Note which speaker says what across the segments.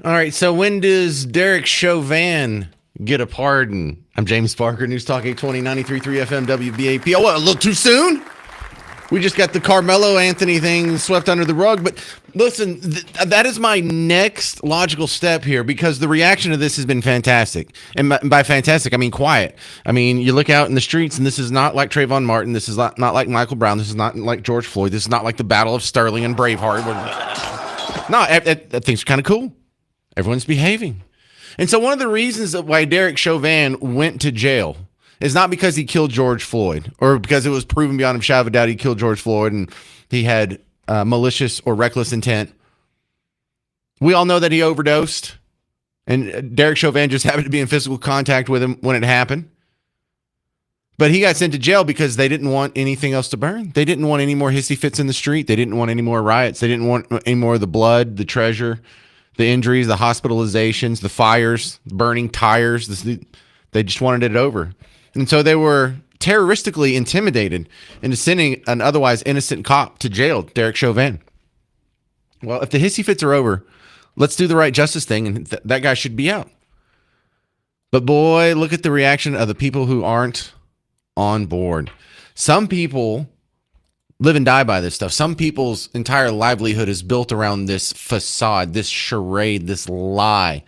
Speaker 1: All right, so when does Derek Chauvin get a pardon? I'm James Parker, News Talk 820, 93.3 FM WBAP. Oh, what, a little too soon? We just got the Karmelo Anthony thing swept under the rug. But listen, that is my next logical step here because the reaction to this has been fantastic. And by fantastic, I mean quiet. I mean, you look out in the streets, and this is not like Trayvon Martin. This is not like Michael Brown. This is not like George Floyd. This is not like the Battle of Sterling and Braveheart. No, that thing's kind of cool. Everyone's behaving. And so one of the reasons that why Derek Chauvin went to jail is not because he killed George Floyd or because it was proven beyond a shadow of a doubt he killed George Floyd and he had malicious or reckless intent. We all know that he overdosed, and Derek Chauvin just happened to be in physical contact with him when it happened. But he got sent to jail because they didn't want anything else to burn. They didn't want any more hissy fits in the street. They didn't want any more riots. They didn't want any more of the blood, the treasure, the injuries, the hospitalizations, the fires, burning tires. They just wanted it over. And so they were terroristically intimidated into sending an otherwise innocent cop to jail, Derek Chauvin. Well, if the hissy fits are over, let's do the right justice thing, and that guy should be out. But boy, look at the reaction of the people who aren't on board. Some people live and die by this stuff. Some people's entire livelihood is built around this facade, this charade, this lie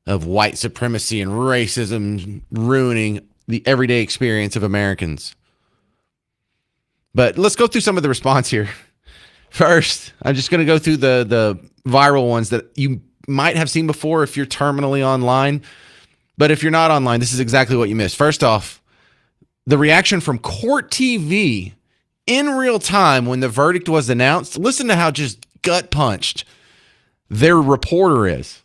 Speaker 1: of white supremacy and racism ruining the everyday experience of Americans. But let's go through some of the response here. First, I'm just going to go through the viral ones that you might have seen before if you're terminally online. But if you're not online, this is exactly what you missed. First off, the reaction from Court TV in real time when the verdict was announced. Listen to how just gut punched their reporter is.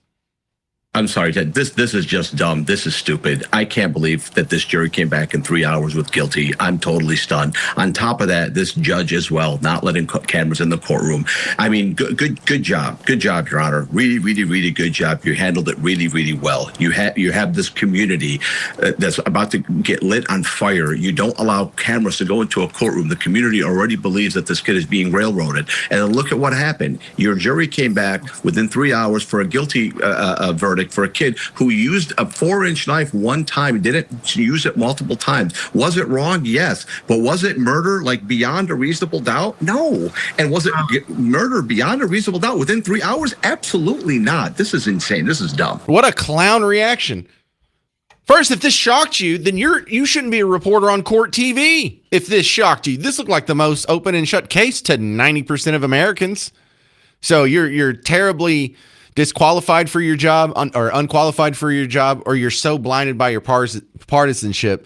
Speaker 2: I'm sorry, Ted. This is just dumb. This is stupid. I can't believe that this jury came back in 3 hours with guilty. I'm totally stunned. On top of that, this judge as well, not letting cameras in the courtroom. I mean, good job. Good job, Your Honor. Really, really, really good job. You handled it really, really well. You have this community that's about to get lit on fire. You don't allow cameras to go into a courtroom. The community already believes that this kid is being railroaded. And then look at what happened. Your jury came back within 3 hours for a guilty verdict for a kid who used a 4-inch knife one time, didn't use it multiple times. Was it wrong? Yes. But was it murder, like beyond a reasonable doubt? No. And was it murder beyond a reasonable doubt within 3 hours? Absolutely not. This is insane. This is dumb.
Speaker 1: What a clown reaction. First, if this shocked you, then you shouldn't be a reporter on Court TV. If this shocked you, this looked like the most open and shut case to 90% of Americans. So you're terribly disqualified for your job or unqualified for your job, or you're so blinded by your partisanship,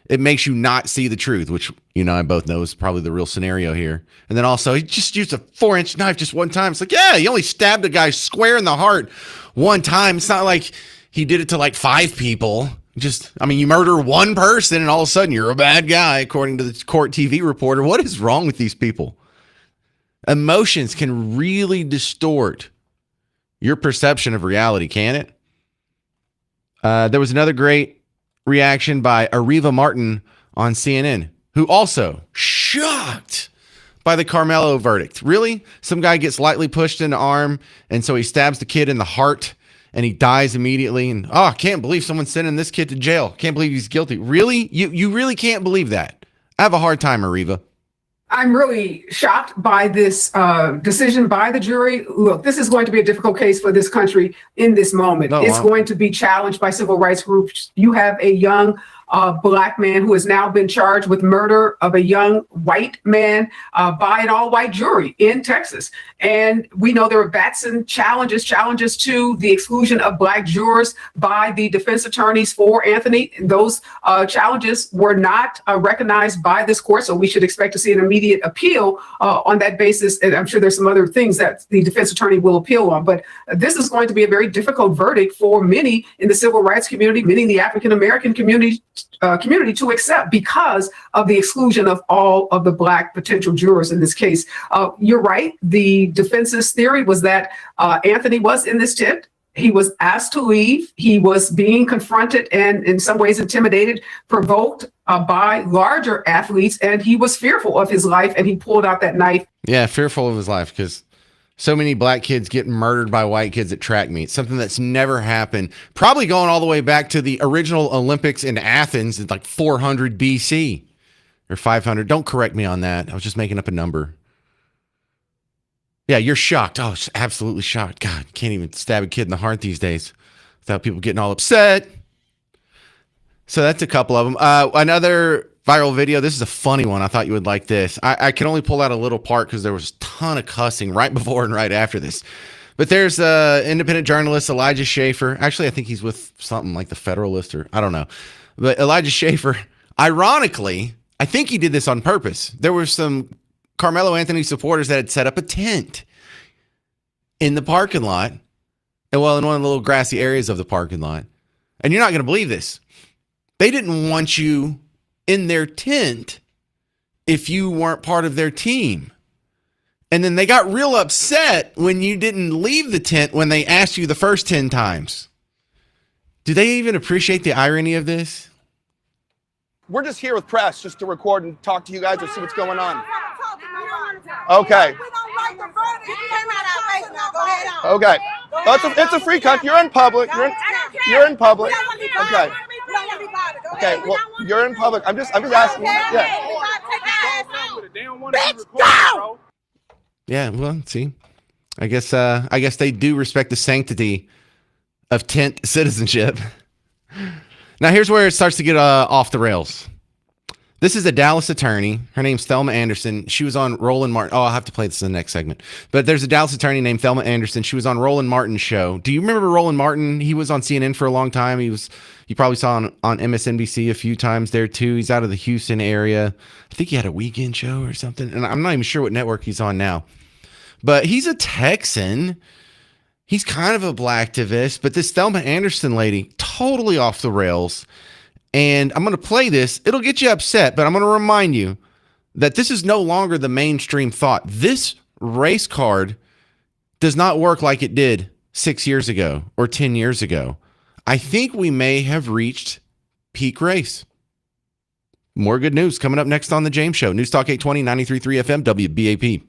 Speaker 1: it makes you not see the truth, which you know I both know is probably the real scenario here. And then also, he just used a 4-inch knife just one time. It's like, yeah, he only stabbed a guy square in the heart one time. It's not like he did it to like 5 people. You murder one person and all of a sudden you're a bad guy, according to the Court TV reporter. What is wrong with these people? Emotions can really distort your perception of reality, can it? There was another great reaction by Ariva Martin on CNN, who also shocked by the Karmelo verdict. Really? Some guy gets lightly pushed in the arm, and so he stabs the kid in the heart, and he dies immediately. And, I can't believe someone's sending this kid to jail. Can't believe he's guilty. Really? You really can't believe that? I have a hard time, Ariva.
Speaker 3: I'm really shocked by this decision by the jury. Look, this is going to be a difficult case for this country in this moment. It's going to be challenged by civil rights groups. You have a young Black man who has now been charged with murder of a young white man by an all-white jury in Texas. And we know there are Batson challenges to the exclusion of Black jurors by the defense attorneys for Anthony. Those challenges were not recognized by this court, so we should expect to see an immediate appeal on that basis. And I'm sure there's some other things that the defense attorney will appeal on. But this is going to be a very difficult verdict for many in the civil rights community, many in the African-American community to accept because of the exclusion of all of the Black potential jurors in this case. You're right. The defense's theory was that Anthony was in this tent. He was asked to leave. He was being confronted and in some ways intimidated, provoked by larger athletes, and he was fearful of his life, and he pulled out that knife.
Speaker 1: Yeah, fearful of his life because So many black kids getting murdered by white kids at track meets, something that's never happened. Probably going all the way back to the original Olympics in Athens in like 400 BC or 500. Don't correct me on that. I was just making up a number. Yeah, you're shocked. Oh, absolutely shocked. God, can't even stab a kid in the heart these days without people getting all upset. So that's a couple of them. Another viral video. This is a funny one. I thought you would like this. I can only pull out a little part because there was a ton of cussing right before and right after this. But there's independent journalist Elijah Schaffer. Actually, I think he's with something like the Federalist or I don't know. But Elijah Schaffer, ironically, I think he did this on purpose. There were some Karmelo Anthony supporters that had set up a tent in the parking lot. And well, in one of the little grassy areas of the parking lot. And you're not going to believe this. They didn't want you in their tent if you weren't part of their team. And then they got real upset when you didn't leave the tent when they asked you the first 10 times. Do they even appreciate the irony of this?
Speaker 4: We're just here with press just to record and talk to you guys and see what's going on. Okay. Okay. It's a free country. You're in public. You're in public. Okay. Okay. Well, you're in public. I'm just asking. Yeah.
Speaker 1: Yeah. Well, see, I guess they do respect the sanctity of tent citizenship. Now, here's where it starts to get off the rails. This is a Dallas attorney. Her name's Thelma Anderson. She was on Roland Martin. Oh, I'll have to play this in the next segment. But there's a Dallas attorney named Thelma Anderson. She was on Roland Martin's show. Do you remember Roland Martin? He was on CNN for a long time. You probably saw on MSNBC a few times there too. He's out of the Houston area. I think he had a weekend show or something. And I'm not even sure what network he's on now. But he's a Texan. He's kind of a black activist. But this Thelma Anderson lady, totally off the rails. And I'm going to play this. It'll get you upset, but I'm going to remind you that this is no longer the mainstream thought. This race card does not work like it did 6 years ago or 10 years ago. I think we may have reached peak race. More good news coming up next on The James Show. News Talk 820, 93.3 FM, WBAP.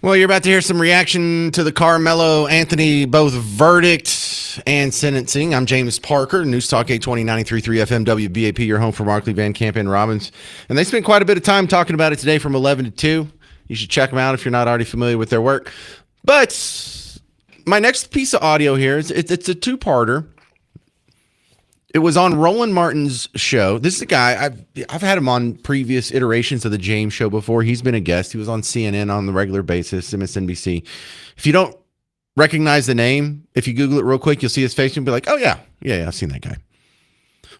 Speaker 1: Well, you're about to hear some reaction to the Karmelo Anthony both verdict and sentencing. I'm James Parker, News Talk 820 93.3 FM WBAP, your home for Markley, Van Camp, and Robbins. And they spent quite a bit of time talking about it today from 11 to 2. You should check them out if you're not already familiar with their work. But my next piece of audio here is it's a two-parter. It was on Roland Martin's show. This is a guy, I've had him on previous iterations of the James Show before. He's been a guest. He was on CNN on the regular basis, MSNBC. If you don't recognize the name, if you Google it real quick, you'll see his face and be like, oh, yeah, I've seen that guy.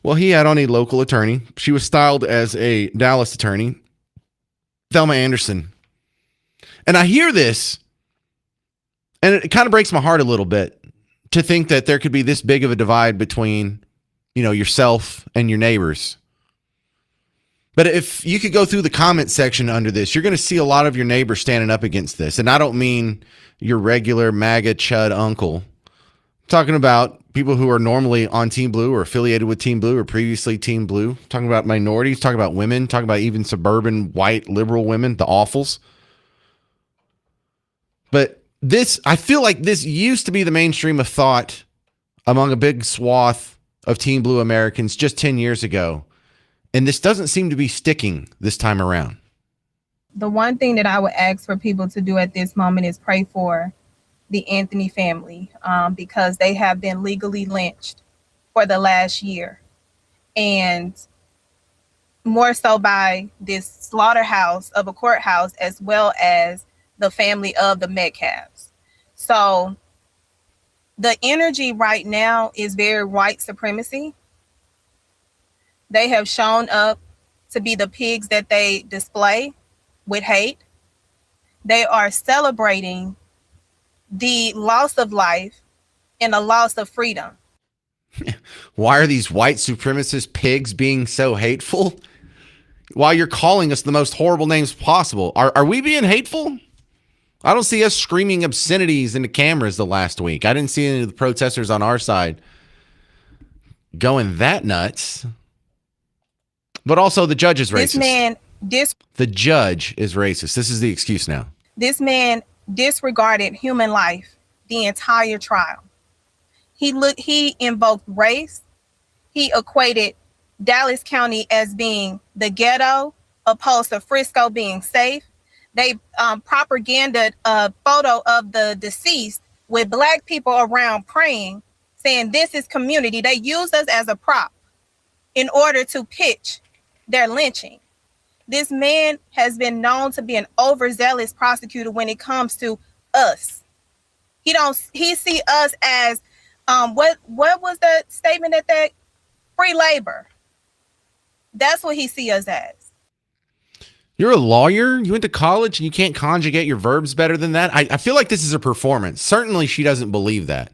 Speaker 1: Well, he had on a local attorney. She was styled as a Dallas attorney, Thelma Anderson. And I hear this, and it kind of breaks my heart a little bit to think that there could be this big of a divide between yourself and your neighbors. But if you could go through the comment section under this, you're going to see a lot of your neighbors standing up against this. And I don't mean your regular MAGA chud uncle. I'm talking about people who are normally on Team Blue or affiliated with Team Blue or previously Team Blue. Talking about minorities, talking about women, talking about even suburban white liberal women, the awfuls. But I feel like this used to be the mainstream of thought among a big swath of Team Blue Americans just 10 years ago. And this doesn't seem to be sticking this time around.
Speaker 5: The one thing that I would ask for people to do at this moment is pray for the Anthony family because they have been legally lynched for the last year. And more so by this slaughterhouse of a courthouse as well as the family of the Metcalfs. So the energy right now is very white supremacy. They have shown up to be the pigs that they display with hate. They are celebrating the loss of life and the loss of freedom.
Speaker 1: Why are these white supremacist pigs being so hateful? While you're calling us the most horrible names possible. Are we being hateful? I don't see us screaming obscenities into cameras the last week. I didn't see any of the protesters on our side going that nuts. But also the judge is racist. The judge is racist. This is the excuse now.
Speaker 5: This man disregarded human life the entire trial. He invoked race. He equated Dallas County as being the ghetto, opposed to Frisco being safe. They propagandized a photo of the deceased with Black people around praying, saying this is community. They used us as a prop in order to pitch their lynching. This man has been known to be an overzealous prosecutor when it comes to us. He see us as what was the statement that free labor. That's what he see us as.
Speaker 1: You're a lawyer. You went to college and you can't conjugate your verbs better than that. I feel like this is a performance. Certainly she doesn't believe that.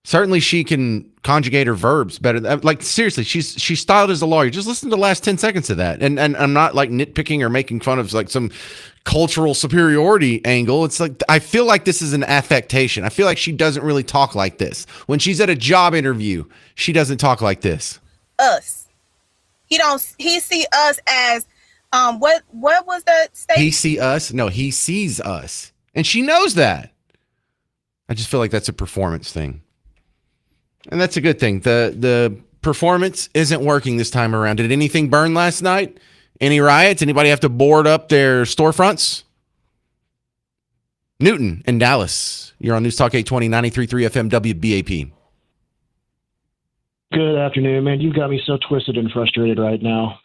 Speaker 1: Certainly she can conjugate her verbs better. Like seriously, she's styled as a lawyer. Just listen to the last 10 seconds of that. And I'm not like nitpicking or making fun of like some cultural superiority angle. It's like, I feel like this is an affectation. I feel like she doesn't really talk like this. When she's at a job interview, she doesn't talk like this.
Speaker 5: Us. He see us as what was the statement?
Speaker 1: He see us? No, he sees us. And she knows that. I just feel like that's a performance thing. And that's a good thing. The performance isn't working this time around. Did anything burn last night? Any riots? Anybody have to board up their storefronts? Newton in Dallas. You're on News Talk 820, 93.3 FM WBAP.
Speaker 6: Good afternoon, man. You've got me so twisted and frustrated right now,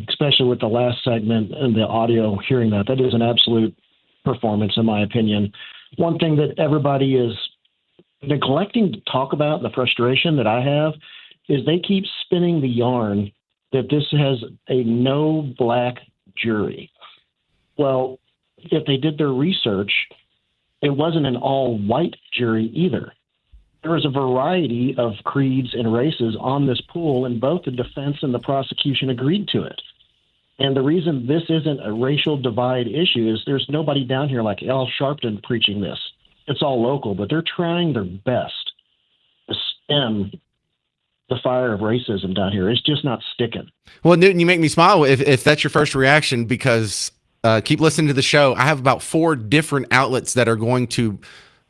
Speaker 6: especially with the last segment and the audio hearing that. That is an absolute performance, in my opinion. One thing that everybody is neglecting to talk about, the frustration that I have, is they keep spinning the yarn that this has a no black jury. Well, if they did their research, it wasn't an all white jury either. There was a variety of creeds and races on this pool, and both the defense and the prosecution agreed to it. And the reason this isn't a racial divide issue is there's nobody down here like Al Sharpton preaching this. It's all local, but they're trying their best to stem the fire of racism down here. It's just not sticking.
Speaker 1: Well, Newton, you make me smile if that's your first reaction, because keep listening to the show. I have about 4 different outlets that are going to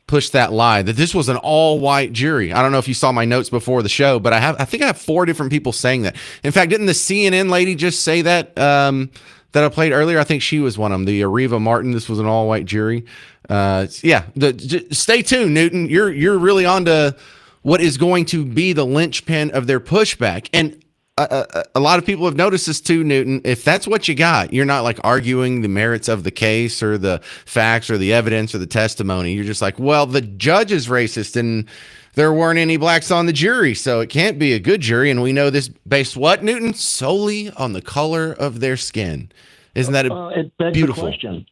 Speaker 1: push that lie that this was an all-white jury. I don't know if you saw my notes before the show, but I think I have 4 different people saying that. In fact, didn't the CNN lady just say that that I played earlier? I think she was one of them. The Areva Martin. This was an all-white jury. Stay tuned, Newton. You're really on to what is going to be the linchpin of their pushback. And a lot of people have noticed this too, Newton. If that's what you got, you're not like arguing the merits of the case or the facts or the evidence or the testimony. You're just like, well, the judge is racist and there weren't any blacks on the jury, so it can't be a good jury. And we know this based what, Newton? Solely on the color of their skin. Isn't that
Speaker 6: it begs
Speaker 1: beautiful?
Speaker 6: The question.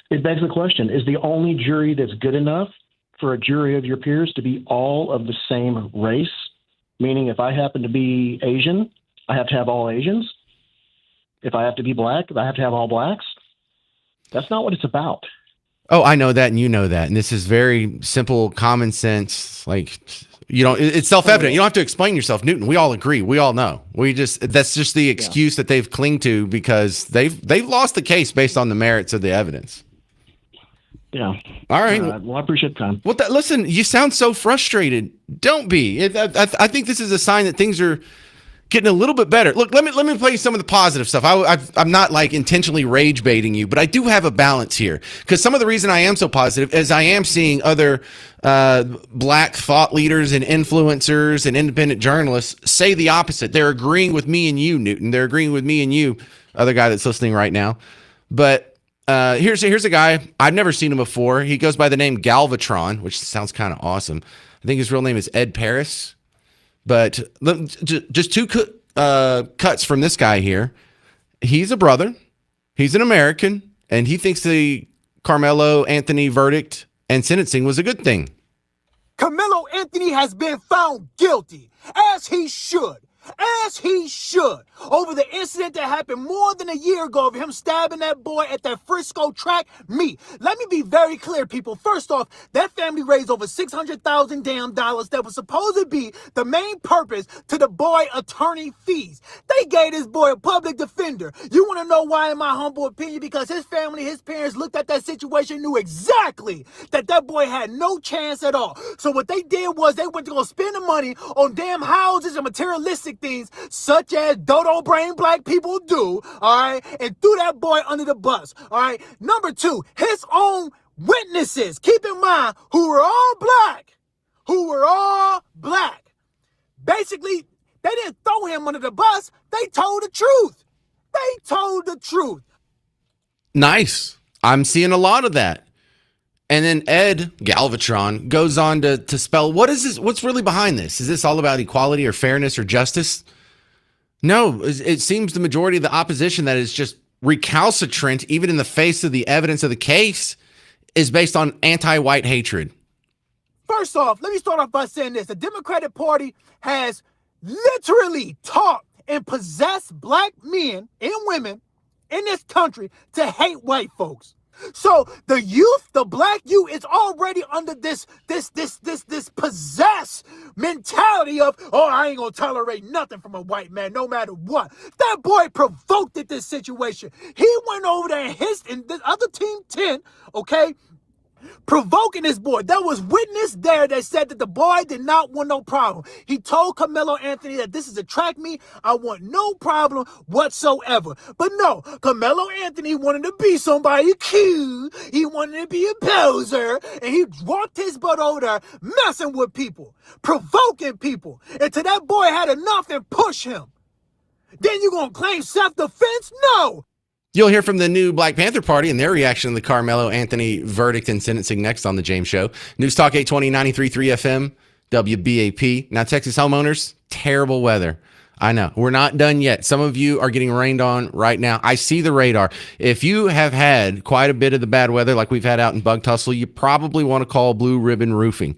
Speaker 6: It begs the question, is the only jury that's good enough for a jury of your peers to be all of the same race? Meaning if I happen to be Asian, I have to have all Asians. If I have to be black, I have to have all blacks. That's not what it's about.
Speaker 1: Oh, I know that, and you know that. And this is very simple, common sense. Like, it's self-evident. You don't have to explain yourself, Newton. We all agree. We all know. That's just the excuse that they've clinged to because they've lost the case based on the merits of the evidence.
Speaker 6: Yeah.
Speaker 1: All right.
Speaker 6: Well, I appreciate the time.
Speaker 1: Well, listen, you sound so frustrated. Don't be. I think this is a sign that things are getting a little bit better. Look, let me play you some of the positive stuff. I'm not like intentionally rage baiting you, but I do have a balance here because some of the reason I am so positive is I am seeing other black thought leaders and influencers and independent journalists say the opposite. They're agreeing with me and you, Newton. They're agreeing with me and you, other guy that's listening right now. But here's a guy. I've never seen him before. He goes by the name Galvatron, which sounds kind of awesome. I think his real name is Ed Paris. But just 2 cuts from this guy here. He's a brother. He's an American. And he thinks the Karmelo Anthony verdict and sentencing was a good thing.
Speaker 7: Karmelo Anthony has been found guilty, as he should. As he should, over the incident that happened more than a year ago of him stabbing that boy at that Frisco track meet. Let me be very clear, people. First off, that family raised over $600,000 damn dollars that was supposed to be the main purpose to the boy attorney fees. They gave this boy a public defender. You want to know why, in my humble opinion? Because his family, his parents looked at that situation, knew exactly that boy had no chance at all. So what they did was they went to go spend the money on damn houses and materialistic things such as dodo brain black people do, all right, and threw that boy under the bus, all right. Number 2, his own witnesses, keep in mind, who were all black. Basically, they didn't throw him under the bus. They told the truth.
Speaker 1: Nice. I'm seeing a lot of that. And then Ed Galvatron goes on to spell, what is this? What's really behind this? Is this all about equality or fairness or justice? No, it seems the majority of the opposition that is just recalcitrant, even in the face of the evidence of the case, is based on anti-white hatred.
Speaker 7: First off, let me start off by saying this. The Democratic Party has literally taught and possessed black men and women in this country to hate white folks. So the youth, the black youth, is already under this possessed mentality of, oh, I ain't gonna tolerate nothing from a white man, no matter what. That boy provoked this situation. He went over there and the other team 10, okay, provoking this boy. There was witness there that said that the boy did not want no problem. He told Karmelo Anthony that this is a track meet. I want no problem whatsoever. But no, Karmelo Anthony wanted to be somebody cute. He wanted to be a poser. And he walked his butt over there messing with people, provoking people. Until that boy had enough and push him. Then you gonna claim self-defense? No.
Speaker 1: You'll hear from the new Black Panther Party and their reaction to the Karmelo Anthony verdict and sentencing next on The James Show. News Talk 820, 93.3 FM, WBAP. Now, Texas homeowners, terrible weather. I know. We're not done yet. Some of you are getting rained on right now. I see the radar. If you have had quite a bit of the bad weather like we've had out in Bug Tussle, you probably want to call Blue Ribbon Roofing.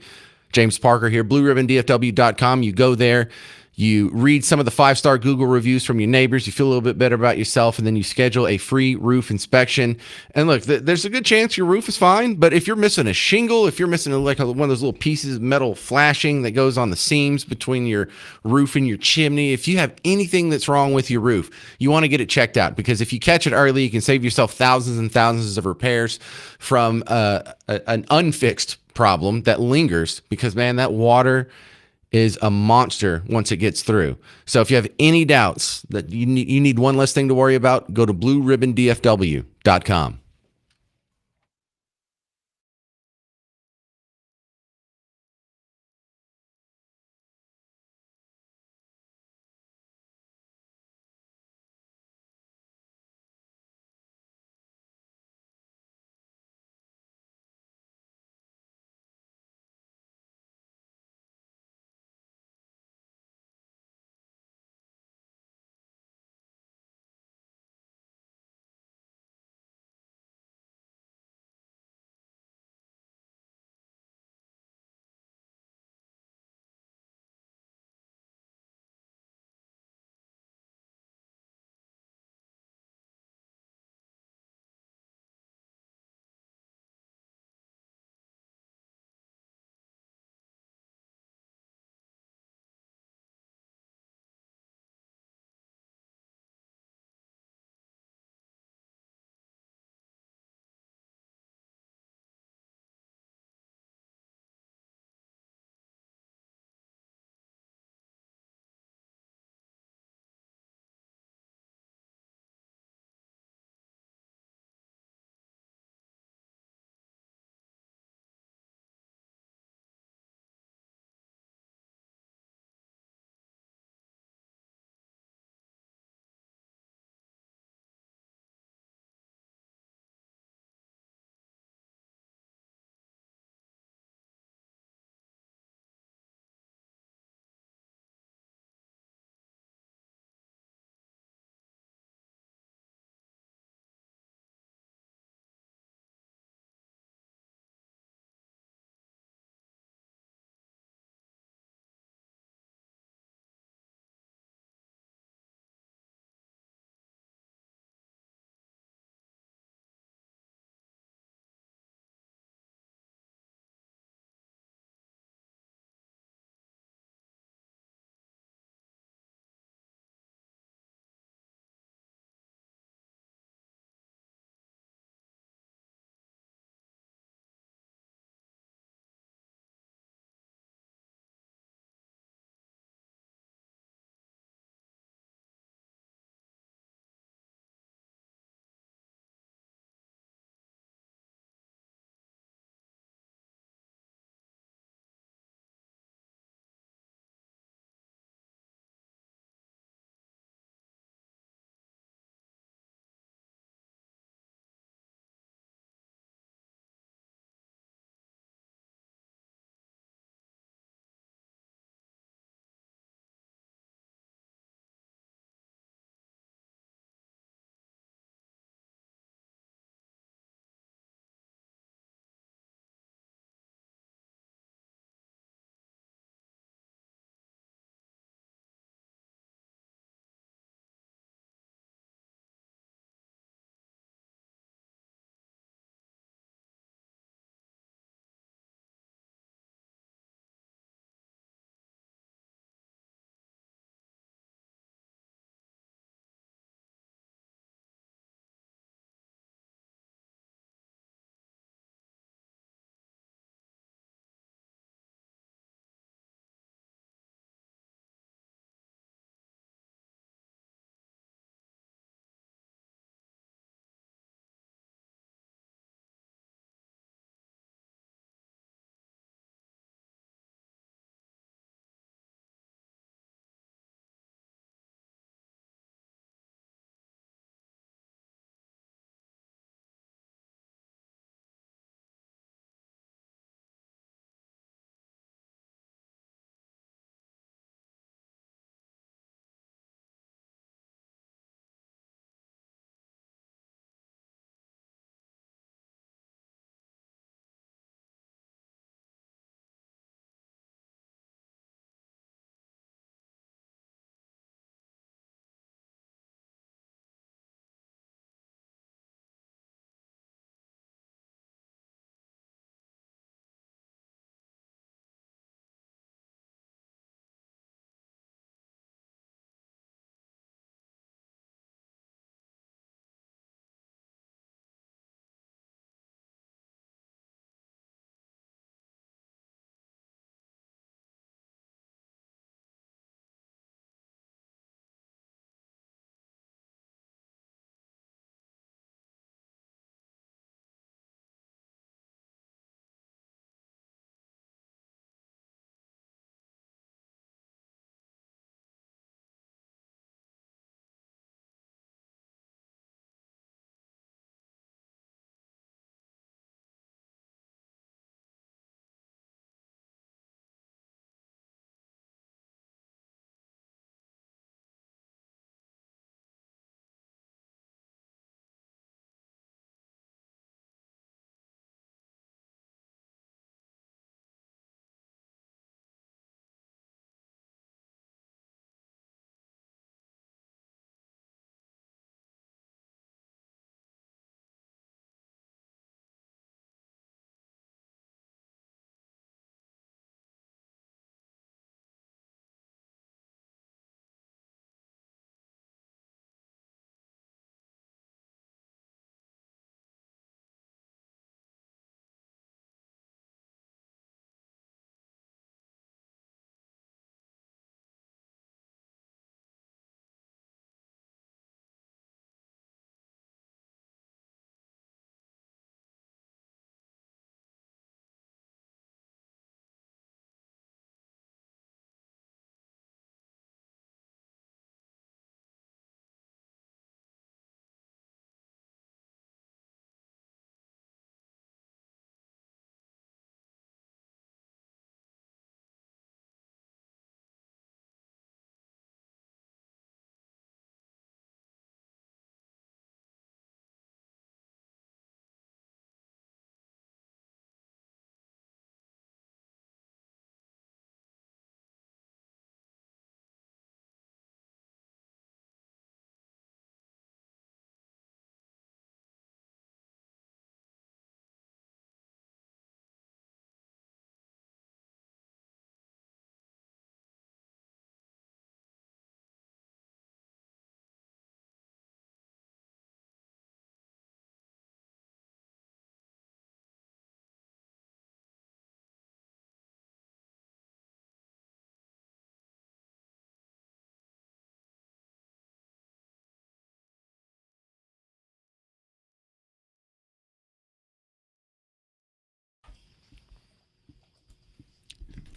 Speaker 1: James Parker here, blueribbondfw.com. You go there. You read some of the 5-star Google reviews from your neighbors. You feel a little bit better about yourself, and then you schedule a free roof inspection. And look, there's a good chance your roof is fine, but if you're missing a shingle, if you're missing one of those little pieces of metal flashing that goes on the seams between your roof and your chimney, if you have anything that's wrong with your roof, you want to get it checked out, because if you catch it early, you can save yourself thousands and thousands of repairs from an unfixed problem that lingers, because, man, that water is a monster once it gets through. So if you have any doubts that you need one less thing to worry about, go to blueribbondfw.com.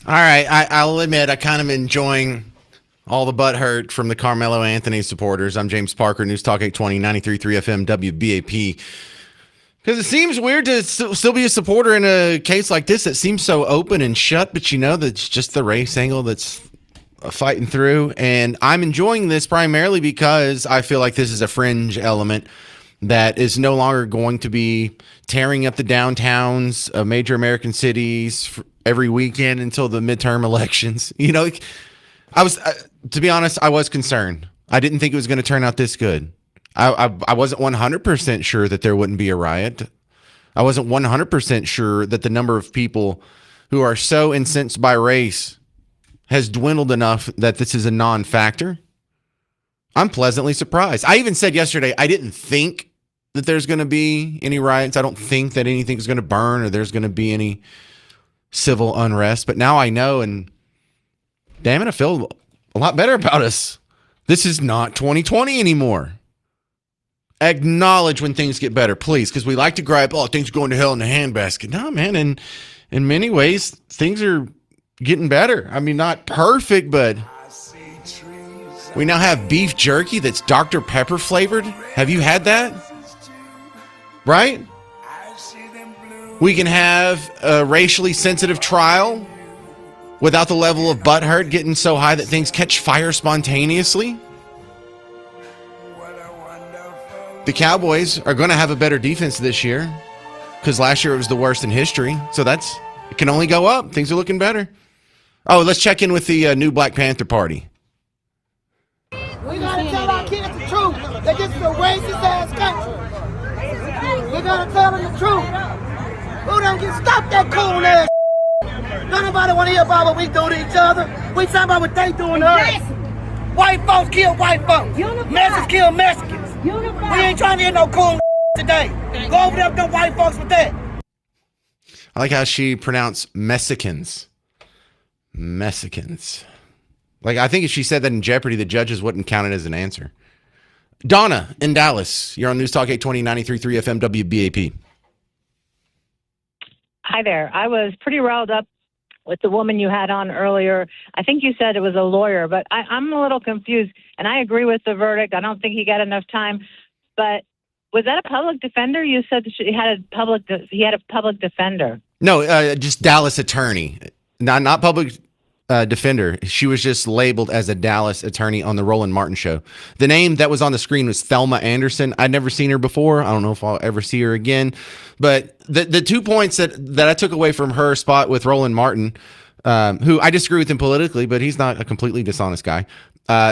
Speaker 1: All right, I'll admit I kind of enjoying all the butt hurt from the Karmelo Anthony supporters. I'm James Parker, News Talk 820, 93.3 FM, WBAP. Because it seems weird to still be a supporter in a case like this that seems so open and shut, but that's just the race angle that's fighting through. And I'm enjoying this primarily because I feel like this is a fringe element that is no longer going to be tearing up the downtowns of major American cities every weekend until the midterm elections. I was, to be honest, I was concerned. I didn't think it was going to turn out this good. I wasn't 100% sure that there wouldn't be a riot. I wasn't 100% sure that the number of people who are so incensed by race has dwindled enough that this is a non-factor. I'm pleasantly surprised. I even said yesterday I didn't think that there's going to be any riots. I don't think that anything's going to burn or there's going to be any civil unrest. But now I know, and damn it, I feel a lot better about us. This is not 2020 anymore. Acknowledge when things get better, please, because we like to gripe, things are going to hell in the handbasket. No, man, and in many ways, things are getting better. I mean, not perfect, but we now have beef jerky that's Dr. Pepper flavored. Have you had that? Right? We can have a racially sensitive trial without the level of butthurt getting so high that things catch fire spontaneously. The Cowboys are going to have a better defense this year because last year it was the worst in history. So it can only go up. Things are looking better. Oh, let's check in with the new Black Panther Party.
Speaker 8: We got to tell our kids the truth that this is a racist ass country. We got to tell them the truth. Who don't get stop that cool ass? Don't nobody want to hear about what we do to each other. We talking about what they doing to us. White folks kill white folks. Mexicans kill Mexicans. We ain't trying to hear no cool today. Go over there with them white folks with that.
Speaker 1: I like how she pronounced Mexicans. Mexicans. Like, I think if she said that in Jeopardy, the judges wouldn't count it as an answer. Donna in Dallas. You're on News Talk 820, 93.3 FM, WBAP.
Speaker 9: Hi there. I was pretty riled up with the woman you had on earlier. I think you said it was a lawyer, but I'm a little confused, and I agree with the verdict. I don't think he got enough time. But was that a public defender? You said he had a public defender.
Speaker 1: No, just Dallas attorney. Not public defender. She was just labeled as a Dallas attorney on the Roland Martin show. The name that was on the screen was Thelma Anderson. I'd never seen her before. I don't know if I'll ever see her again. But the 2 points that I took away from her spot with Roland Martin, who I disagree with him politically, but he's not a completely dishonest guy.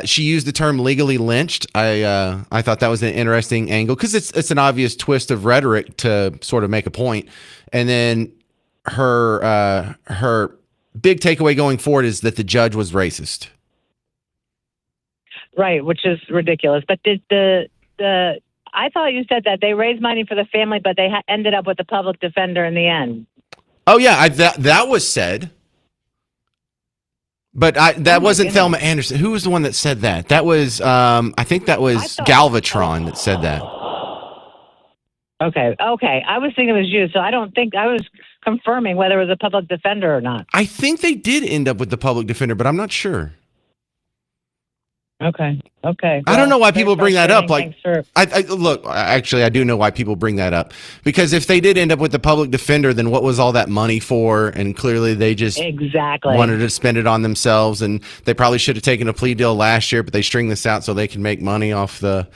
Speaker 1: She used the term legally lynched. I thought that was an interesting angle because it's an obvious twist of rhetoric to sort of make a point. And then her big takeaway going forward is that the judge was racist.
Speaker 9: Right, which is ridiculous. But did I thought you said that they raised money for the family, but they ended up with a public defender in the end.
Speaker 1: Oh yeah, that was said. But that wasn't Thelma Anderson. Who was the one that said that? That was I think that was Galvatron that said that.
Speaker 9: Okay. I was thinking it was you, so I don't think I was confirming whether it was a public defender or not.
Speaker 1: I think they did end up with the public defender, but I'm not sure.
Speaker 9: Okay.
Speaker 1: I don't know why people bring that up. Like, I do know why people bring that up. Because if they did end up with the public defender, then what was all that money for? And clearly they just wanted to spend it on themselves. And they probably should have taken a plea deal last year, but they string this out so they can make money off the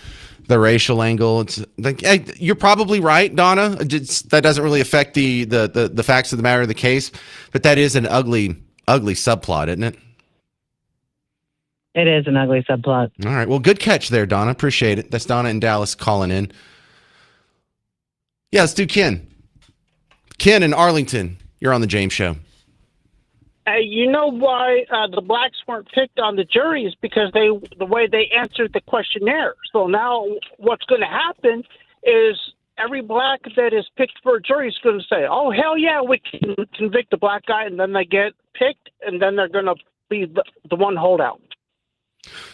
Speaker 1: racial angle. It's like, you're probably right, Donna. That doesn't really affect the facts of the matter of the case. But that is an ugly subplot, isn't it?
Speaker 9: It is an ugly subplot.
Speaker 1: All right. Well, good catch there, Donna. Appreciate it. That's Donna in Dallas calling in. Yeah, let's do Ken. Ken in Arlington. You're on the James Show.
Speaker 10: You know why the blacks weren't picked on the jury is because the way they answered the questionnaire. So now what's going to happen is every black that is picked for a jury is going to say, oh, hell yeah, we can convict the black guy. And then they get picked, and then they're going to be the one holdout.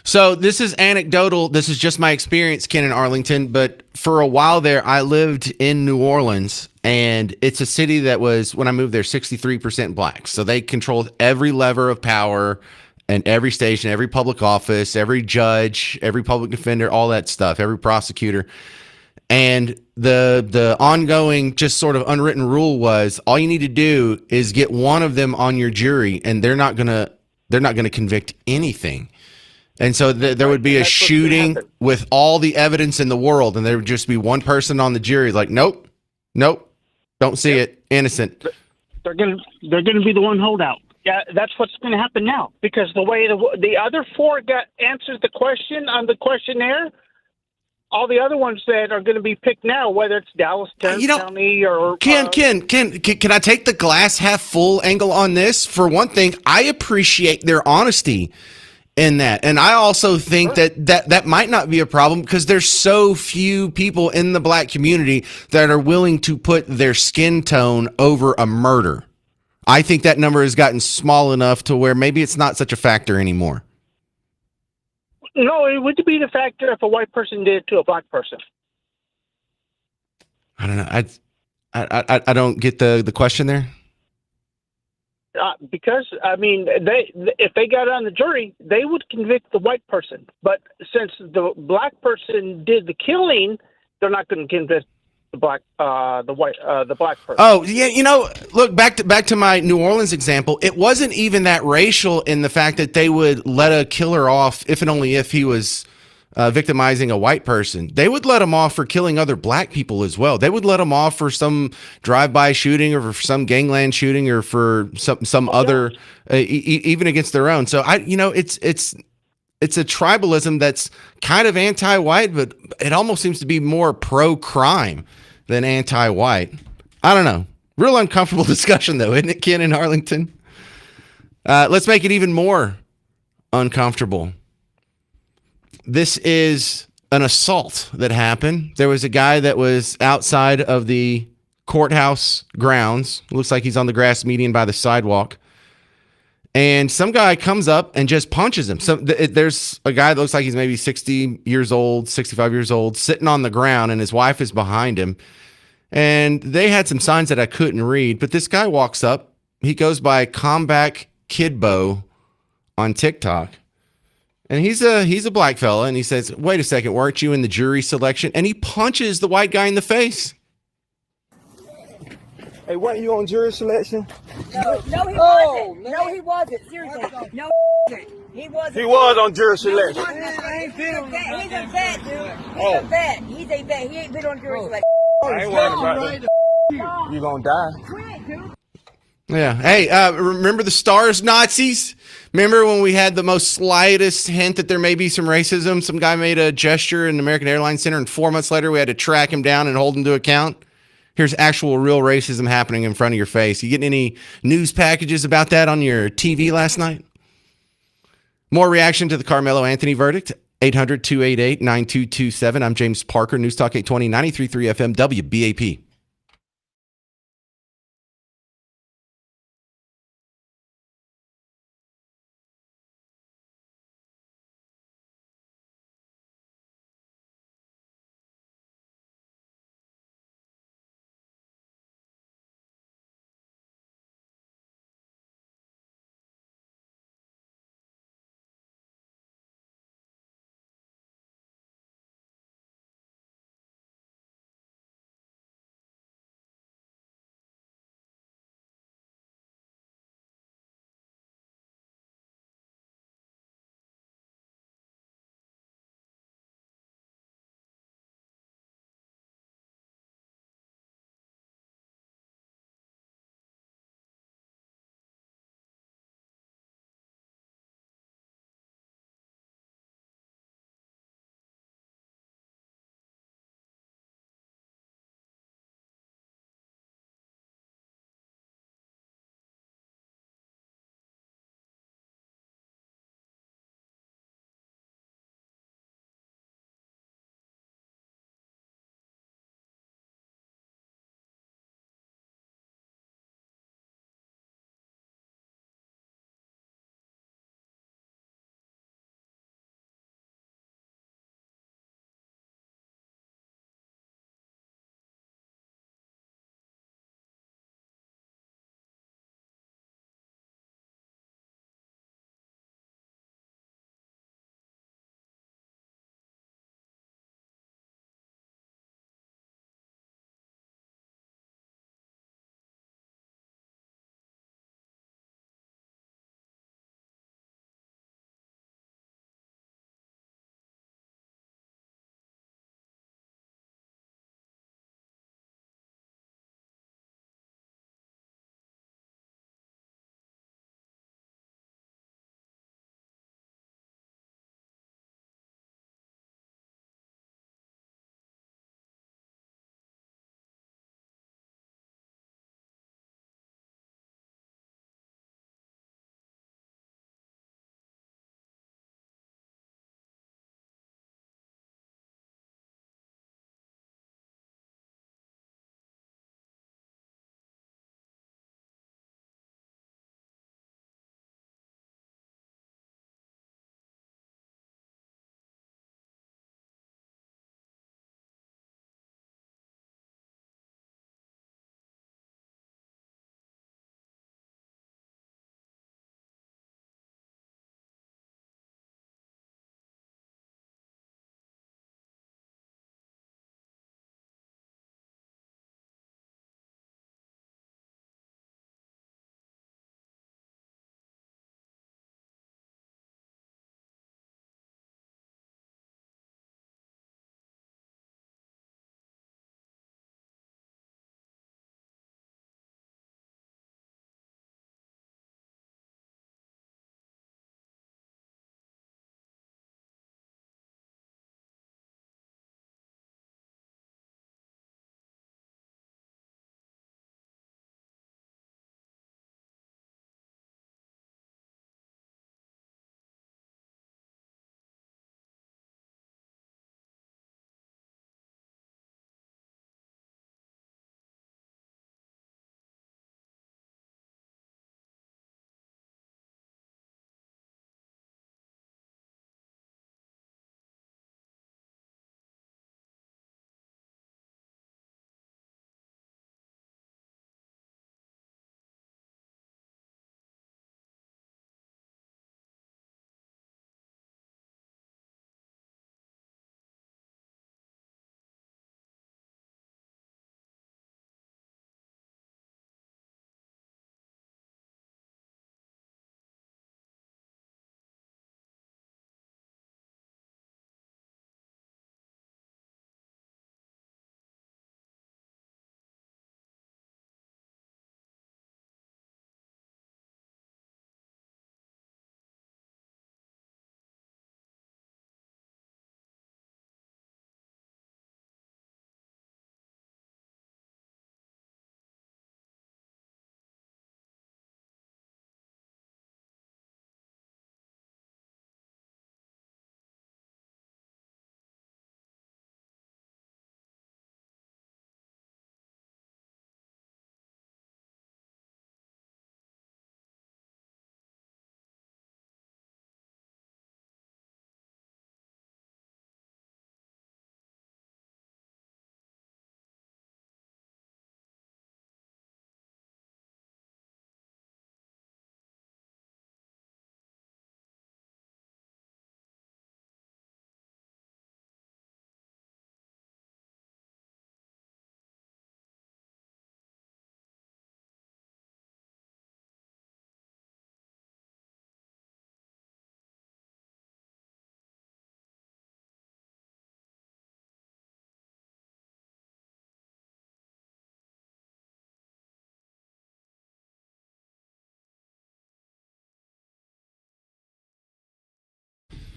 Speaker 1: So this is anecdotal. This is just my experience, Ken, in Arlington. But for a while there, I lived in New Orleans, and it's a city that was, when I moved there, 63% black. So they controlled every lever of power and every station, every public office, every judge, every public defender, all that stuff, every prosecutor. And the ongoing, just sort of unwritten rule was all you need to do is get one of them on your jury, and they're not gonna convict anything. And so there would be a shooting with all the evidence in the world, and there would just be one person on the jury like, nope, don't see it, innocent.
Speaker 10: They're gonna be the one holdout. Yeah, that's what's going to happen now, because the way the other four answered the question on the questionnaire, all the other ones that are going to be picked now, whether it's Dallas County or
Speaker 1: Ken, can I take the glass half full angle on this? For one thing, I appreciate their honesty in that, and I also think that might not be a problem because there's so few people in the black community that are willing to put their skin tone over a murder. I think that number has gotten small enough to where maybe it's not such a factor anymore.
Speaker 10: No, it would be the factor if a white person did it to a black person.
Speaker 1: I don't know. I don't get the question there.
Speaker 10: Because I mean, if they got on the jury, they would convict the white person. But since the black person did the killing, they're not going to convict the black person.
Speaker 1: Oh yeah, look back to my New Orleans example. It wasn't even that racial in the fact that they would let a killer off if and only if he was victimizing a white person. They would let him off for killing other black people as well. They would let him off for some drive-by shooting or for some gangland shooting or for some other even against their own. So it's a tribalism that's kind of anti-white, but it almost seems to be more pro-crime than anti-white. I don't know. Real uncomfortable discussion, though, isn't it, Ken, in Arlington? Let's make it even more uncomfortable. This is an assault that happened. There was a guy that was outside of the courthouse grounds. Looks like he's on the grass median by the sidewalk. And some guy comes up and just punches him. So there's a guy that looks like he's maybe 60 years old, 65 years old, sitting on the ground, and his wife is behind him. And they had some signs that I couldn't read, but this guy walks up. He goes by Comeback Kidbo on TikTok. And he's a black fella, and he says, "Wait a second, weren't you in the jury selection?" And he punches the white guy in the face.
Speaker 11: Hey, weren't you on jury selection?
Speaker 12: No, he wasn't. No, he wasn't. Seriously. No, he wasn't.
Speaker 11: He was on jury selection.
Speaker 12: He's a vet, dude. He's a vet. He's a vet. He ain't been on jury selection.
Speaker 11: I ain't worried about that. You gonna die.
Speaker 1: Yeah. Hey, remember the STARS Nazis? Remember when we had the most slightest hint that there may be some racism? Some guy made a gesture in the American Airlines Center, and 4 months later we had to track him down and hold him to account. Here's actual real racism happening in front of your face. You getting any news packages about that on your TV last night? More reaction to the Karmelo Anthony verdict. 800-288-9227. I'm James Parker, News Talk 820, 93.3 FM, WBAP.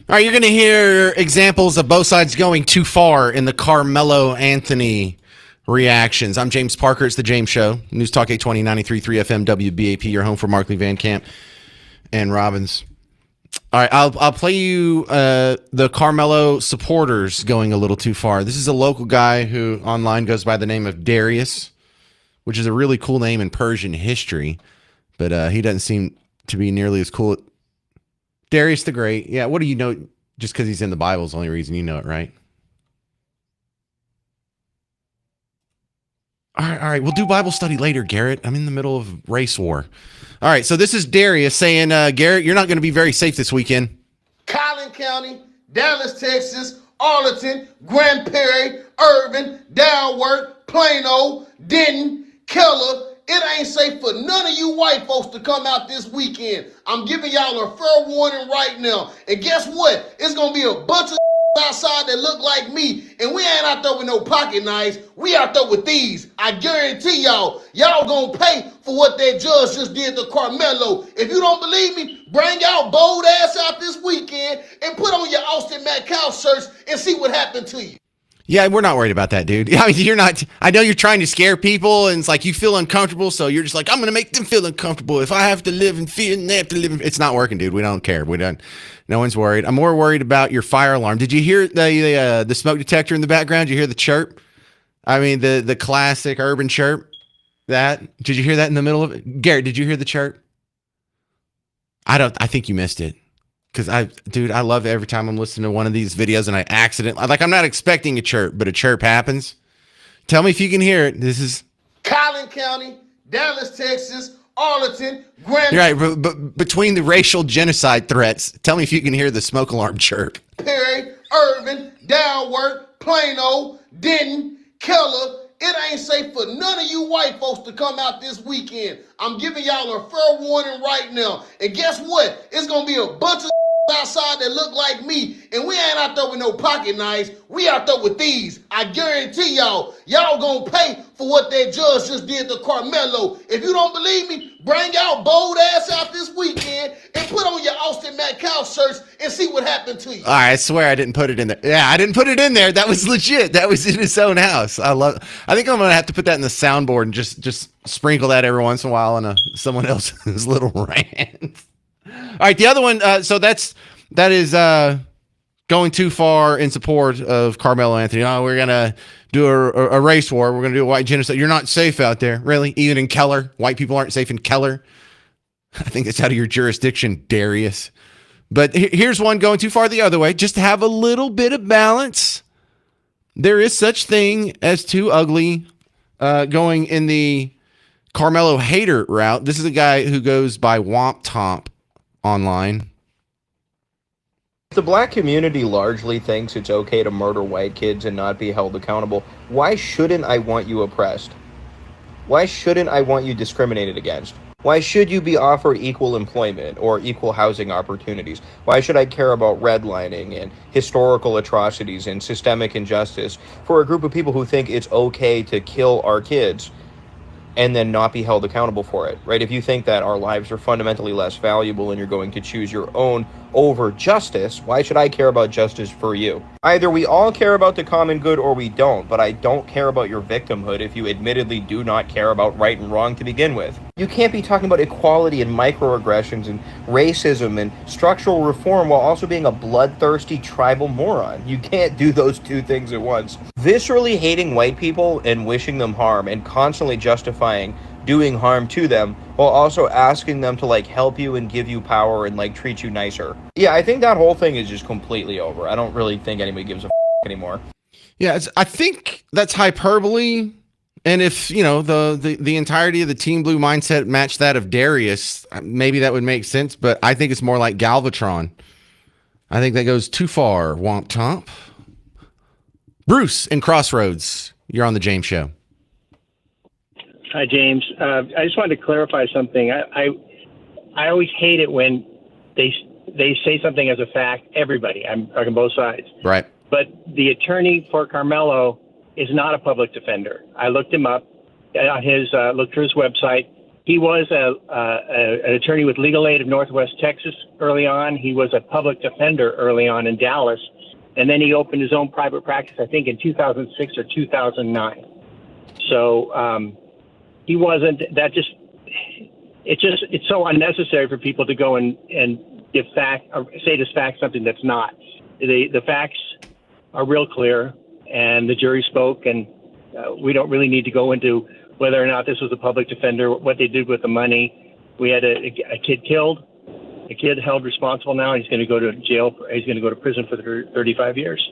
Speaker 1: All right, you're going to hear examples of both sides going too far in the Karmelo Anthony reactions. I'm James Parker. It's The James Show. News Talk 820, 93.3 FM, WBAP, your home for Markley, Van Camp, and Robbins. All right, I'll play you the Karmelo supporters going a little too far. This is a local guy who online goes by the name of Darius, which is a really cool name in Persian history, but he doesn't seem to be nearly as cool. Darius the Great. Yeah, what do you know? Just because he's in the Bible is the only reason you know it, right? All right. We'll do Bible study later, Garrett. I'm in the middle of race war. All right, so this is Darius saying, Garrett, you're not going to be very safe this weekend.
Speaker 13: Collin County, Dallas, Texas, Arlington, Grand Prairie, Irvin, Downward, Plano, Denton, Keller. It ain't safe for none of you white folks to come out this weekend. I'm giving y'all a fair warning right now. And guess what? It's going to be a bunch of outside that look like me. And we ain't out there with no pocket knives. We out there with these. I guarantee y'all going to pay for what that judge just did to Karmelo. If you don't believe me, bring y'all bold ass out this weekend and put on your Austin Metcalf shirts and see what happened to you.
Speaker 1: Yeah, we're not worried about that, dude. I mean, you're not. I know you're trying to scare people, and it's like you feel uncomfortable, so you're just like, I'm going to make them feel uncomfortable. If I have to live in fear, and they have to live in... It's not working, dude. We don't care. We don't. No one's worried. I'm more worried about your fire alarm. Did you hear the smoke detector in the background? Did you hear the chirp? I mean, the classic urban chirp. Did you hear that in the middle of it? Garrett, did you hear the chirp? I think you missed it. Because I love it every time I'm listening to one of these videos and I'm not expecting a chirp, but a chirp happens. Tell me if you can hear it. This is
Speaker 13: Collin County, Dallas, Texas, Arlington, Grand.
Speaker 1: You're right, but between the racial genocide threats, tell me if you can hear the smoke alarm chirp.
Speaker 13: Perry, Irvin, Downward, Plano, Denton, Keller. It ain't safe for none of you white folks to come out this weekend. I'm giving y'all a fair warning right now. And guess what? It's going to be a bunch of outside that look like me. And we ain't out there with no pocket knives. We out there with these. I guarantee y'all going to pay for what that judge just did to Karmelo. If you don't believe me, bring y'all bold ass out this weekend and put on your Austin Metcalf shirts and see what happened to you.
Speaker 1: All right, I swear I didn't put it in there. Yeah, I didn't put it in there. That was legit. That was in his own house. I think I'm going to have to put that in the soundboard and just sprinkle that every once in a while on someone else's little rant. All right, the other one, that is going too far in support of Karmelo Anthony. Oh, we're going to do a race war. We're going to do a white genocide. You're not safe out there, really? Even in Keller? White people aren't safe in Keller? I think it's out of your jurisdiction, Darius. But here's one going too far the other way. Just to have a little bit of balance. There is such thing as too ugly going in the Karmelo hater route. This is a guy who goes by Womp Tomp online.
Speaker 14: The black community largely thinks it's okay to murder white kids and not be held accountable. Why shouldn't I want you oppressed? Why shouldn't I want you discriminated against? Why should you be offered equal employment or equal housing opportunities? Why should I care about redlining and historical atrocities and systemic injustice for a group of people who think it's okay to kill our kids and then not be held accountable for it, right? If you think that our lives are fundamentally less valuable and you're going to choose your own over justice, why should I care about justice for you? Either we all care about the common good or we don't, but I don't care about your victimhood if you admittedly do not care about right and wrong to begin with. You can't be talking about equality and microaggressions and racism and structural reform while also being a bloodthirsty tribal moron. You can't do those two things at once. Viscerally hating white people and wishing them harm and constantly justifying doing harm to them while also asking them to help you and give you power and treat you nicer. Yeah, I think that whole thing is just completely over. I don't really think anybody gives a anymore.
Speaker 1: Yeah, I think that's hyperbole. And if, the entirety of the Team Blue mindset matched that of Darius, maybe that would make sense. But I think it's more like Galvatron. I think that goes too far, Womp Tomp. Bruce in Crossroads, you're on the James Show.
Speaker 15: Hi, James. I just wanted to clarify something. I always hate it when they say something as a fact. Everybody, I'm talking both sides.
Speaker 1: Right.
Speaker 15: But the attorney for Karmelo is not a public defender. I looked him up on looked through his website. He was an attorney with Legal Aid of Northwest Texas early on. He was a public defender early on in Dallas. And then he opened his own private practice, I think, in 2006 or 2009. So he wasn't, it's so unnecessary for people to go and give fact, or say this fact something that's not. The facts are real clear, and the jury spoke, and we don't really need to go into whether or not this was a public defender, what they did with the money. We had a kid killed, a kid held responsible now. He's going to go to jail. He's going to go to prison for 35 years.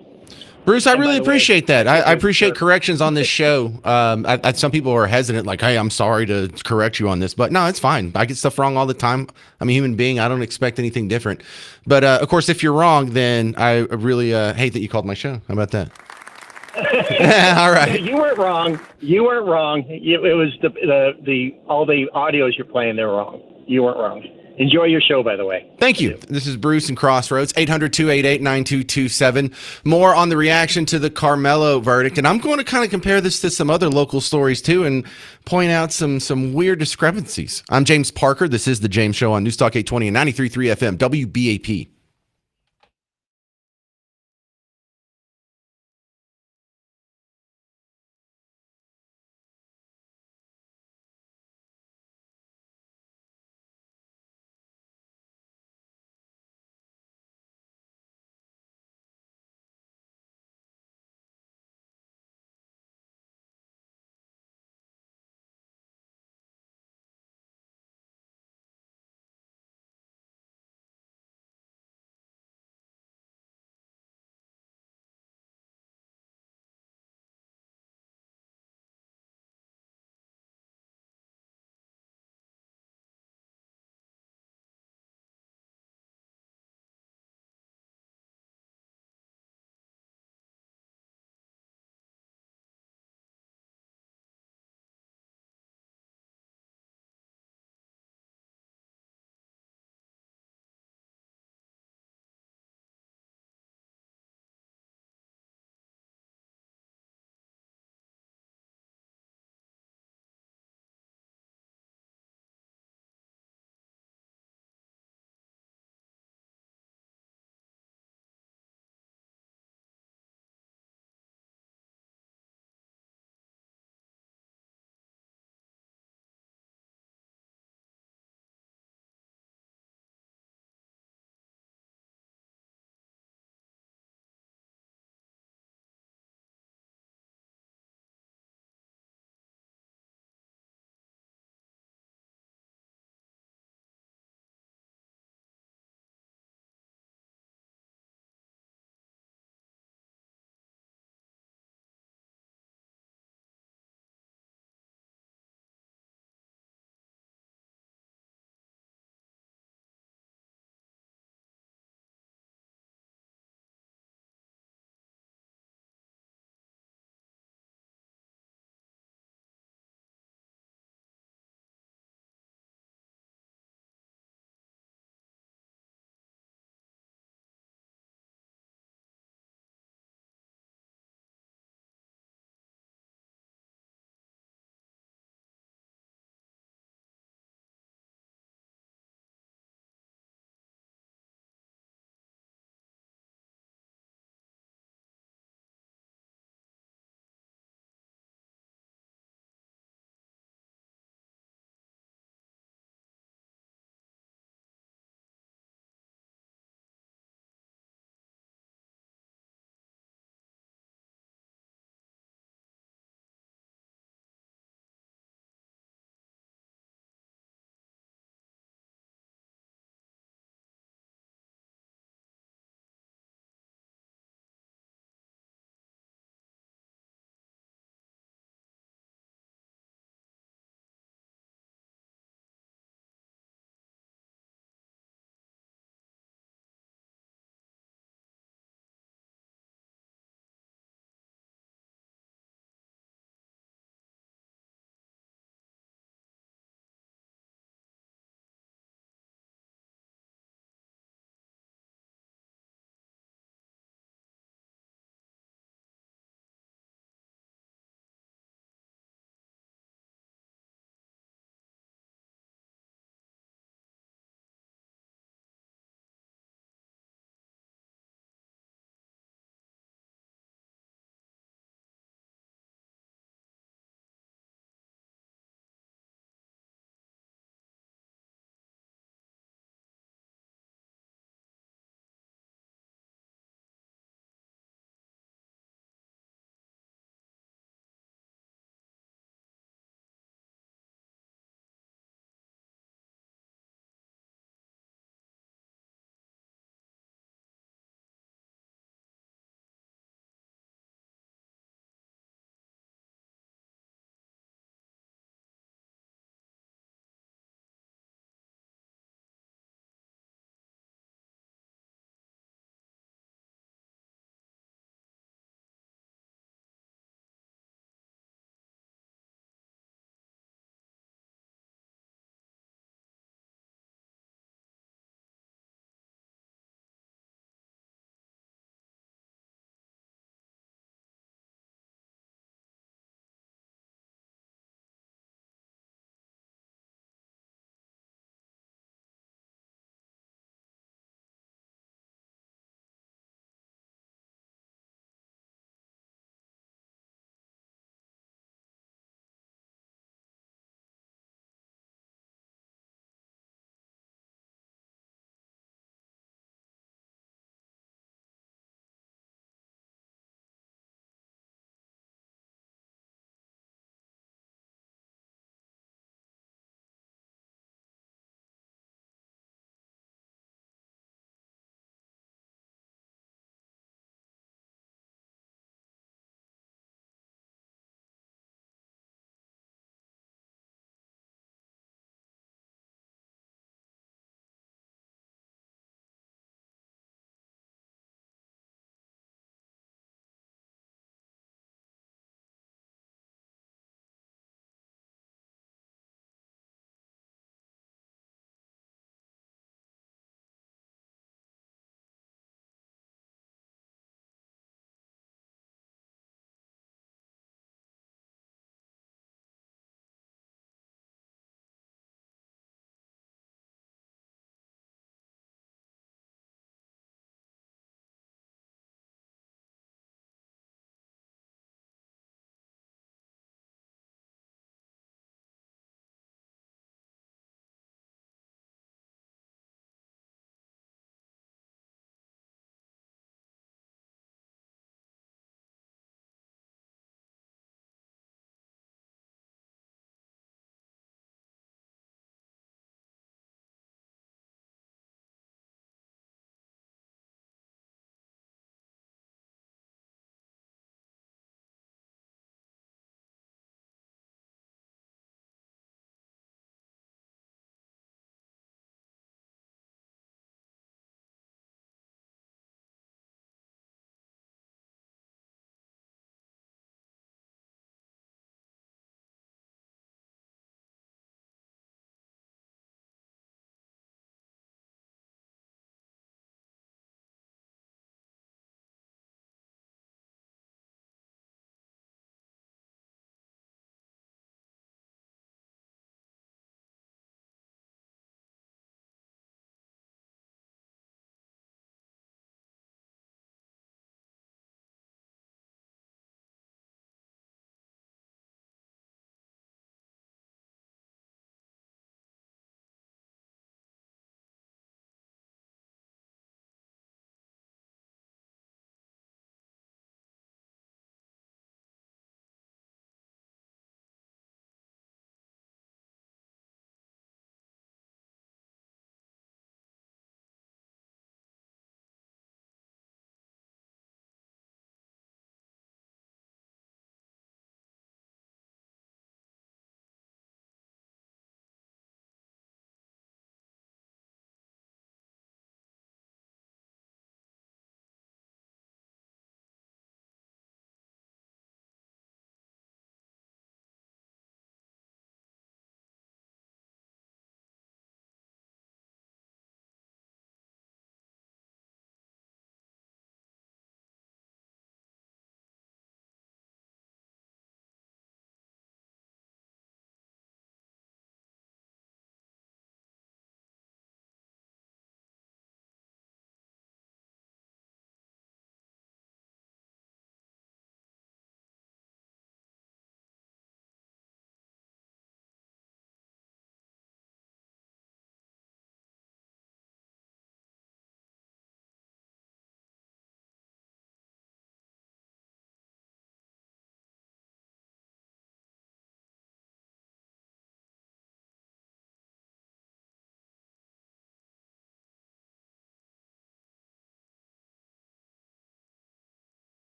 Speaker 1: Bruce, I really appreciate that. I appreciate corrections on this show. Some people are hesitant, like, hey, I'm sorry to correct you on this. But no, it's fine. I get stuff wrong all the time. I'm a human being. I don't expect anything different. But, of course, if you're wrong, then I really hate that you called my show. How about that? All right.
Speaker 15: You weren't wrong. You weren't wrong. It was all the audios you're playing, they're wrong. You weren't wrong. Enjoy your show, by the way.
Speaker 1: Thank you. This is Bruce and Crossroads, 800-288-9227. More on the reaction to the Karmelo verdict. And I'm going to kind of compare this to some other local stories, too, and point out some weird discrepancies. I'm James Parker. This is The James Show on Newstalk 820 and 93.3 FM, WBAP.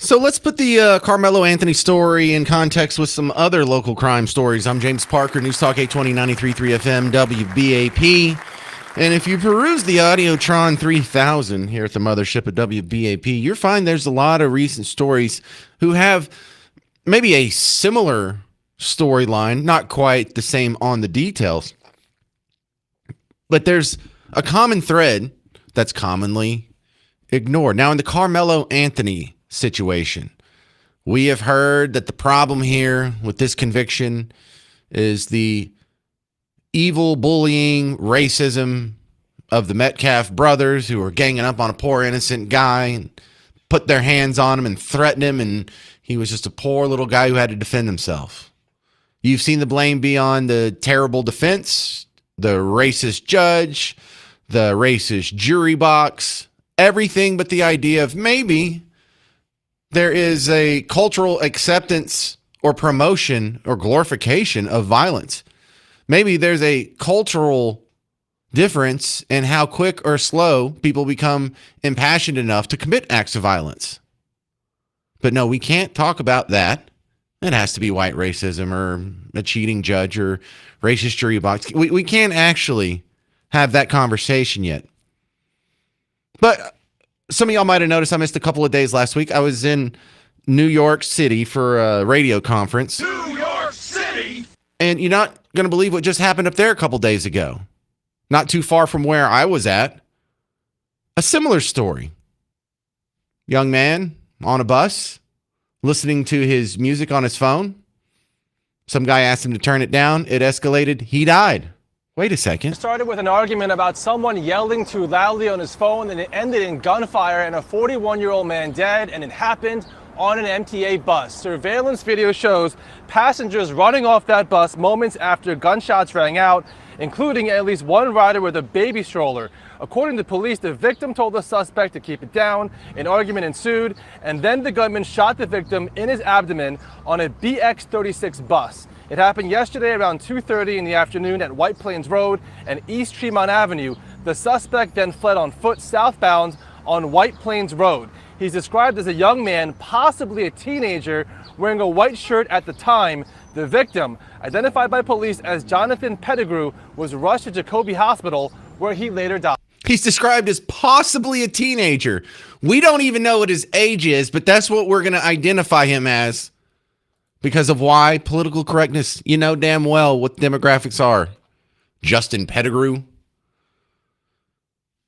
Speaker 1: So let's put the Karmelo Anthony story in context with some other local crime stories. I'm James Parker, News Talk 820 93.3 FM, WBAP. And if you peruse the Audiotron 3000 here at the mothership at WBAP, you'll find there's a lot of recent stories who have maybe a similar storyline, not quite the same on the details, but there's a common thread that's commonly ignored. Now, in the Karmelo Anthony situation, we have heard that the problem here with this conviction is the evil bullying, racism of the Metcalf brothers who are ganging up on a poor innocent guy and put their hands on him and threatened him, and he was just a poor little guy who had to defend himself. You've seen the blame be on the terrible defense, the racist judge, the racist jury box, everything but the idea of maybe there is a cultural acceptance or promotion or glorification of violence. Maybe there's a cultural difference in how quick or slow people become impassioned enough to commit acts of violence. But no, we can't talk about that. It has to be white racism or a cheating judge or racist jury box. We can't actually have that conversation yet. But some of y'all might have noticed I missed a couple of days last week. I was in New York City for a radio conference.
Speaker 16: New York City!
Speaker 1: And you're not going to believe what just happened up there a couple days ago. Not too far from where I was at. A similar story. Young man on a bus, listening to his music on his phone. Some guy asked him to turn it down. It escalated. He died. Wait a second.
Speaker 17: It started with an argument about someone yelling too loudly on his phone, and it ended in gunfire and a 41-year-old man dead, and it happened on an MTA bus. Surveillance video shows passengers running off that bus moments after gunshots rang out, including at least one rider with a baby stroller. According to police, the victim told the suspect to keep it down. An argument ensued, and then the gunman shot the victim in his abdomen on a BX36 bus. It happened yesterday around 2:30 in the afternoon at White Plains Road and East Tremont Avenue. The suspect then fled on foot southbound on White Plains Road. He's described as a young man, possibly a teenager, wearing a white shirt at the time. The victim, identified by police as Jonathan Pettigrew, was rushed to Jacoby Hospital, where he later died.
Speaker 1: He's described as possibly a teenager. We don't even know what his age is, but that's what we're going to identify him as because of why? Political correctness. You know damn well what demographics are. Justin Pettigrew.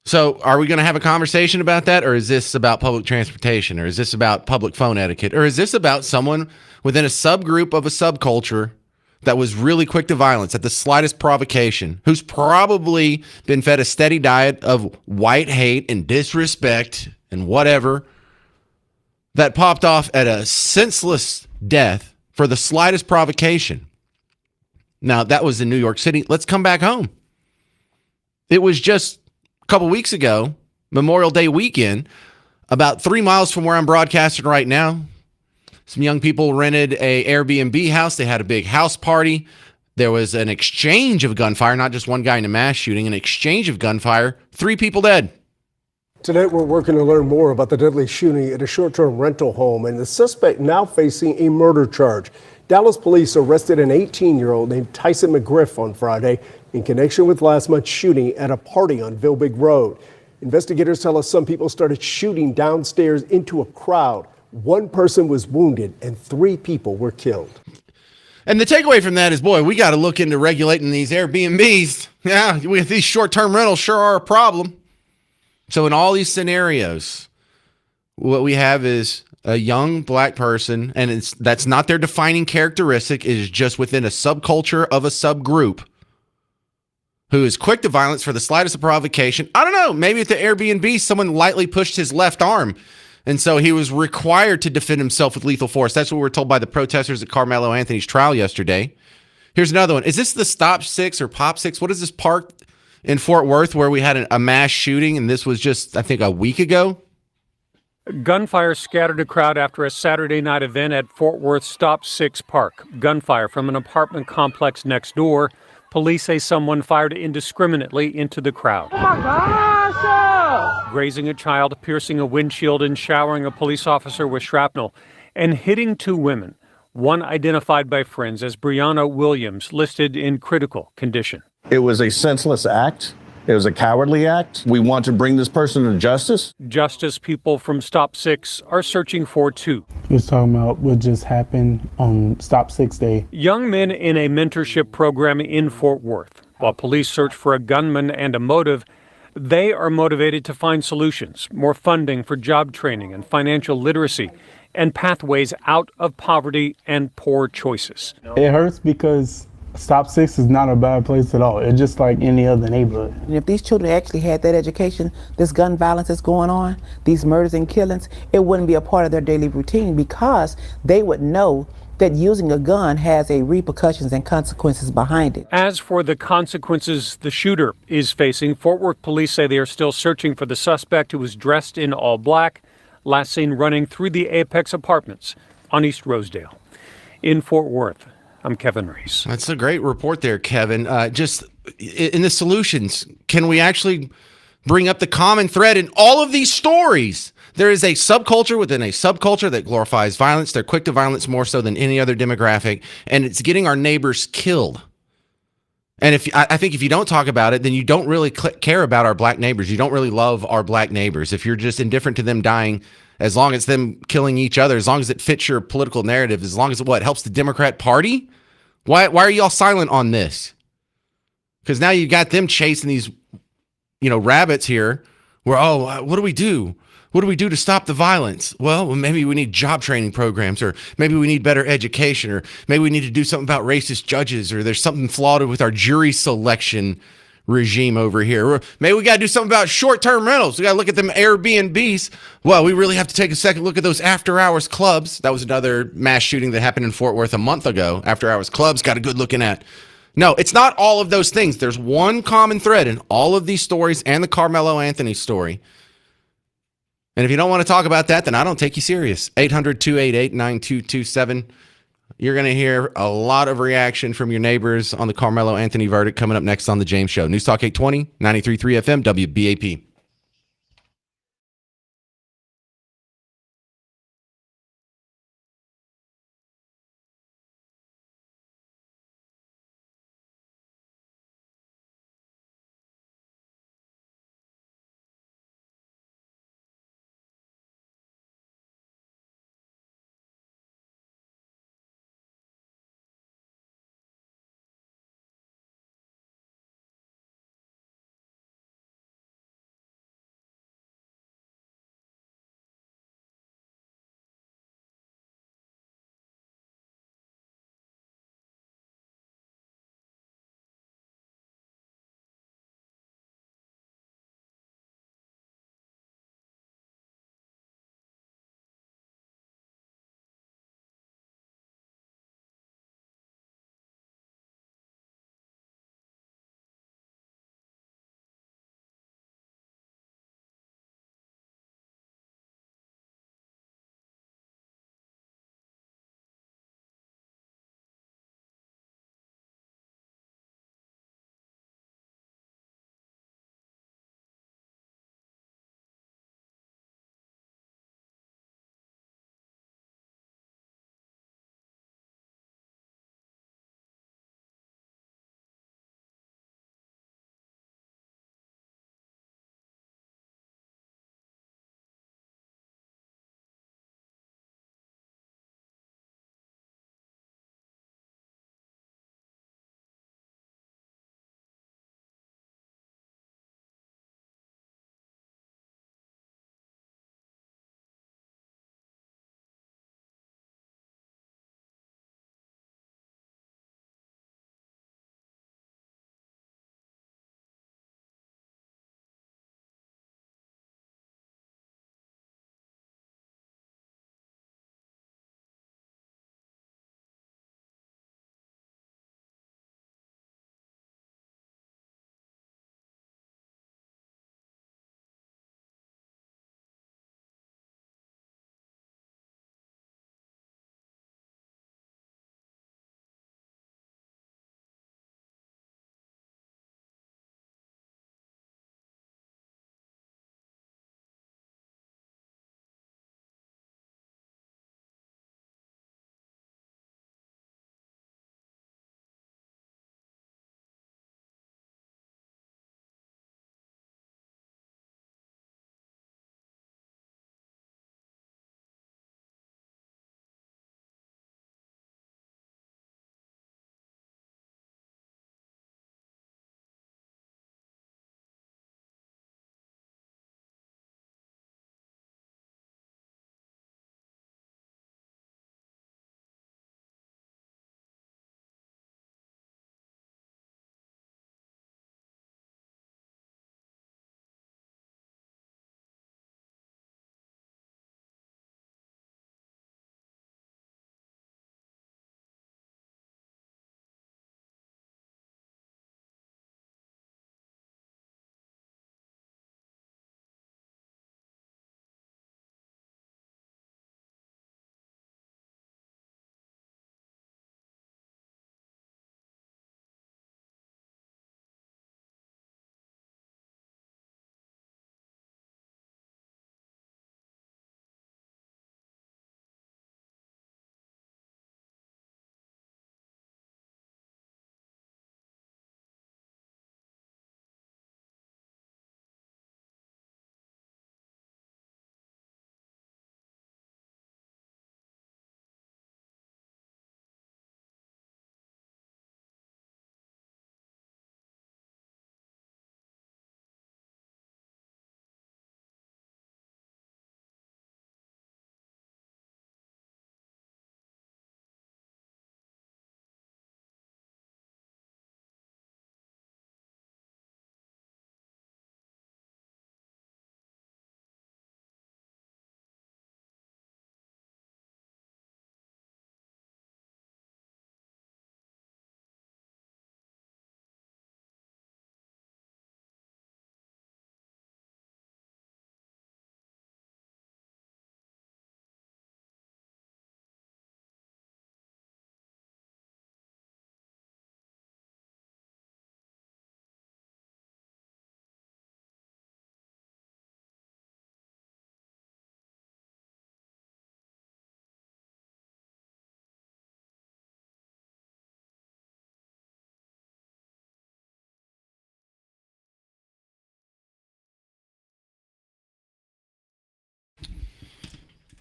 Speaker 1: So are we going to have a conversation about that? Or is this about public transportation? Or is this about public phone etiquette? Or is this about someone within a subgroup of a subculture that was really quick to violence at the slightest provocation, who's probably been fed a steady diet of white hate and disrespect and whatever, that popped off at a senseless death for the slightest provocation? Now, that was in New York City. Let's come back home. It was just a couple weeks ago, Memorial Day weekend, about 3 miles from where I'm broadcasting right now. Some young people rented a Airbnb house. They had a big house party. There was an exchange of gunfire, not just one guy in a mass shooting, an exchange of gunfire. 3 people dead.
Speaker 18: Tonight, we're working to learn more about the deadly shooting at a short-term rental home and the suspect now facing a murder charge. Dallas police arrested an 18-year-old named Tyson McGriff on Friday in connection with last month's shooting at a party on Vilbig Road. Investigators tell us some people started shooting downstairs into a crowd. 1 person was wounded and 3 people were killed.
Speaker 1: And the takeaway from that is, boy, we got to look into regulating these Airbnbs. Yeah, with these short-term rentals sure are a problem. So in all these scenarios, what we have is a young black person, and that's not their defining characteristic. It is just within a subculture of a subgroup who is quick to violence for the slightest of provocation. I don't know. Maybe at the Airbnb, someone lightly pushed his left arm, and so he was required to defend himself with lethal force. That's what we were told by the protesters at Karmelo Anthony's trial yesterday. Here's another one. Is this the Stop 6 or Pop 6? What is this park in Fort Worth where we had a mass shooting, and this was just, I think, a week ago?
Speaker 19: Gunfire scattered a crowd after a Saturday night event at Fort Worth Stop 6 Park. Gunfire from an apartment complex next door. Police say someone fired indiscriminately into the crowd.
Speaker 8: Oh my gosh!
Speaker 19: grazing a child, piercing a windshield, and showering a police officer with shrapnel, and hitting 2 women, one identified by friends as Brianna Williams, listed in critical condition.
Speaker 16: It was a senseless act. It was a cowardly act. We want to bring this person to justice.
Speaker 19: Justice people from Stop 6 are searching for 2.
Speaker 20: He was talking about what just happened on Stop 6 Day.
Speaker 19: Young men in a mentorship program in Fort Worth. While police search for a gunman and a motive, they are motivated to find solutions, more funding for job training and financial literacy, and pathways out of poverty and poor choices.
Speaker 20: It hurts because Stop 6 is not a bad place at all. It's just like any other neighborhood.
Speaker 21: And if these children actually had that education, this gun violence that's going on, these murders and killings, it wouldn't be a part of their daily routine because they would know that using a gun has a repercussions and consequences behind it.
Speaker 19: As for the consequences the shooter is facing, Fort Worth police say they are still searching for the suspect who was dressed in all black, last seen running through the Apex Apartments on East Rosedale. In Fort Worth, I'm Kevin Reese.
Speaker 1: That's a great report there, Kevin. Just in the solutions, can we actually bring up the common thread in all of these stories? There is a subculture within a subculture that glorifies violence. They're quick to violence more so than any other demographic, and it's getting our neighbors killed. And I think if you don't talk about it, then you don't really care about our black neighbors. You don't really love our black neighbors. If you're just indifferent to them dying, as long as them killing each other, as long as it fits your political narrative, as long as it helps the Democrat Party, why are y'all silent on this? Because now you got them chasing these, rabbits here. Where what do we do? What do we do to stop the violence? Well, maybe we need job training programs, or maybe we need better education, or maybe we need to do something about racist judges, or there's something flawed with our jury selection regime over here. Or maybe we got to do something about short-term rentals. We got to look at them Airbnbs. Well, we really have to take a second look at those after-hours clubs. That was another mass shooting that happened in Fort Worth a month ago. After-hours clubs got a good looking at. No, it's not all of those things. There's one common thread in all of these stories and the Karmelo Anthony story. And if you don't want to talk about that, then I don't take you serious. 800-288-9227. You're going to hear a lot of reaction from your neighbors on the Karmelo Anthony verdict coming up next on The James Show. News Talk 820, 93.3 FM, WBAP.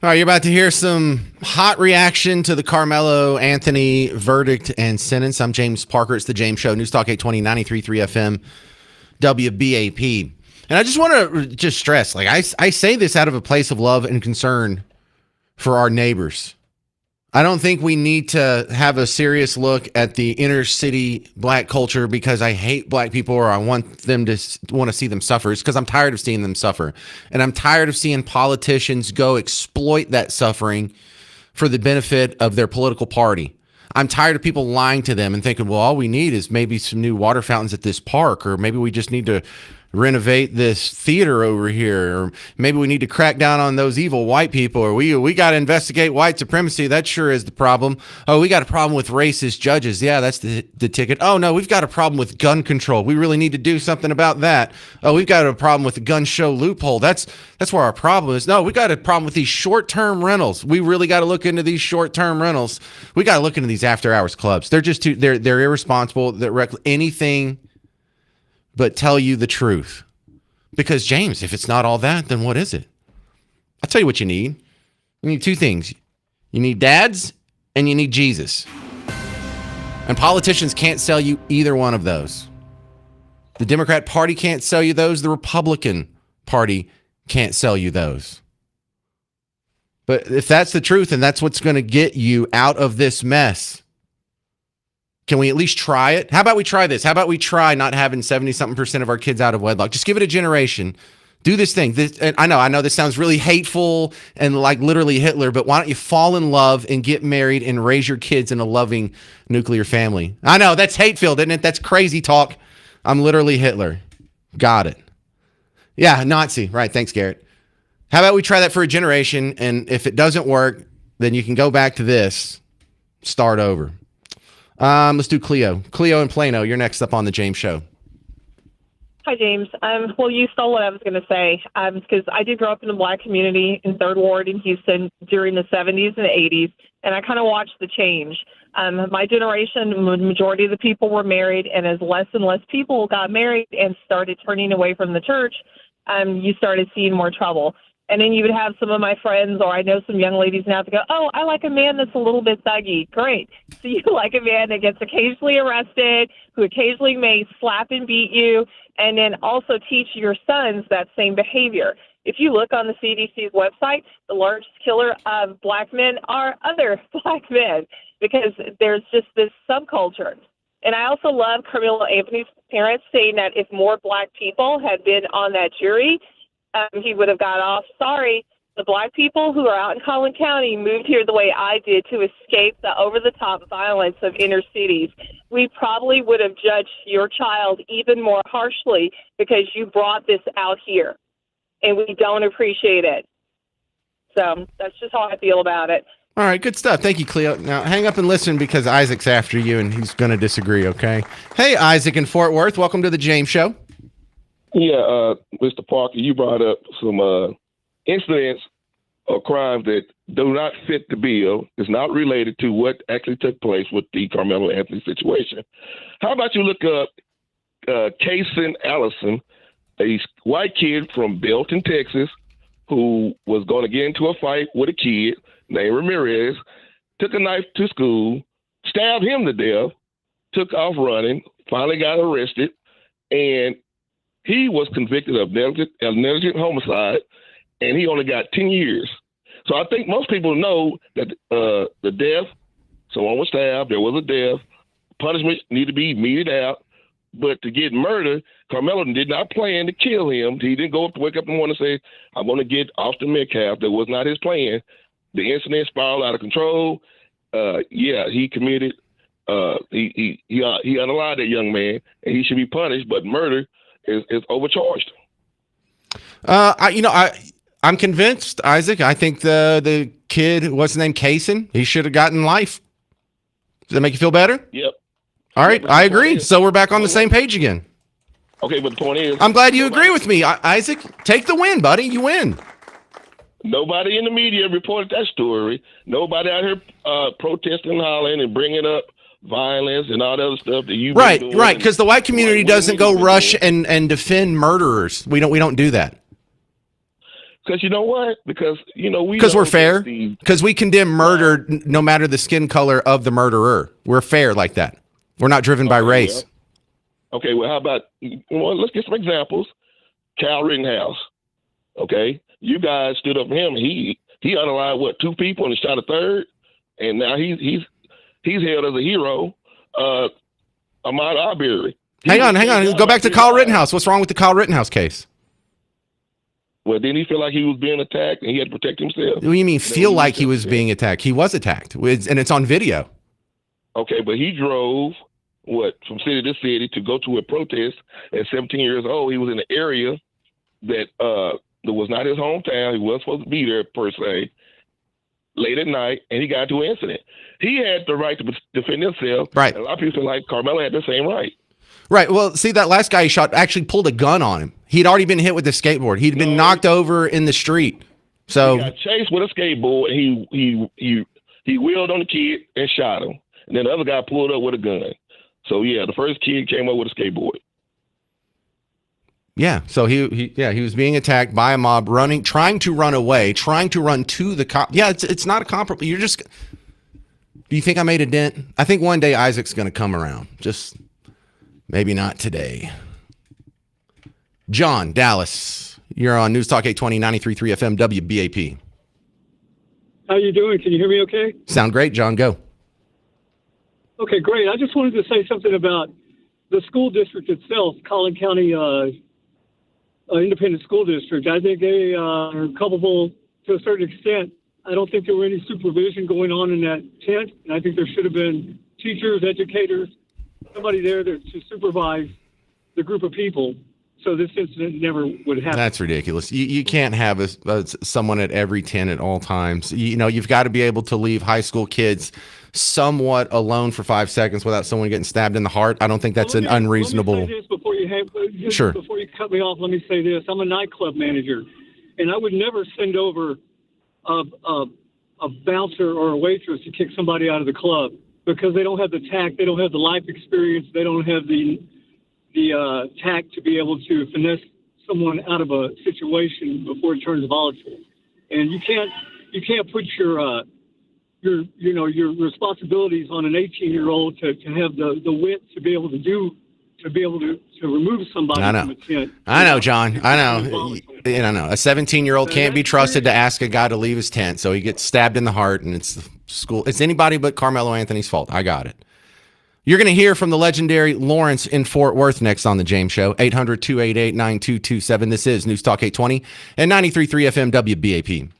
Speaker 1: All right, you're about to hear some hot reaction to the Karmelo Anthony verdict and sentence. I'm James Parker. It's the James Show. News Talk 820, 93.3 FM, WBAP. And I just want to stress, like I say this out of a place of love and concern for our neighbors. I don't think we need to have a serious look at the inner city black culture because I hate black people or I want to see them suffer. It's because I'm tired of seeing them suffer. And I'm tired of seeing politicians go exploit that suffering for the benefit of their political party. I'm tired of people lying to them and thinking, well, all we need is maybe some new water fountains at this park, or maybe we just need to renovate this theater over here, or maybe we need to crack down on those evil white people, or we got to investigate white supremacy. That sure is the problem. Oh, we got a problem with racist judges. Yeah, that's the ticket. Oh, no, we've got a problem with gun control. We really need to do something about that. Oh, we've got a problem with the gun show loophole. That's where our problem is. No, we got a problem with these short-term rentals. We really got to look into these short-term rentals. We got to look into these after-hours clubs. They're just they're irresponsible. They're anything but tell you the truth. Because, James, if it's not all that, then what is it? I'll tell you what you need. You need two things. You need dads and you need Jesus. And politicians can't sell you either one of those. The Democrat Party can't sell you those. The Republican Party can't sell you those. But if that's the truth and that's what's going to get you out of this mess, can we at least try it? How about we try this? How about we try not having 70-something% of our kids out of wedlock? Just give it a generation. Do this thing. I know this sounds really hateful and like literally Hitler, but why don't you fall in love and get married and raise your kids in a loving nuclear family? I know, that's hate-filled, isn't it? That's crazy talk. I'm literally Hitler. Got it. Yeah, Nazi. Right, thanks, Garrett. How about we try that for a generation, and if it doesn't work, then you can go back to this, start over. Let's do Cleo. Cleo in Plano, you're next up on the James Show.
Speaker 2: Hi, James. Well, you stole what I was going to say, because I did grow up in the black community in 3rd Ward in Houston during the 70s and 80s, and I kind of watched the change. My generation, the majority of the people were married, and as less and less people got married and started turning away from the church, you started seeing more trouble. And then you would have some of my friends, or I know some young ladies now that go, oh, I like a man that's a little bit thuggy. Great. So you like a man that gets occasionally arrested, who occasionally may slap and beat you, and then also teach your sons that same behavior. If you look on the CDC's website, the largest killer of black men are other black men, because there's just this subculture. And I also love Karmelo Anthony's parents saying that if more black people had been on that jury, he would have got off. Sorry, the black people who are out in Collin County moved here the way I did to escape the over-the-top violence of inner cities. We probably would have judged your child even more harshly because you brought this out here, and we don't appreciate it. So that's just how I feel about it.
Speaker 1: All right, good stuff. Thank you, Cleo. Now, hang up and listen because Isaac's after you, and he's going to disagree, okay? Hey, Isaac in Fort Worth. Welcome to the James Show.
Speaker 22: Yeah, Mr. Parker, you brought up some incidents or crimes that do not fit the bill. It's not related to what actually took place with the Karmelo Anthony situation. How about you look up Kaysen Allison, a white kid from Belton, Texas, who was going to get into a fight with a kid named Ramirez, took a knife to school, stabbed him to death, took off running, finally got arrested, and he was convicted of negligent homicide, and he only got 10 years. So I think most people know that the death, someone was stabbed, there was a death, punishment needed to be meted out. But to get murder, Karmelo did not plan to kill him. He didn't wake up in the morning and say, I'm going to get Austin Metcalf. That was not his plan. The incident spiraled out of control. He committed, he unalived that young man, and he should be punished, but murder is overcharged.
Speaker 1: I'm convinced, Isaac. I think the kid, what's his name, Kaysen, he should have gotten life. Does that make you feel better?
Speaker 22: Yep.
Speaker 1: All right, I agree. So we're back on the same page again.
Speaker 22: Okay, but the point is,
Speaker 1: I'm glad you agree with me, Isaac. Take the win, buddy. You win.
Speaker 22: Nobody in the media reported that story. Nobody out here protesting and hollering and bringing up violence and all that other stuff that you
Speaker 1: right, because the white community doesn't go rush and defend murderers. We don't do that.
Speaker 22: Because you know what? Because we
Speaker 1: Because we're
Speaker 22: know
Speaker 1: fair.
Speaker 22: that the
Speaker 1: Because we condemn murder no matter the skin color of the murderer. We're fair like that. We're not driven by race.
Speaker 22: Okay, well, how about, let's get some examples. Cal Rittenhouse, okay? You guys stood up for him. He unalived, 2 people and shot a third? And now he's hailed as a hero. Ahmaud Arbery.
Speaker 1: Hang on. Go back to Kyle Rittenhouse. What's wrong with the Kyle Rittenhouse case?
Speaker 22: Well, didn't he feel like he was being attacked and he had to protect himself?
Speaker 1: What do you mean feel like he was being attacked? He was attacked, and it's on video.
Speaker 22: Okay, but he drove, from city to city to go to a protest at 17 years old. He was in an area that was not his hometown. He wasn't supposed to be there, per se, late at night, and he got into an incident. He had the right to defend himself.
Speaker 1: Right.
Speaker 22: And a lot of people feel like Karmelo had the same right.
Speaker 1: Right. Well, see, that last guy he shot actually pulled a gun on him. He'd already been hit with the skateboard. He'd been knocked over in the street. So
Speaker 22: he got chased with a skateboard, and he wheeled on the kid and shot him. And then the other guy pulled up with a gun. So yeah, the first kid came up with a skateboard.
Speaker 1: yeah, so he was being attacked by a mob, trying to run away, trying to run to the cop. Yeah, it's not a comparable. Do you think I made a dent? I think one day Isaac's going to come around. Just maybe not today. John, Dallas, you're on News Talk 820, 93.3 FM, WBAP.
Speaker 3: How you doing? Can you hear me okay?
Speaker 1: Sound great, John. Go.
Speaker 3: Okay, great. I just wanted to say something about the school district itself, Collin County Independent School District. I think they are culpable to a certain extent. I don't think there were any supervision going on in that tent, and I think there should have been teachers, educators, somebody there to supervise the group of people, so this incident never would happen.
Speaker 1: That's ridiculous. You can't have someone at every tent at all times. You've got to be able to leave high school kids somewhat alone for 5 seconds without someone getting stabbed in the heart. I don't think that's an unreasonable.
Speaker 3: Let me say this before
Speaker 1: Sure.
Speaker 3: Before you cut me off, let me say this. I'm a nightclub manager, and I would never send over a bouncer or a waitress to kick somebody out of the club because they don't have the tact, they don't have the life experience, they don't have the tact to be able to finesse someone out of a situation before it turns volatile. And you can't put your responsibilities on an 18-year-old to have the wit to be able to remove somebody from a tent.
Speaker 1: I know, John. I know. A 17-year-old can't be trusted to ask a guy to leave his tent, so he gets stabbed in the heart, and it's the school. It's anybody but Karmelo Anthony's fault. I got it. You're going to hear from the legendary Lawrence in Fort Worth next on The James Show. 800-288-9227. This is News Talk 820 and 93.3 FM WBAP.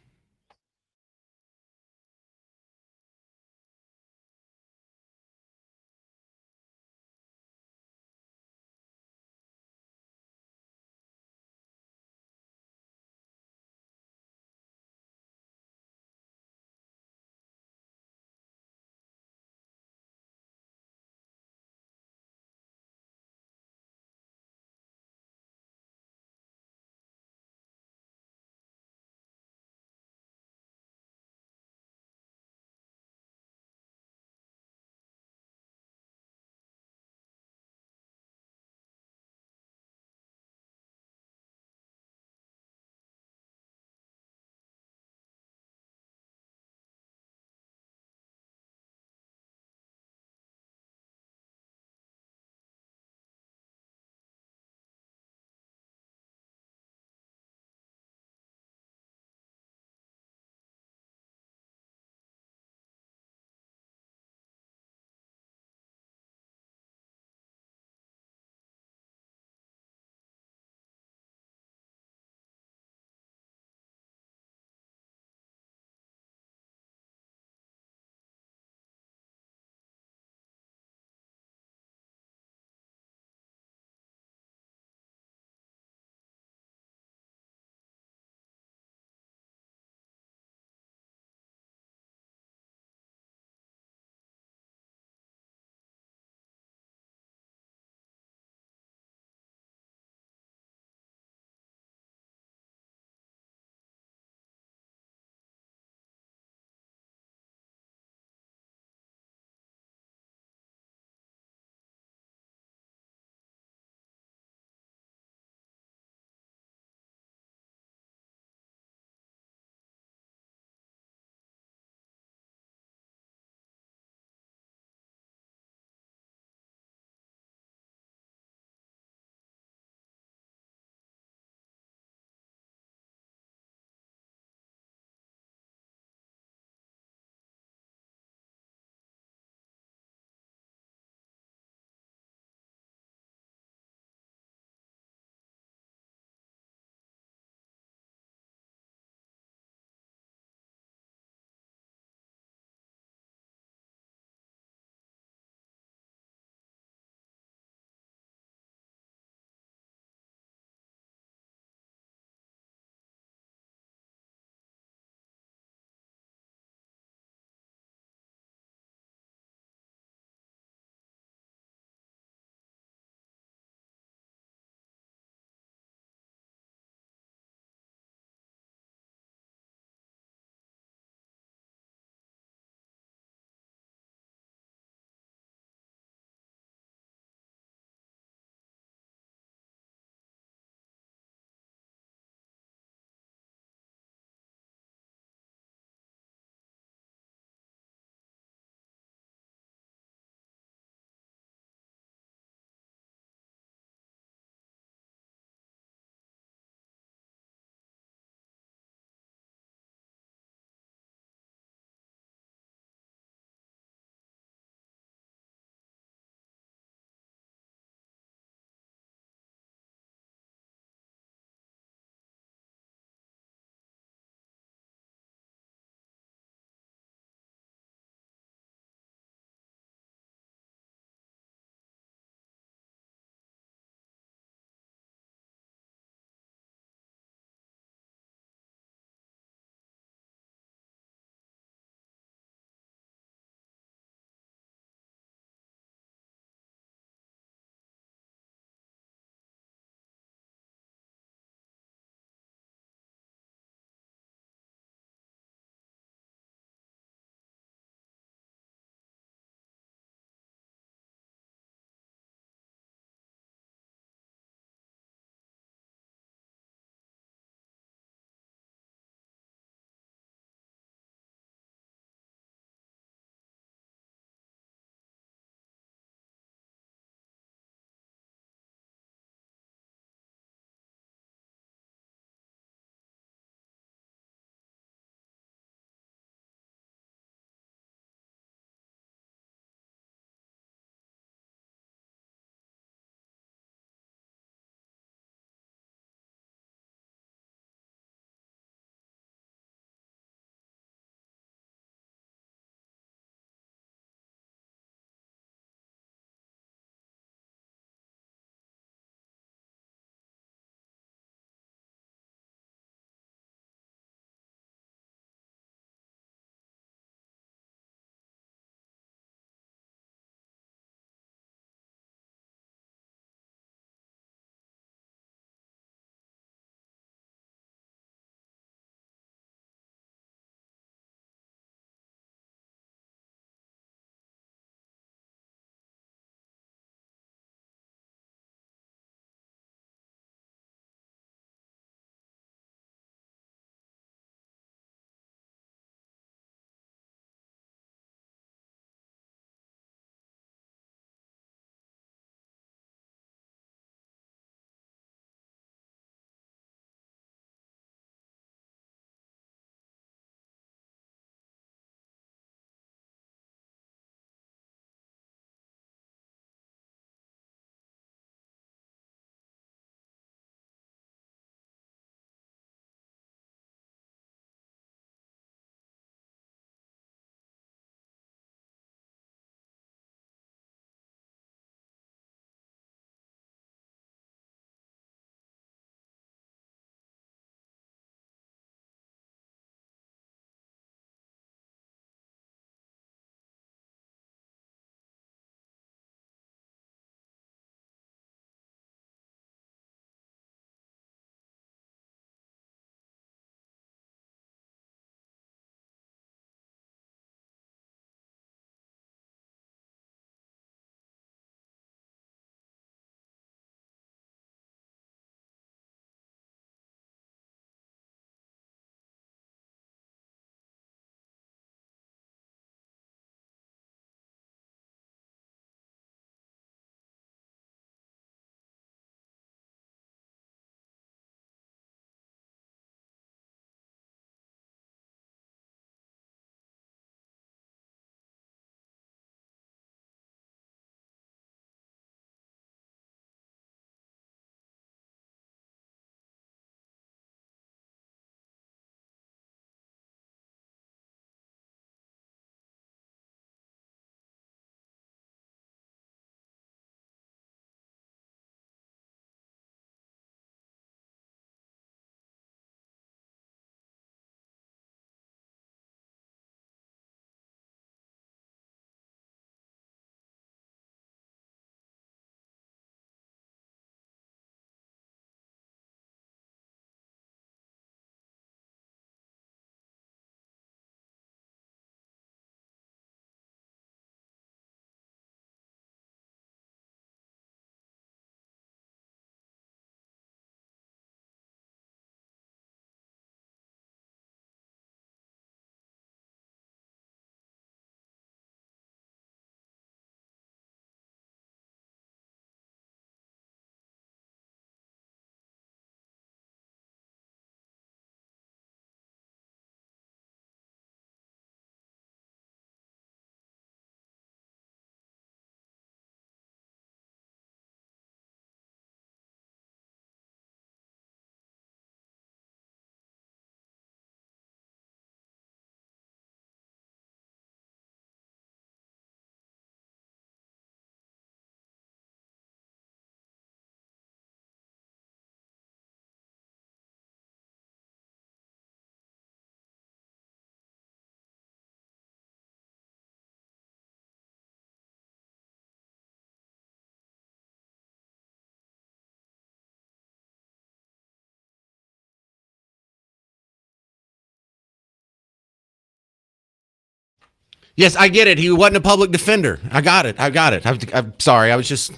Speaker 1: Yes, I get it. He wasn't a public defender. I got it. I'm sorry. I was just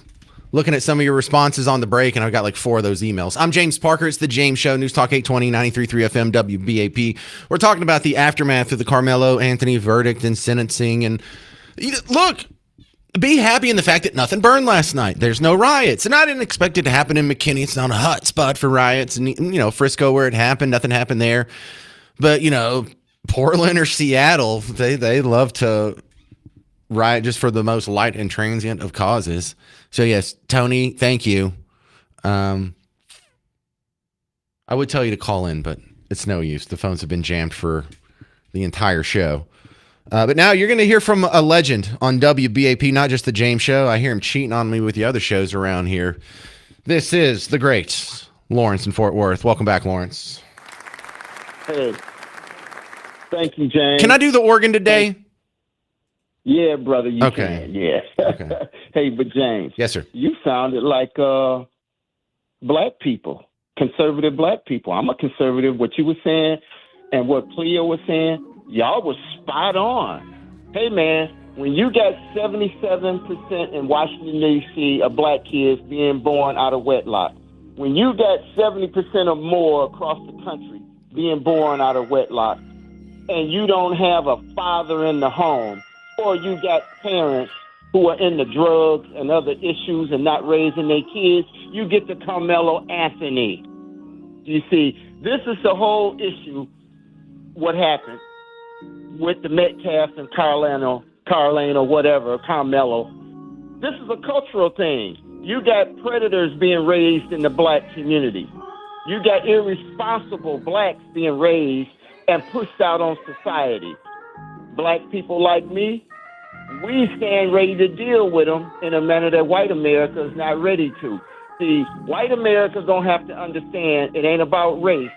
Speaker 1: looking at some of your responses on the break, and I've got like 4 of those emails. I'm James Parker. It's the James Show, News Talk 820, 93.3 FM, WBAP. We're talking about the aftermath of the Karmelo Anthony verdict and sentencing. And look, be happy in the fact that nothing burned last night. There's no riots. And I didn't expect it to happen in McKinney. It's not a hot spot for riots. And, Frisco, where it happened, nothing happened there. But, Portland or Seattle, they love to riot just for the most light and transient of causes. So, yes, Tony, thank you. I would tell you to call in, but it's no use. The phones have been jammed for the entire show. But now you're going to hear from a legend on WBAP, not just the James Show. I hear him cheating on me with the other shows around here. This is the great Lawrence in Fort Worth. Welcome back, Lawrence.
Speaker 4: Hey. Thank you, James.
Speaker 1: Can I do the organ today?
Speaker 4: Yeah, brother, you
Speaker 1: okay.
Speaker 4: Can. Yeah.
Speaker 1: Okay.
Speaker 4: Hey, but James.
Speaker 1: Yes, sir.
Speaker 4: You sounded like black people, conservative black people. I'm a conservative. What you were saying and what Cleo was saying, y'all was spot on. Hey, man, when you got 77% in Washington, D.C. of black kids being born out of wedlock, when you got 70% or more across the country being born out of wedlock, and you don't have a father in the home, or you got parents who are into drugs and other issues and not raising their kids, you get the Karmelo Anthony. You see, this is the whole issue, what happened with the Metcalf and Carlane or whatever, Karmelo. This is a cultural thing. You got predators being raised in the black community. You got irresponsible blacks being raised and pushed out on society. Black people like me, we stand ready to deal with them in a manner that white America is not ready to. See, white America's gonna have to understand it ain't about race.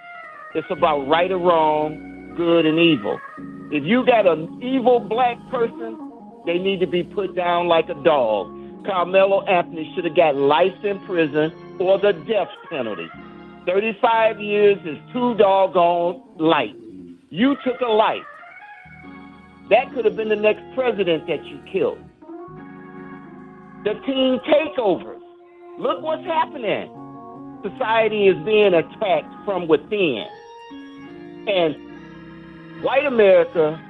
Speaker 4: It's about right or wrong, good and evil. If you got an evil black person, they need to be put down like a dog. Karmelo Anthony should have got life in prison or the death penalty. 35 years is too doggone light. You took a life. That could have been the next president that you killed. The teen takeovers. Look what's happening. Society is being attacked from within. And white America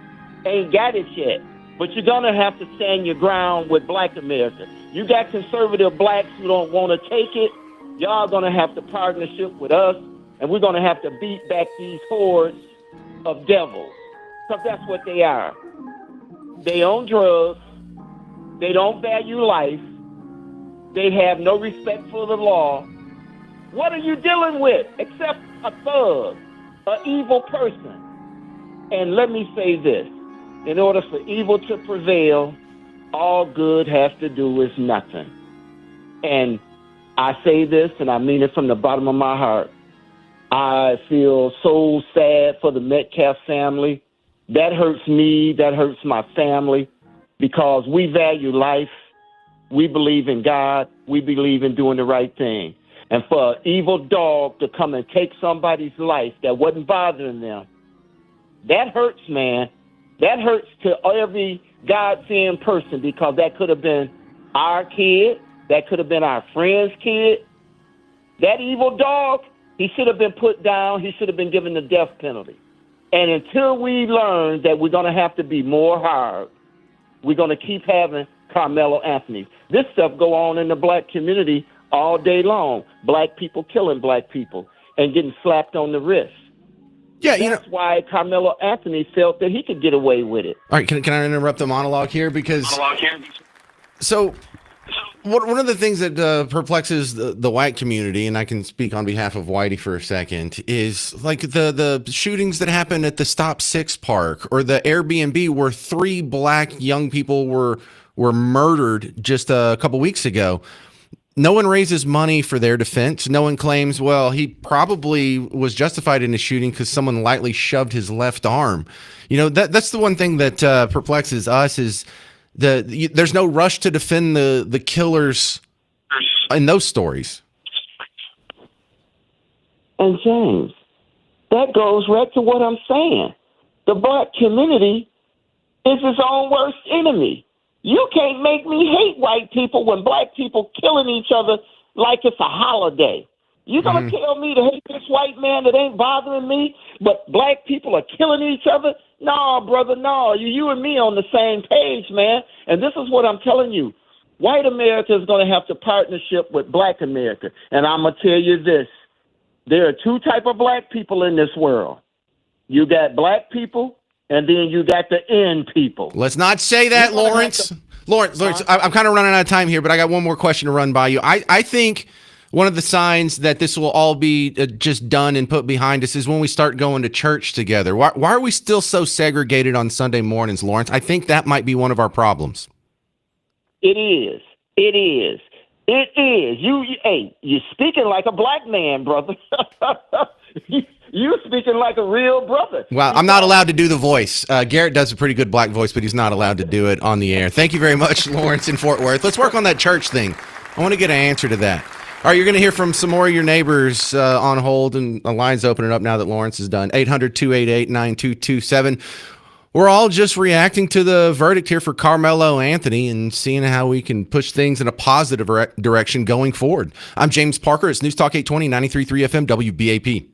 Speaker 4: ain't got it yet. But you're going to have to stand your ground with black America. You got conservative blacks who don't want to take it. Y'all going to have to partnership with us. And we're going to have to beat back these hordes of devils, because that's what they are. They own drugs. They don't value life. They have no respect for the law. What are you dealing with except a thug, an evil person? And let me say this. In order for evil to prevail, all good has to do is nothing. And I say this, and I mean it from the bottom of my heart. I feel so sad for the Metcalf family. That hurts me. That hurts my family, because we value life. We believe in God. We believe in doing the right thing. And for an evil dog to come and take somebody's life that wasn't bothering them, that hurts, man. That hurts to every God-fearing person, because that could have been our kid. That could have been our friend's kid. That evil dog, he should have been put down. He should have been given the death penalty. And until we learn that we're going to have to be more hard, we're going to keep having Karmelo Anthony. This stuff go on in the black community all day long. Black people killing black people and getting slapped on the wrist.
Speaker 1: Yeah,
Speaker 4: that's why Karmelo Anthony felt that he could get away with it.
Speaker 1: All right, can I interrupt the monologue here? So one of the things that perplexes the white community, and I can speak on behalf of Whitey for a second, is like the shootings that happened at the Stop 6 park or the Airbnb where 3 black young people were murdered just a couple weeks ago. No one raises money for their defense. No one claims, well, he probably was justified in his shooting because someone lightly shoved his left arm. That's the one thing that perplexes us is there's no rush to defend the killers in those stories.
Speaker 4: And James, that goes right to what I'm saying. The black community is his own worst enemy. You can't make me hate white people when black people killing each other like it's a holiday. You gonna tell me to hate this white man that ain't bothering me, but black people are killing each other? No, brother, no. You and me on the same page, man. And this is what I'm telling you. White America is going to have to partnership with black America. And I'm going to tell you this. There are two type of black people in this world. You got black people, and then you got the end people.
Speaker 1: Let's not say that, Lawrence. Lawrence, I'm kind of running out of time here, but I got one more question to run by you. I think one of the signs that this will all be just done and put behind us is when we start going to church together. Why are we still so segregated on Sunday mornings, Lawrence? I think that might be one of our problems.
Speaker 4: It is. It is. It is. Hey, you're speaking like a black man, brother. You speaking like a real brother.
Speaker 1: Well, I'm not allowed to do the voice. Garrett does a pretty good black voice, but he's not allowed to do it on the air. Thank you very much, Lawrence in Fort Worth. Let's work on that church thing. I want to get an answer to that. All right, you're going to hear from some more of your neighbors on hold, and the line's opening up now that Lawrence is done. 800-288-9227. We're all just reacting to the verdict here for Karmelo Anthony and seeing how we can push things in a positive direction going forward. I'm James Parker. It's News Talk 820, 93.3 FM, WBAP.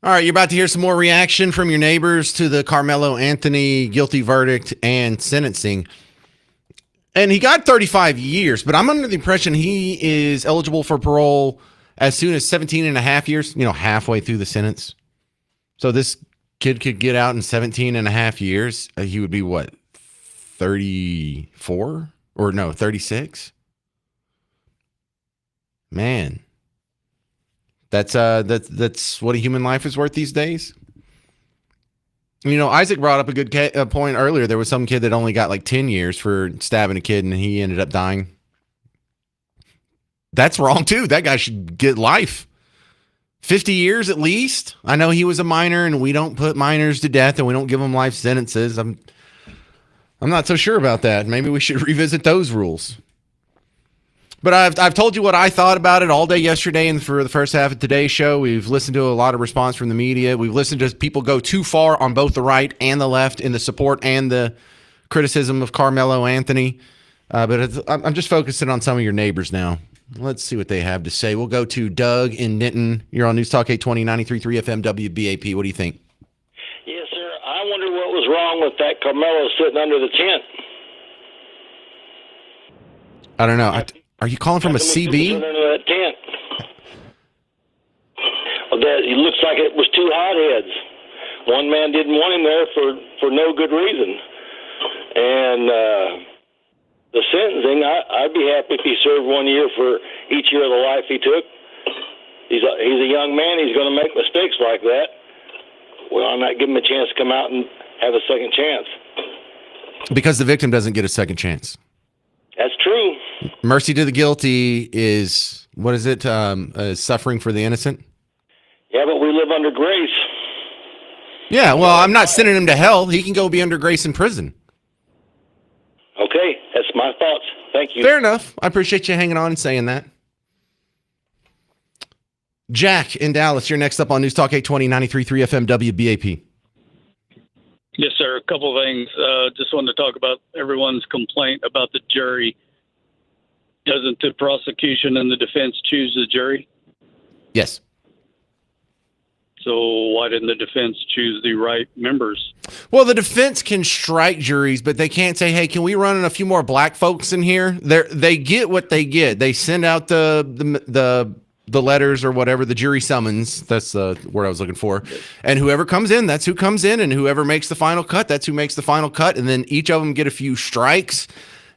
Speaker 1: All right, you're about to hear some more reaction from your neighbors to the Karmelo Anthony guilty verdict and sentencing. And he got 35 years, but I'm under the impression he is eligible for parole as soon as 17 and a half years, halfway through the sentence. So this kid could get out in 17 and a half years. He would be what, 34? Or no, 36? Man. That's what a human life is worth these days. Isaac brought up a good point earlier. There was some kid that only got like 10 years for stabbing a kid, and he ended up dying. That's wrong, too. That guy should get life. 50 years at least. I know he was a minor, and we don't put minors to death, and we don't give them life sentences. I'm not so sure about that. Maybe we should revisit those rules. But I've told you what I thought about it all day yesterday and for the first half of today's show. We've listened to a lot of response from the media. We've listened to people go too far on both the right and the left in the support and the criticism of Karmelo Anthony. But I'm just focusing on some of your neighbors now. Let's see what they have to say. We'll go to Doug in Denton. You're on News Talk 820, 93.3 FM WBAP. What do you think?
Speaker 5: Yes, sir. I wonder what was wrong with that Karmelo sitting under the tent.
Speaker 1: I don't know. Are you calling from a CB?
Speaker 5: Under that tent. Well, it looks like it was two hotheads. One man didn't want him there for no good reason. And the sentencing, I'd be happy if he served 1 year for each year of the life he took. He's a young man. He's going to make mistakes like that. Well, I'm not giving him a chance to come out and have a second chance.
Speaker 1: Because the victim doesn't get a second chance.
Speaker 5: That's true.
Speaker 1: Mercy to the guilty is, what is it? Suffering for the innocent?
Speaker 5: Yeah, but we live under grace.
Speaker 1: Yeah, well, I'm not sending him to hell. He can go be under grace in prison.
Speaker 5: Okay, that's my thoughts. Thank you.
Speaker 1: Fair enough. I appreciate you hanging on and saying that. Jack in Dallas, you're next up on News Talk 820, 93.3 FM WBAP.
Speaker 6: Yes, sir. A couple of things. Just wanted to talk about everyone's complaint about the jury. Doesn't the prosecution and the defense choose the jury?
Speaker 1: Yes.
Speaker 6: So why didn't the defense choose the right members?
Speaker 1: Well, the defense can strike juries, but they can't say, hey, can we run in a few more black folks in here? They get what they get. They send out the letters or whatever, the jury summons. That's the word I was looking for. And whoever comes in, that's who comes in. And whoever makes the final cut, that's who makes the final cut. And then each of them get a few strikes.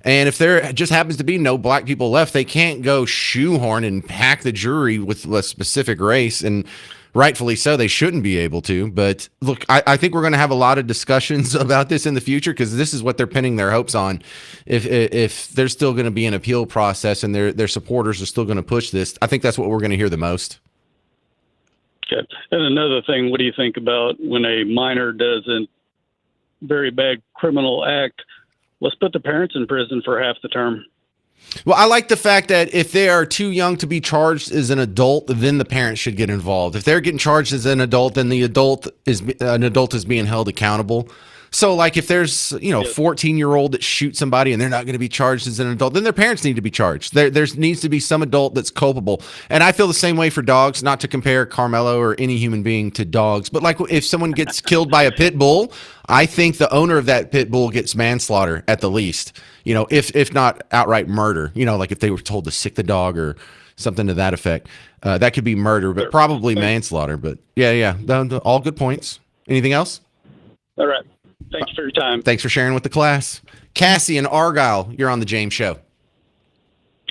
Speaker 1: And if there just happens to be no black people left, they can't go shoehorn and pack the jury with a specific race. And rightfully so, they shouldn't be able to. But look, I think we're going to have a lot of discussions about this in the future because this is what they're pinning their hopes on. If there's still going to be an appeal process and their supporters are still going to push this, I think that's what we're going to hear the most.
Speaker 6: Okay. And another thing, what do you think about when a minor does a very bad criminal act? Let's put the parents in prison for half the term.
Speaker 1: Well, I like the fact that if they are too young to be charged as an adult, then the parents should get involved. If they're getting charged as an adult, then an adult is being held accountable. So, like, if there's 14-year-old that shoots somebody and they're not going to be charged as an adult, then their parents need to be charged. There needs to be some adult that's culpable. And I feel the same way for dogs. Not to compare Karmelo or any human being to dogs, but like if someone gets killed by a pit bull, I think the owner of that pit bull gets manslaughter at the least. If not outright murder. Like if they were told to sick the dog or something to that effect, that could be murder, but probably manslaughter. But yeah, all good points. Anything else?
Speaker 6: All right. Thanks for your time.
Speaker 1: Thanks for sharing with the class. Cassie in Argyle, you're on the James Show.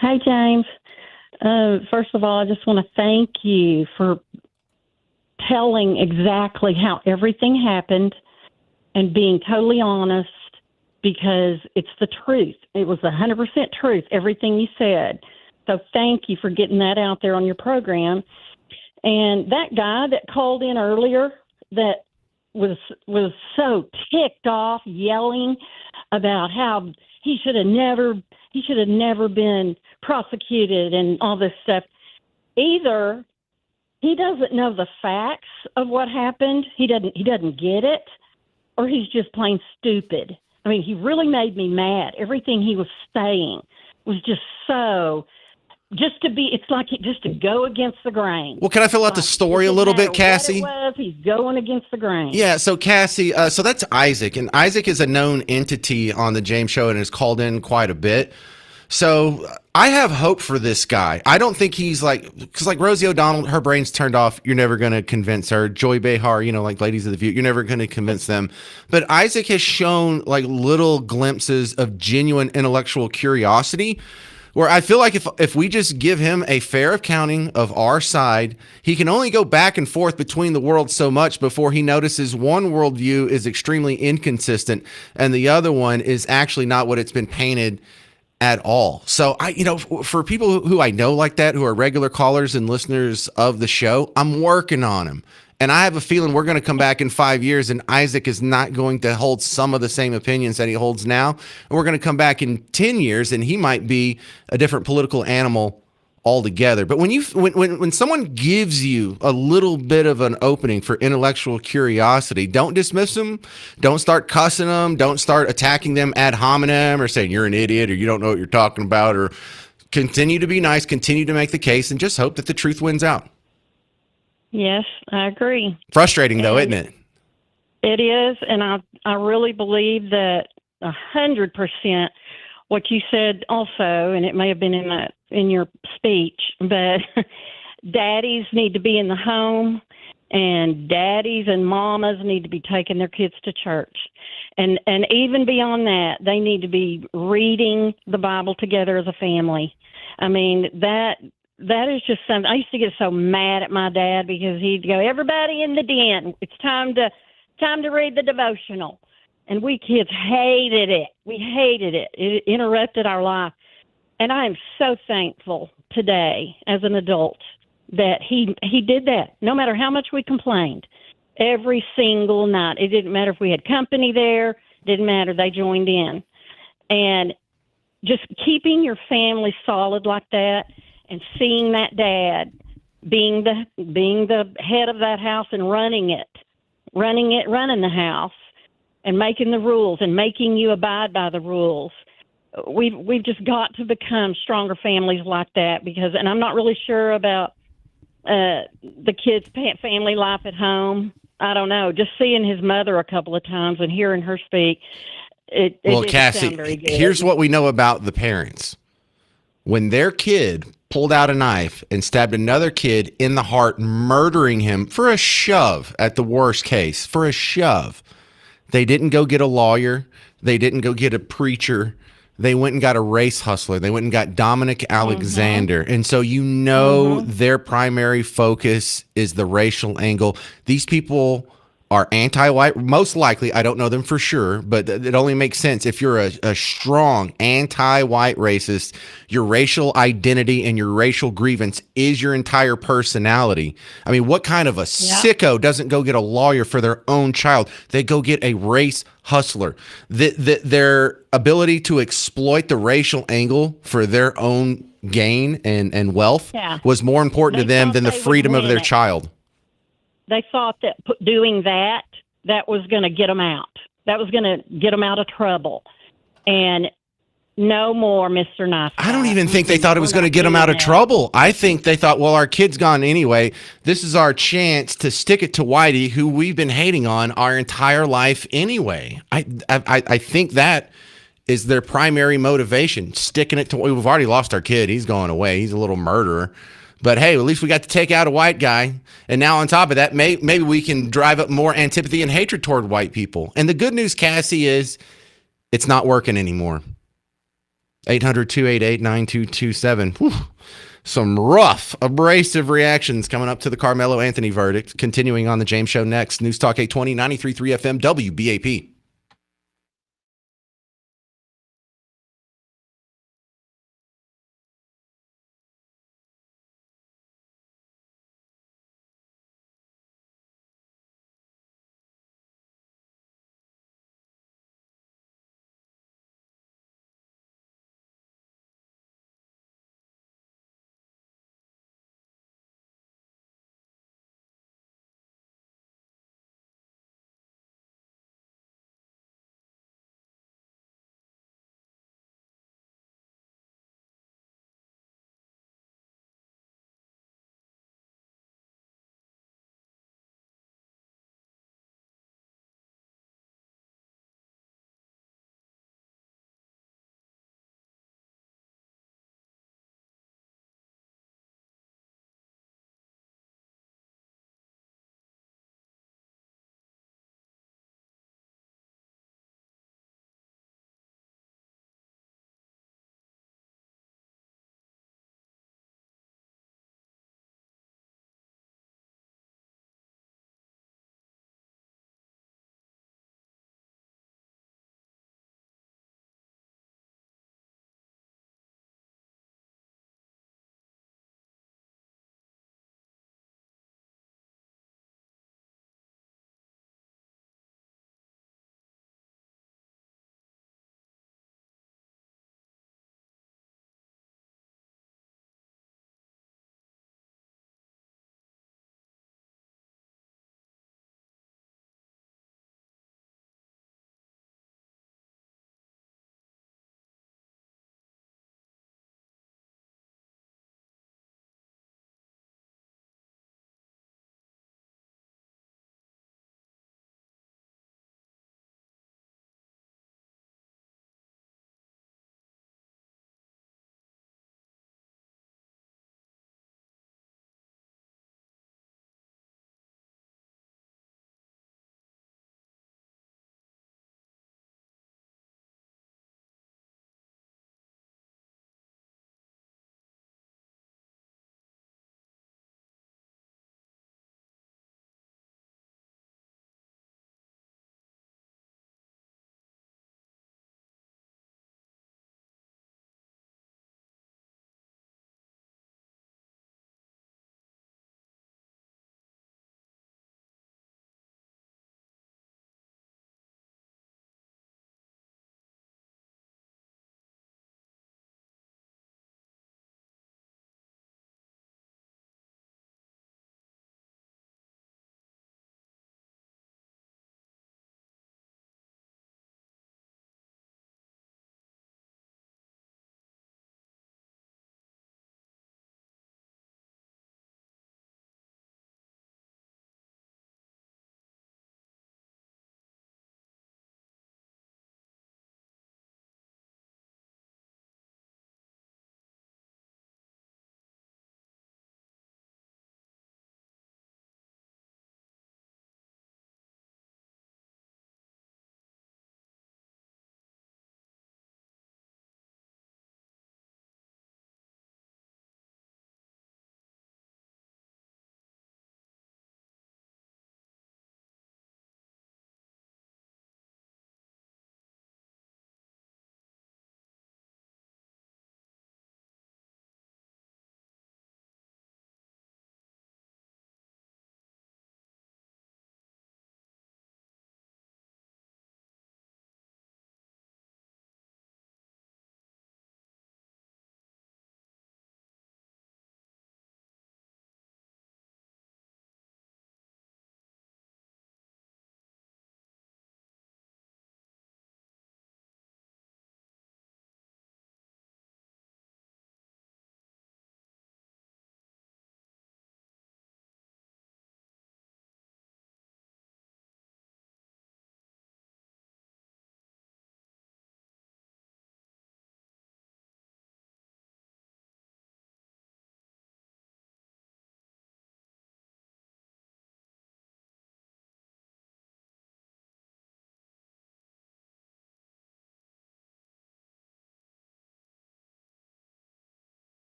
Speaker 23: Hi, James. First of all, I just want to thank you for telling exactly how everything happened and being totally honest because it's the truth. It was 100% truth, everything you said. So thank you for getting that out there on your program. And that guy that called in earlier that was so ticked off, yelling about how he should have never been prosecuted and all this stuff. Either he doesn't know the facts of what happened, he doesn't get it, or he's just plain stupid. I mean, he really made me mad. Everything he was saying was just so it's like just to go against the grain.
Speaker 1: Well, can I fill out the story a little bit, Cassie?
Speaker 23: What it was, he's going against the grain.
Speaker 1: Yeah, so Cassie, so that's Isaac, and Isaac is a known entity on the James Show and has called in quite a bit. So I have hope for this guy. I don't think he's because like Rosie O'Donnell, her brain's turned off. You're never going to convince her. Joy Behar, like Ladies of the View, you're never going to convince them. But Isaac has shown like little glimpses of genuine intellectual curiosity, where I feel like if we just give him a fair accounting of our side, he can only go back and forth between the worlds so much before he notices one worldview is extremely inconsistent and the other one is actually not what it's been painted at all. So for people who I know like that, who are regular callers and listeners of the show, I'm working on him. And I have a feeling we're going to come back in 5 years and Isaac is not going to hold some of the same opinions that he holds now. And we're going to come back in 10 years and he might be a different political animal altogether. But when someone gives you a little bit of an opening for intellectual curiosity, don't dismiss them. Don't start cussing them. Don't start attacking them ad hominem or saying you're an idiot or you don't know what you're talking about, or continue to be nice, continue to make the case, and just hope that the truth wins out.
Speaker 23: Yes, I agree.
Speaker 1: Frustrating though, isn't it?
Speaker 23: It is, and I really believe that 100% what you said also, and it may have been in your speech, but daddies need to be in the home, and daddies and mamas need to be taking their kids to church. And even beyond that, they need to be reading the Bible together as a family. I mean, that is just something. I used to get so mad at my dad because he'd go, everybody in the den, it's time to read the devotional. And we kids hated it. We hated it. It interrupted our life. And I am so thankful today as an adult that he did that, no matter how much we complained, every single night. It didn't matter if we had company there. Didn't matter. They joined in. And just keeping your family solid like that and seeing that dad being the head of that house and running the house and making the rules and making you abide by the rules. We've just got to become stronger families like that and I'm not really sure about the kids' family life at home. I don't know. Just seeing his mother a couple of times and hearing her speak, it didn't
Speaker 1: Cassie,
Speaker 23: sound very good.
Speaker 1: Here's what we know about the parents. When their kid pulled out a knife and stabbed another kid in the heart, murdering him for a shove at the worst case, for a shove, they didn't go get a lawyer. They didn't go get a preacher. They went and got a race hustler. They went and got Dominic Alexander. And so their primary focus is the racial angle. These people are anti-white, most likely. I don't know them for sure, but it only makes sense if you're a strong anti-white racist. Your racial identity and your racial grievance is your entire personality. I mean, what kind of a sicko doesn't go get a lawyer for their own child? They go get a race hustler. Their ability to exploit the racial angle for their own gain and wealth was more important to them than the freedom of their child.
Speaker 23: They thought that doing that was going to get them out. That was going to get them out of trouble. And no more, Mr. Nice Guy.
Speaker 1: I don't even think they thought it was going to get them out of trouble. I think they thought, well, our kid's gone anyway. This is our chance to stick it to Whitey, who we've been hating on our entire life anyway. I think that is their primary motivation, sticking it to. We've already lost our kid. He's going away. He's a little murderer. But hey, at least we got to take out a white guy. And now on top of that, maybe we can drive up more antipathy and hatred toward white people. And the good news, Cassie, is it's not working anymore. 800-288-9227. Some rough, abrasive reactions coming up to the Karmelo Anthony verdict. Continuing on the James Show next. News Talk 820, 93.3 FM, WBAP.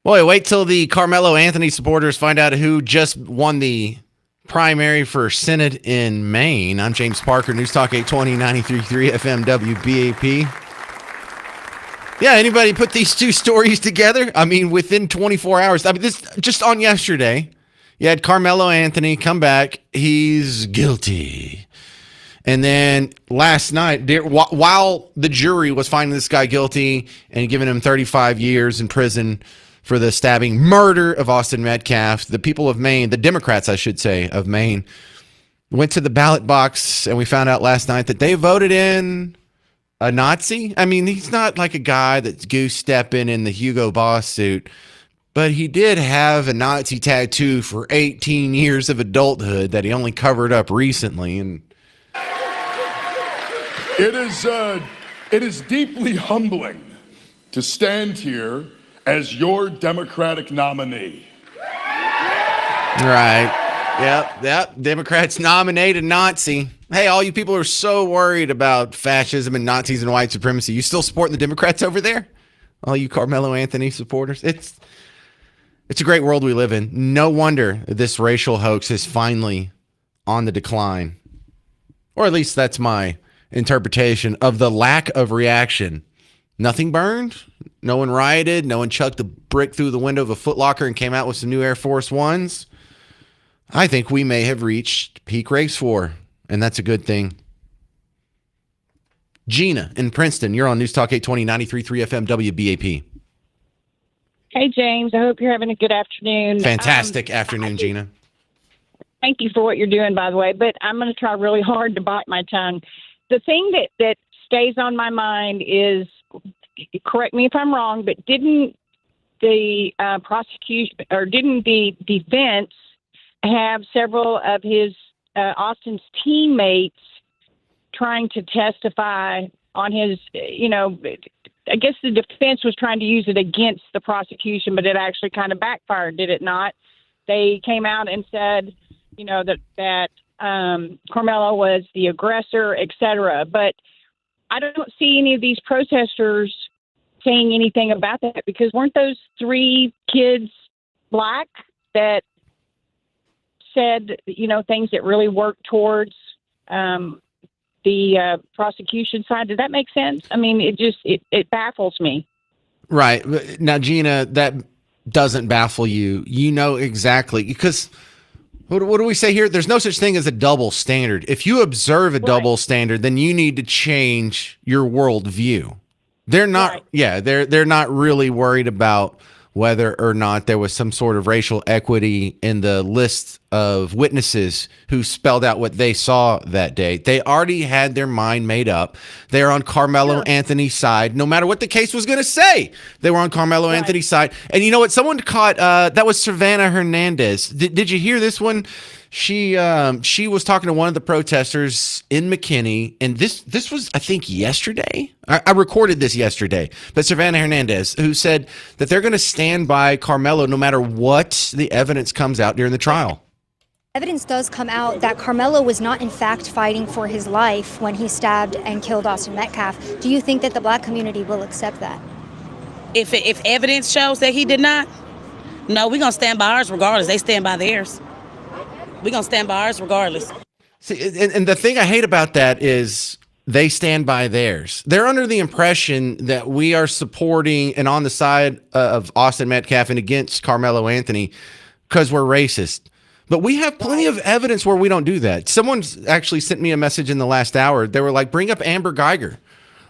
Speaker 1: Boy, wait till the Karmelo Anthony supporters find out who just won the primary for Senate in Maine. I'm James Parker, News Talk 820, 93.3 FM WBAP. Yeah, anybody put these two stories together? I mean, within 24 hours. I mean, this just on yesterday, you had Karmelo Anthony come back. He's guilty. And then last night, while the jury was finding this guy guilty and giving him 35 years in prison for the stabbing murder of Austin Metcalf, the people of Maine, the Democrats, I should say, of Maine, went to the ballot box, and we found out last night that they voted in a Nazi. I mean, he's not like a guy that's goose-stepping in the Hugo Boss suit, but he did have a Nazi tattoo for 18 years of adulthood that he only covered up recently. And
Speaker 7: it is deeply humbling to stand here as your Democratic nominee.
Speaker 1: Right. Yep. Democrats nominate a Nazi. Hey, all you people who are so worried about fascism and Nazis and white supremacy, you still supporting the Democrats over there? All you Karmelo Anthony supporters? It's a great world we live in. No wonder this racial hoax is finally on the decline. Or at least that's my interpretation of the lack of reaction. Nothing burned. No one rioted. No one chucked a brick through the window of a Foot Locker and came out with some new Air Force Ones. I think we may have reached peak race war, and that's a good thing. Gina in Princeton, you're on News Talk 820, 93.3 FM WBAP.
Speaker 9: Hey, James. I hope you're having a good afternoon.
Speaker 1: Fantastic afternoon, Gina.
Speaker 9: Thank you for what you're doing, by the way, but I'm going to try really hard to bite my tongue. The thing that stays on my mind is, correct me if I'm wrong, but didn't the prosecution or didn't the defense have several of his Austin's teammates trying to testify on his, I guess the defense was trying to use it against the prosecution, but it actually kind of backfired, did it not? They came out and said, that Karmelo was the aggressor, et cetera. But I don't see any of these protesters saying anything about that, because weren't those three kids black that said, things that really worked towards the prosecution side? Does that make sense? I mean, it baffles me.
Speaker 1: Right. Now, Gina, that doesn't baffle you. You know exactly, because what do we say here? There's no such thing as a double standard. If you observe a double standard, then you need to change your worldview. They're not, they're not really worried about whether or not there was some sort of racial equity in the list of witnesses who spelled out what they saw that day. They already had their mind made up. They're on Karmelo Anthony's side. No matter what the case was going to say, they were on Karmelo Anthony's side. And you know what? Someone caught, that was Savannah Hernandez. Did you hear this one? She was talking to one of the protesters in McKinney, and this was, I think, yesterday. I recorded this yesterday, but Savannah Hernandez, who said that they're going to stand by Karmelo no matter what the evidence comes out during the trial.
Speaker 10: Evidence does come out that Karmelo was not, in fact, fighting for his life when he stabbed and killed Austin Metcalf. Do you think that the black community will accept that?
Speaker 24: If evidence shows that he did not, no, we're going to stand by ours regardless. They stand by theirs. We're going to stand by ours regardless.
Speaker 1: See, and the thing I hate about that is they stand by theirs. They're under the impression that we are supporting and on the side of Austin Metcalf and against Karmelo Anthony because we're racist. But we have plenty of evidence where we don't do that. Someone's actually sent me a message in the last hour. They were like, bring up Amber Geiger.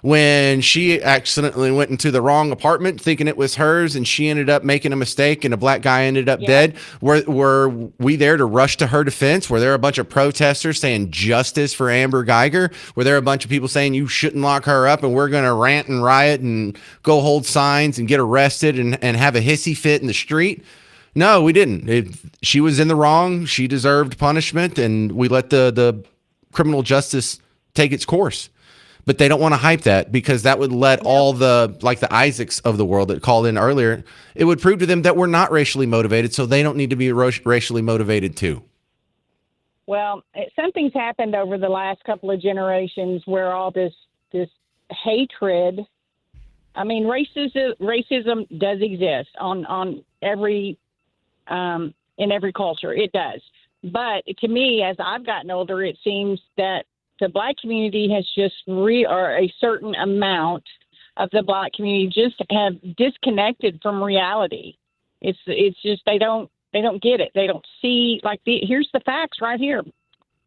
Speaker 1: When she accidentally went into the wrong apartment thinking it was hers, and she ended up making a mistake and a black guy ended up dead. Were we there to rush to her defense? Were there a bunch of protesters saying justice for Amber Geiger? Were there a bunch of people saying you shouldn't lock her up and we're going to rant and riot and go hold signs and get arrested and have a hissy fit in the street? No, we didn't. She was in the wrong. She deserved punishment, and we let the criminal justice take its course. But they don't want to hype that, because that would let all the Isaacs of the world that called in earlier, it would prove to them that we're not racially motivated, so they don't need to be racially motivated too.
Speaker 9: Well, something's happened over the last couple of generations where all this hatred I mean, racism does exist on every in every culture. It does. But to me, as I've gotten older, it seems that the black community has just or a certain amount of the black community just have disconnected from reality. It's just they don't get it. They don't see here's the facts right here.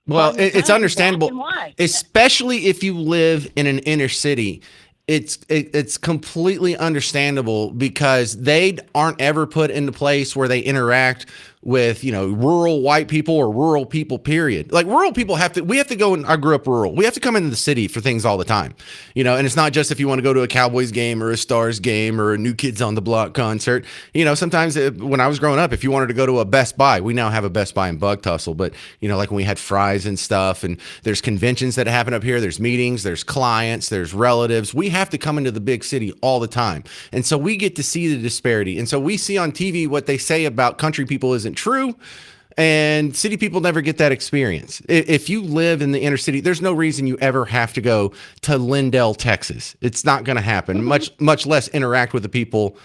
Speaker 1: Well,
Speaker 9: Pardon the
Speaker 1: it's
Speaker 9: pun,
Speaker 1: understandable,
Speaker 9: black and white.
Speaker 1: especially if you live in an inner city. It's completely understandable because they aren't ever put into place where they interact with, rural white people or rural people, period. Like rural people we have to go, and I grew up rural. We have to come into the city for things all the time, and it's not just if you want to go to a Cowboys game or a Stars game or a New Kids on the Block concert. Sometimes when I was growing up, if you wanted to go to a Best Buy, we now have a Best Buy in Bug Tussle, but like when we had Fry's and stuff, and there's conventions that happen up here, there's meetings, there's clients, there's relatives. We have to come into the big city all the time. And so we get to see the disparity. And so we see on TV what they say about country people isn't true. And city people never get that experience. If you live in the inner city, there's no reason you ever have to go to Lindell, Texas. It's not going to happen, much less interact with the people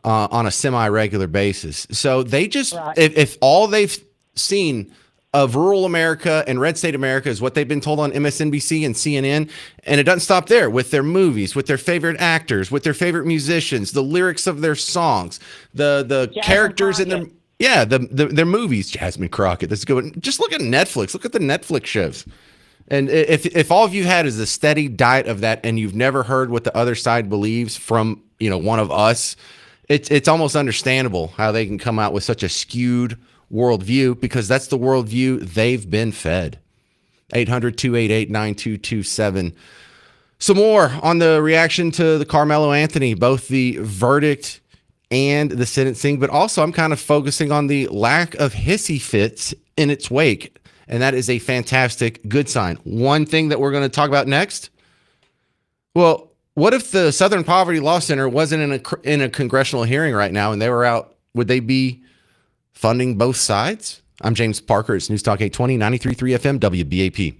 Speaker 1: on a semi-regular basis. So they just, if all they've seen of rural America and red state America is what they've been told on MSNBC and CNN. And it doesn't stop there with their movies, with their favorite actors, with their favorite musicians, the lyrics of their songs, the characters in them. Yeah, their movies. Jasmine Crockett. That's good. Just look at Netflix. Look at the Netflix shows. And if all of you had is a steady diet of that, and you've never heard what the other side believes from one of us, it's almost understandable how they can come out with such a skewed worldview, because that's the worldview they've been fed. 800-288-9227. Some more on the reaction to the Karmelo Anthony, both the verdict and the sentencing, but also I'm kind of focusing on the lack of hissy fits in its wake, and that is a fantastic good sign. One thing that we're going to talk about next, well, what if the Southern Poverty Law Center wasn't in a congressional hearing right now and they were out? Would they be funding both sides? I'm James Parker. It's News Talk 820, 93.3 FM, WBAP.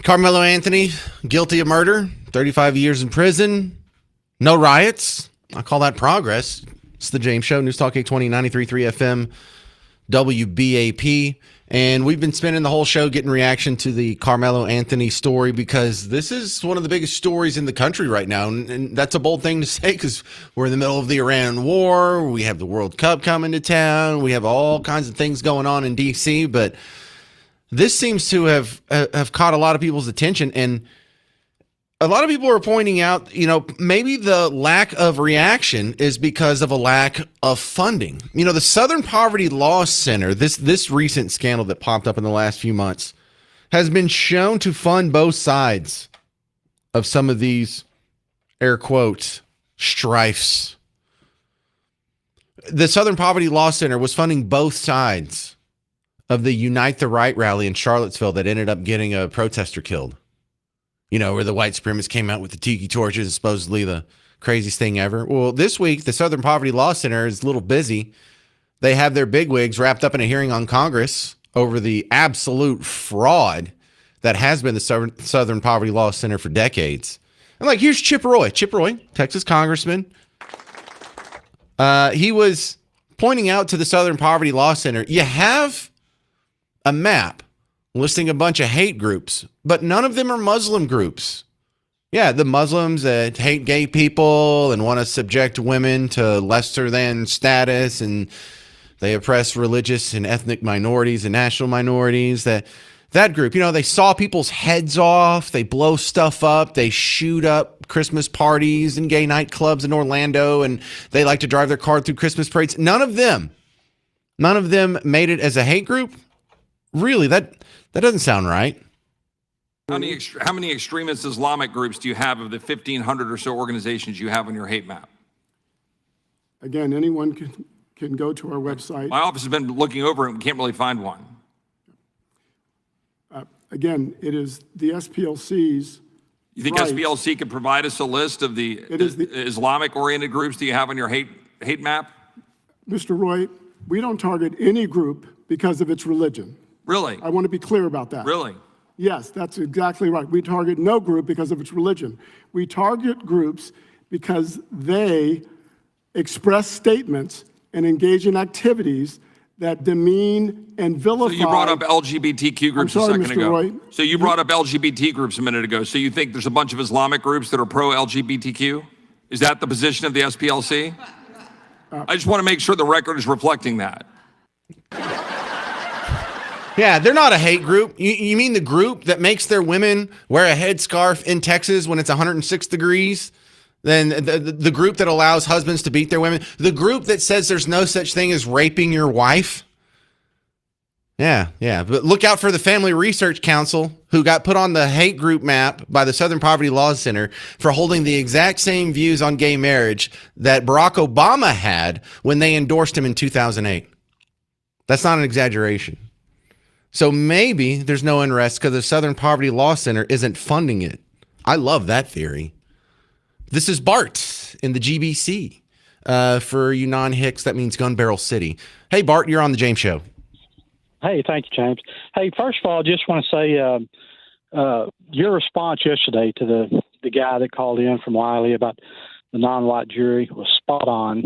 Speaker 1: Karmelo Anthony, guilty of murder, 35 years in prison, no riots. I call that progress. It's the James Show, News Talk 820, 93.3 FM, WBAP. And we've been spending the whole show getting reaction to the Karmelo Anthony story because this is one of the biggest stories in the country right now. And that's a bold thing to say because we're in the middle of the Iran war. We have the World Cup coming to town. We have all kinds of things going on in D.C., but this seems to have caught a lot of people's attention, and a lot of people are pointing out, maybe the lack of reaction is because of a lack of funding. The Southern Poverty Law Center, this recent scandal that popped up in the last few months, has been shown to fund both sides of some of these, air quotes, strifes. The Southern Poverty Law Center was funding both sides of the Unite the Right rally in Charlottesville that ended up getting a protester killed. Where the white supremacists came out with the tiki torches and supposedly the craziest thing ever. Well, this week, the Southern Poverty Law Center is a little busy. They have their bigwigs wrapped up in a hearing on Congress over the absolute fraud that has been the Southern Poverty Law Center for decades. And here's Chip Roy. Chip Roy, Texas congressman. He was pointing out to the Southern Poverty Law Center, you have a map listing a bunch of hate groups, but none of them are Muslim groups. Yeah, the Muslims that hate gay people and want to subject women to lesser than status, and they oppress religious and ethnic minorities and national minorities. That group, they saw people's heads off, they blow stuff up, they shoot up Christmas parties and gay nightclubs in Orlando, and they like to drive their car through Christmas parades. None of them made it as a hate group. Really, that doesn't sound right.
Speaker 11: How many extremist Islamic groups do you have of the 1,500 or so organizations you have on your hate map?
Speaker 12: Again, anyone can go to our website.
Speaker 11: My office has been looking over it and can't really find one.
Speaker 12: Again, it is the SPLC's.
Speaker 11: You think SPLC could provide us a list of the Islamic-oriented groups that you have on your hate map?
Speaker 12: Mr. Roy, we don't target any group because of its religion.
Speaker 11: Really?
Speaker 12: I want to be clear about that.
Speaker 11: Really?
Speaker 12: Yes, that's exactly right. We target no group because of its religion. We target groups because they express statements and engage in activities that demean and vilify.
Speaker 11: So you brought up LGBTQ groups
Speaker 12: I'm sorry,
Speaker 11: a second
Speaker 12: Mr.
Speaker 11: ago.
Speaker 12: Roy.
Speaker 11: So you brought up LGBT groups a minute ago. So you think there's a bunch of Islamic groups that are pro-LGBTQ? Is that the position of the SPLC? I just want to make sure the record is reflecting that.
Speaker 1: Yeah, they're not a hate group. You mean the group that makes their women wear a headscarf in Texas when it's 106 degrees? Then the group that allows husbands to beat their women? The group that says there's no such thing as raping your wife? Yeah. But look out for the Family Research Council, who got put on the hate group map by the Southern Poverty Law Center for holding the exact same views on gay marriage that Barack Obama had when they endorsed him in 2008. That's not an exaggeration. So maybe there's no unrest because the Southern Poverty Law Center isn't funding it. I love that theory. This is Bart in the GBC. For you non-Hicks, that means Gun Barrel City. Hey, Bart, you're on the James Show.
Speaker 13: Hey, thank you, James. Hey, first of all, I just want to say your response yesterday to the guy that called in from Wiley about the non-white jury was spot on,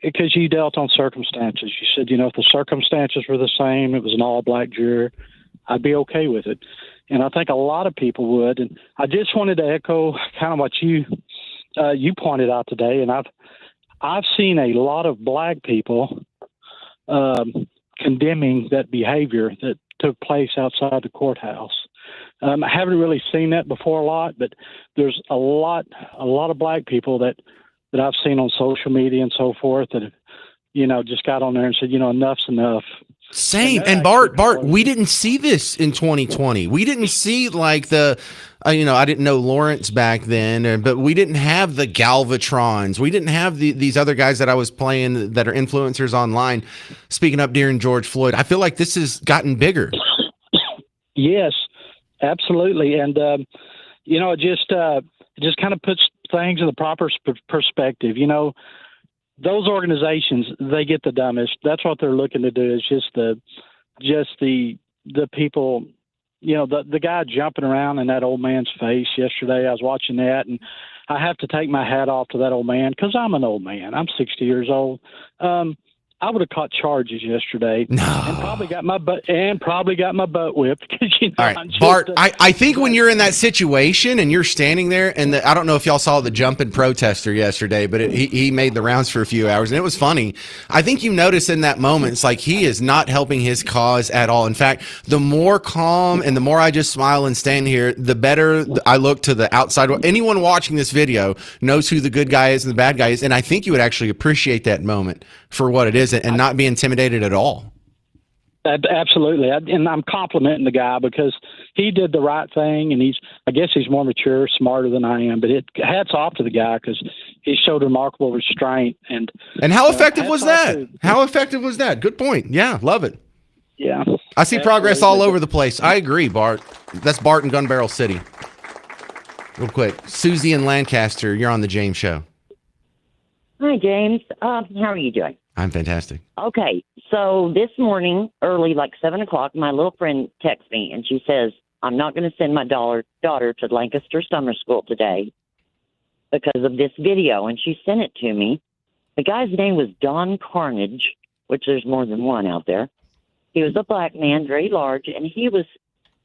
Speaker 13: because you dealt on circumstances. You said, if the circumstances were the same, it was an all-black jury, I'd be okay with it. And I think a lot of people would. And I just wanted to echo kind of what you pointed out today. And I've seen a lot of black people condemning that behavior that took place outside the courthouse. I haven't really seen that before a lot, but there's a lot of black people that I've seen on social media and so forth that have, just got on there and said, enough's enough.
Speaker 1: Same. And Bart, we didn't see this in 2020. We didn't see like I didn't know Lawrence back then, but we didn't have the Galvatrons. We didn't have these other guys that I was playing that are influencers online speaking up during George Floyd. I feel like this has gotten bigger.
Speaker 13: Yes, absolutely. And, it just kind of puts things in the proper perspective. Those organizations, they get the dumbest. That's what they're looking to do, is just the people the guy jumping around in that old man's face yesterday, I was watching that, and I have to take my hat off to that old man because I'm an old man. I'm 60 years old. I would have caught charges yesterday, and probably got my butt whipped because
Speaker 1: All right, Bart. I think when you're in that situation and you're standing there, and I don't know if y'all saw the jumping protester yesterday, but he made the rounds for a few hours, and it was funny. I think you notice in that moment, it's like he is not helping his cause at all. In fact, the more calm and the more I just smile and stand here, the better I look to the outside world. Anyone watching this video knows who the good guy is and the bad guy is, and I think you would actually appreciate that moment for what it is and not be intimidated at all.
Speaker 13: Absolutely. And I'm complimenting the guy because he did the right thing, and I guess he's more mature, smarter than I am, but hats off to the guy because he showed remarkable restraint. And
Speaker 1: how effective was that? How effective was that? Good point. Yeah, love it.
Speaker 13: Yeah.
Speaker 1: I see progress all over the place. I agree, Bart. That's Bart in Gun Barrel City. Real quick. Susie in Lancaster, you're on the James Show.
Speaker 14: Hi, James. How are you doing?
Speaker 1: I'm fantastic.
Speaker 14: Okay, so this morning, early, like 7 o'clock, my little friend texts me, and she says, I'm not going to send my daughter to Lancaster Summer School today because of this video, and she sent it to me. The guy's name was Don Carnage, which there's more than one out there. He was a black man, very large, and he was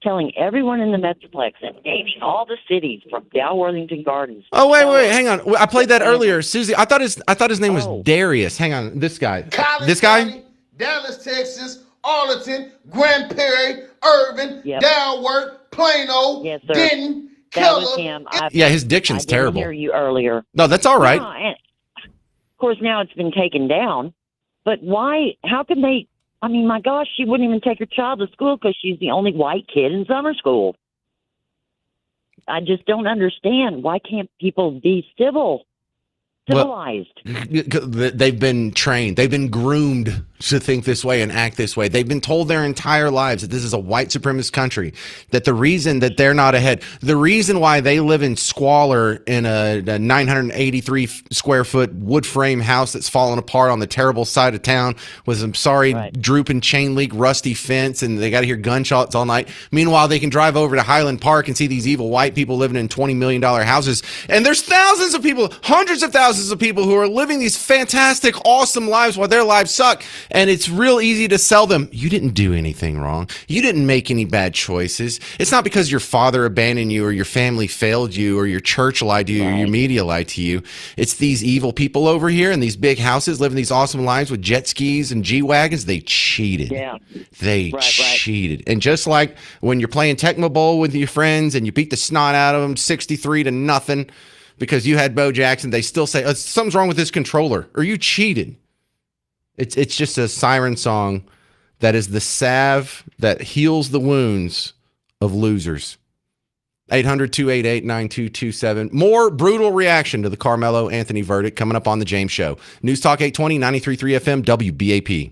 Speaker 14: telling everyone in the Metroplex and naming all the cities from Dow Worthington Gardens.
Speaker 1: Oh, wait, hang on. I played that earlier. Susie, I thought his name was Darius. Hang on, this guy. This guy?
Speaker 15: County, Dallas, Texas, Arlington, Grand Prairie, Irvin, Dalworth, Plano, Denton, Keller.
Speaker 1: Yeah, his diction's
Speaker 14: I
Speaker 1: terrible.
Speaker 14: didn't hear you earlier.
Speaker 1: No, that's all right.
Speaker 14: No, and of course, now it's been taken down. But why? How can they? I mean, my gosh, she wouldn't even take her child to school because she's the only white kid in summer school. I just don't understand. Why can't people be civilized?
Speaker 1: They've been trained. They've been groomed to think this way and act this way. They've been told their entire lives that this is a white supremacist country, that the reason that they're not ahead, the reason why they live in squalor in a 983 square foot wood frame house that's fallen apart on the terrible side of town with some drooping chain link, rusty fence, and they got to hear gunshots all night. Meanwhile, they can drive over to Highland Park and see these evil white people living in $20 million houses. And there's thousands of people, hundreds of thousands of people who are living these fantastic, awesome lives while their lives suck. And it's real easy to sell them. You didn't do anything wrong. You didn't make any bad choices. It's not because your father abandoned you or your family failed you or your church lied to you or your media lied to you. It's these evil people over here in these big houses living these awesome lives with jet skis and G-Wagons. They cheated.
Speaker 14: Yeah.
Speaker 1: They cheated. And just like when you're playing Tecmo Bowl with your friends and you beat the snot out of them 63-0 because you had Bo Jackson, they still say, something's wrong with this controller or you cheated. It's just a siren song that is the salve that heals the wounds of losers. 800-288-9227. More brutal reaction to the Karmelo Anthony verdict coming up on The James Show. News Talk 820, 93.3 FM, WBAP.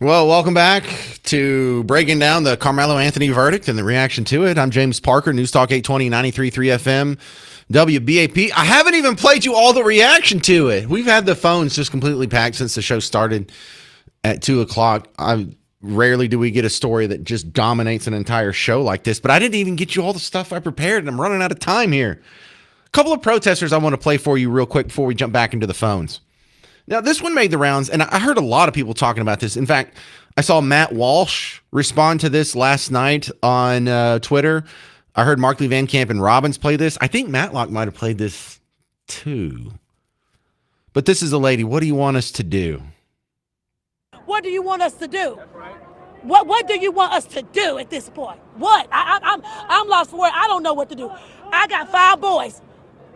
Speaker 1: Well, welcome back to breaking down the Karmelo Anthony verdict and the reaction to it. I'm James Parker, News Talk 820, 93.3 FM, WBAP. I haven't even played you all the reaction to it. We've had the phones just completely packed since the show started at 2 o'clock. Rarely do we get a story that just dominates an entire show like this, but I didn't even get you all the stuff I prepared, and I'm running out of time here. A couple of protesters I want to play for you real quick before we jump back into the phones. Now, this one made the rounds, and I heard a lot of people talking about this. In fact, I saw Matt Walsh respond to this last night on Twitter. I heard Markley Van Camp and Robbins play this. I think Matlock might have played this too. But this is a lady. What do you want us to do?
Speaker 24: What do you want us to do? What do you want us to do at this point? What? I'm lost for words. I don't know what to do. I got 5 boys.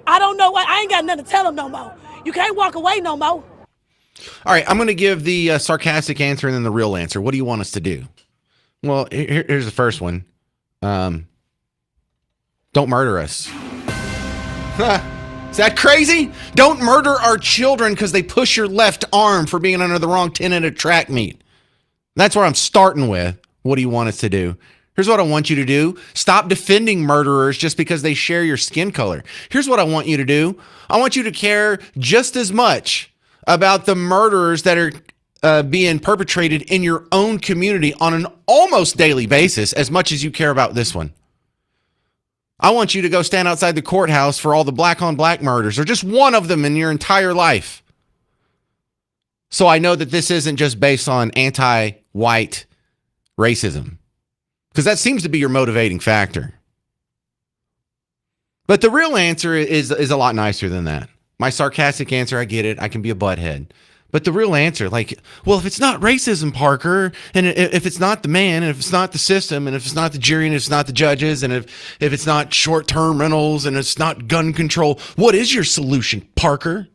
Speaker 24: I don't know what. I ain't got nothing to tell them no more. You can't walk away no more.
Speaker 1: All right, I'm going to give the sarcastic answer and then the real answer. What do you want us to do? Well, here's the first one. Don't murder us. Is that crazy? Don't murder our children because they push your left arm for being under the wrong tin at a track meet. That's where I'm starting with. What do you want us to do? Here's what I want you to do. Stop defending murderers just because they share your skin color. Here's what I want you to do. I want you to care just as much about the murderers that are being perpetrated in your own community on an almost daily basis as much as you care about this one. I want you to go stand outside the courthouse for all the black-on-black murders, or just one of them in your entire life. So I know that this isn't just based on anti-white racism, because that seems to be your motivating factor. But the real answer is a lot nicer than that. My sarcastic answer, I get it. I can be a butthead. But the real answer, well, if it's not racism, Parker, and if it's not the man, and if it's not the system, and if it's not the jury, and if it's not the judges, and if it's not short-term rentals, and it's not gun control, what is your solution, Parker?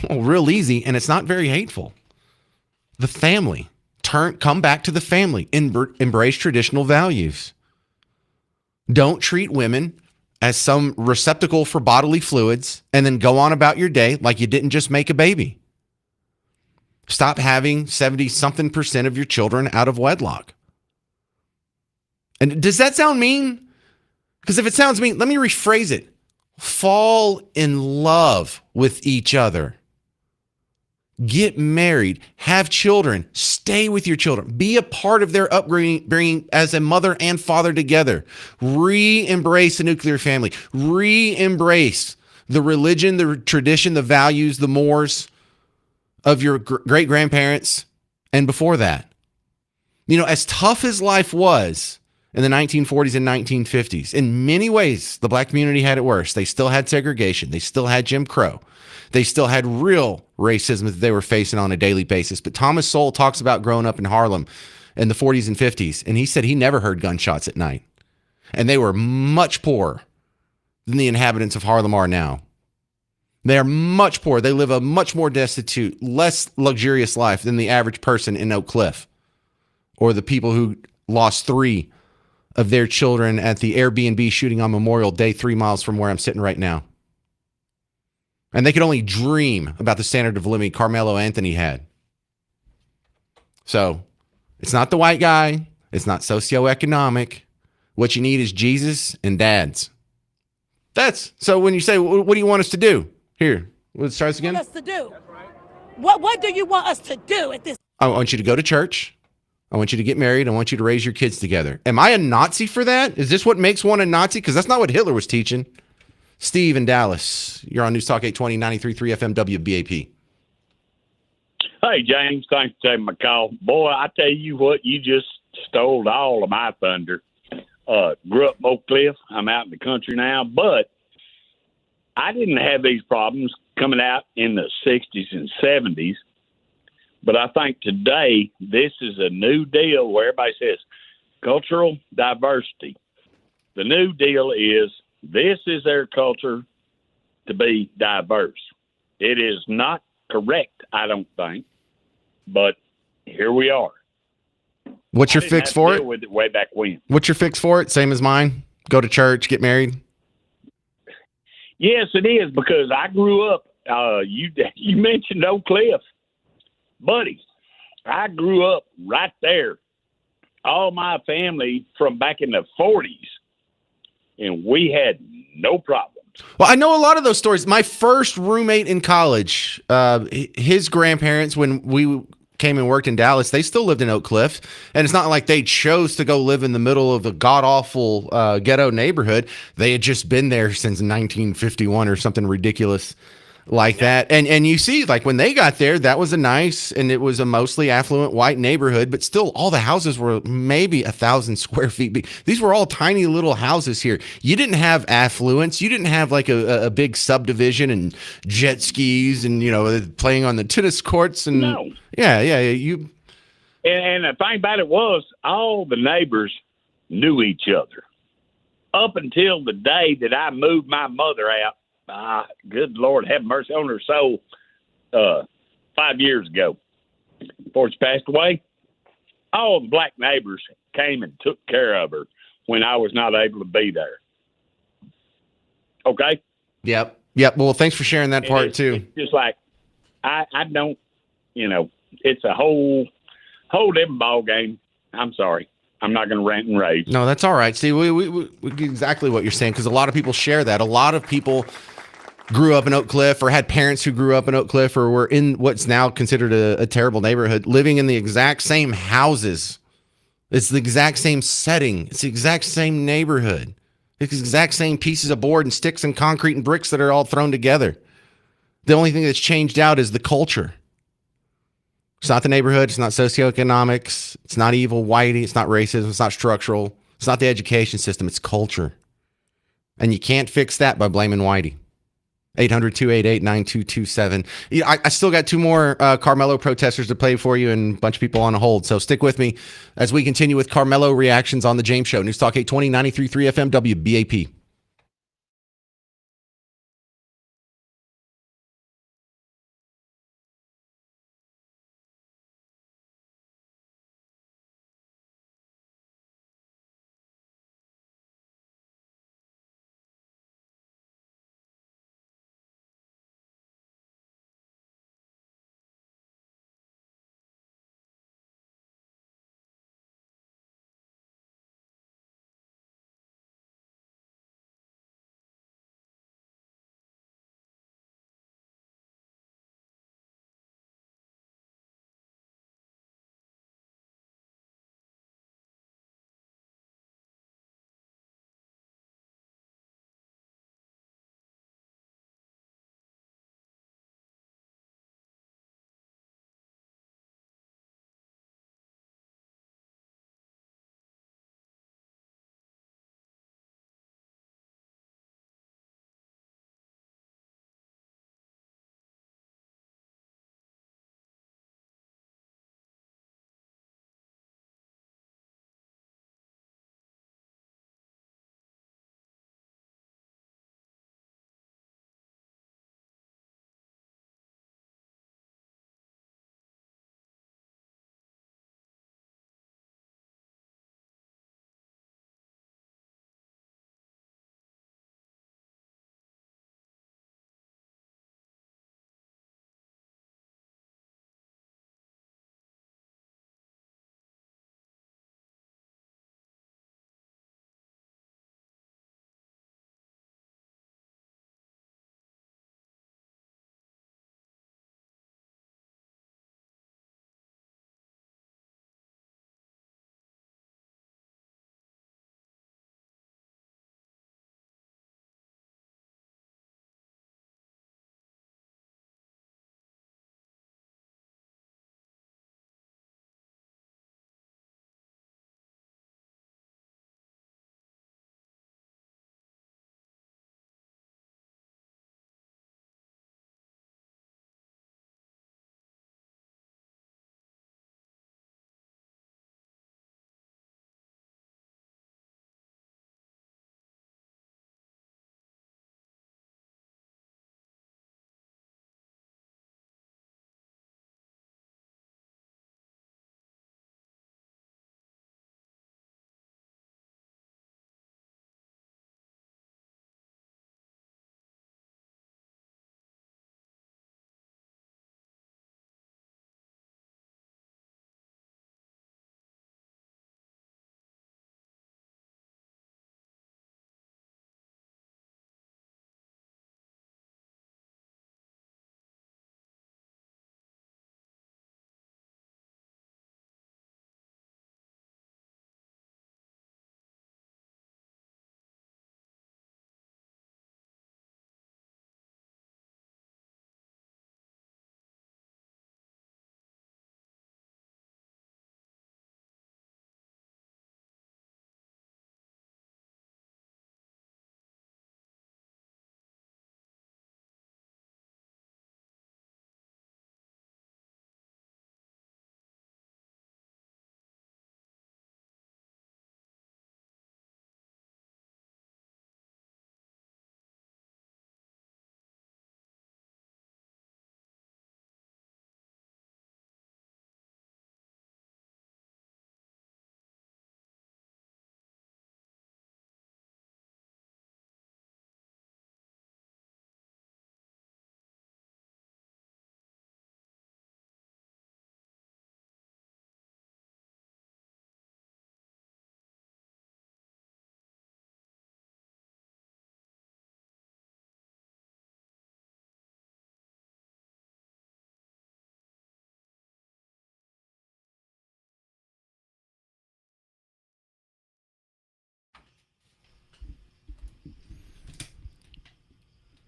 Speaker 1: Well, real easy, and it's not very hateful. The family. Come back to the family. Embrace traditional values. Don't treat women as some receptacle for bodily fluids and then go on about your day like you didn't just make a baby. Stop having 70-something% of your children out of wedlock. And does that sound mean? Because if it sounds mean, let me rephrase it. Fall in love with each other. Get married, have children, stay with your children, be a part of their upbringing as a mother and father together. Re-embrace the nuclear family. Re-embrace the religion, the tradition, the values, the mores of your great-grandparents and before that. You know, as tough as life was in the 1940s and 1950s, in many ways, the black community had it worse. They still had segregation. They still had Jim Crow. They still had real racism that they were facing on a daily basis. But Thomas Sowell talks about growing up in Harlem in the 40s and 50s, and he said he never heard gunshots at night. And they were much poorer than the inhabitants of Harlem are now. They are much poorer. They live a much more destitute, less luxurious life than the average person in Oak Cliff, or the people who lost 3 of their children at the Airbnb shooting on Memorial Day 3 miles from where I'm sitting right now. And they could only dream about the standard of living Karmelo Anthony had. So it's not the white guy. It's not socioeconomic. What you need is Jesus and dads. So when you say, what do you want us to do? Here, let's try this again.
Speaker 24: What us to do? What do you want us to do at this?
Speaker 1: I want you to go to church. I want you to get married. I want you to raise your kids together. Am I a Nazi for that? Is this what makes one a Nazi? Because that's not what Hitler was teaching. Steve in Dallas, you're on News Talk 820, 93.3 FM WBAP.
Speaker 8: Hey, James, thanks for taking my call. Boy, I tell you what, you just stole all of my thunder. Grew up in Oak Cliff. I'm out in the country now, but I didn't have these problems coming out in the 60s and 70s. But I think today this is a new deal where everybody says cultural diversity. The new deal is this is their culture to be diverse. It is not correct, I don't think, but here we are.
Speaker 1: What's your fix for it?
Speaker 8: With it way back when.
Speaker 1: What's your fix for it? Same as mine. Go to church, get married.
Speaker 8: Yes, it is, because I grew up. You mentioned Oak Cliff, buddy. I grew up right there. All my family from back in the 40s, and we had no problems.
Speaker 1: Well, I know a lot of those stories. My first roommate in college, his grandparents, when we came and worked in Dallas, they still lived in Oak Cliff. And it's not like they chose to go live in the middle of a god-awful ghetto neighborhood. They had just been there since 1951 or something ridiculous like that. And you see, like when they got there, that was a nice, and it was a mostly affluent white neighborhood, but still all the houses were maybe 1,000 square feet big. These were all tiny little houses here. You didn't have affluence. You didn't have like a big subdivision and jet skis and, playing on the tennis courts. And yeah.
Speaker 8: And the thing about it was all the neighbors knew each other up until the day that I moved my mother out. Good Lord, have mercy on her soul. 5 years ago, before she passed away, all the black neighbors came and took care of her when I was not able to be there. Okay.
Speaker 1: Yep. Well, thanks for sharing that part too.
Speaker 8: It's just like I don't, it's a whole different ball game. I'm sorry. I'm not going to rant and rave.
Speaker 1: No, that's all right. See, we exactly what you're saying, because a lot of people share that. A lot of people grew up in Oak Cliff or had parents who grew up in Oak Cliff or were in what's now considered a terrible neighborhood, living in the exact same houses. It's the exact same setting. It's the exact same neighborhood. It's the exact same pieces of board and sticks and concrete and bricks that are all thrown together. The only thing that's changed out is the culture. It's not the neighborhood. It's not socioeconomics. It's not evil whitey. It's not racism. It's not structural. It's not the education system. It's culture. And you can't fix that by blaming whitey. 800-288-9227. I still got two more Karmelo protesters to play for you and a bunch of people on a hold. So stick with me as we continue with Karmelo reactions on The James Show. News Talk 820, 93.3 FM, WBAP.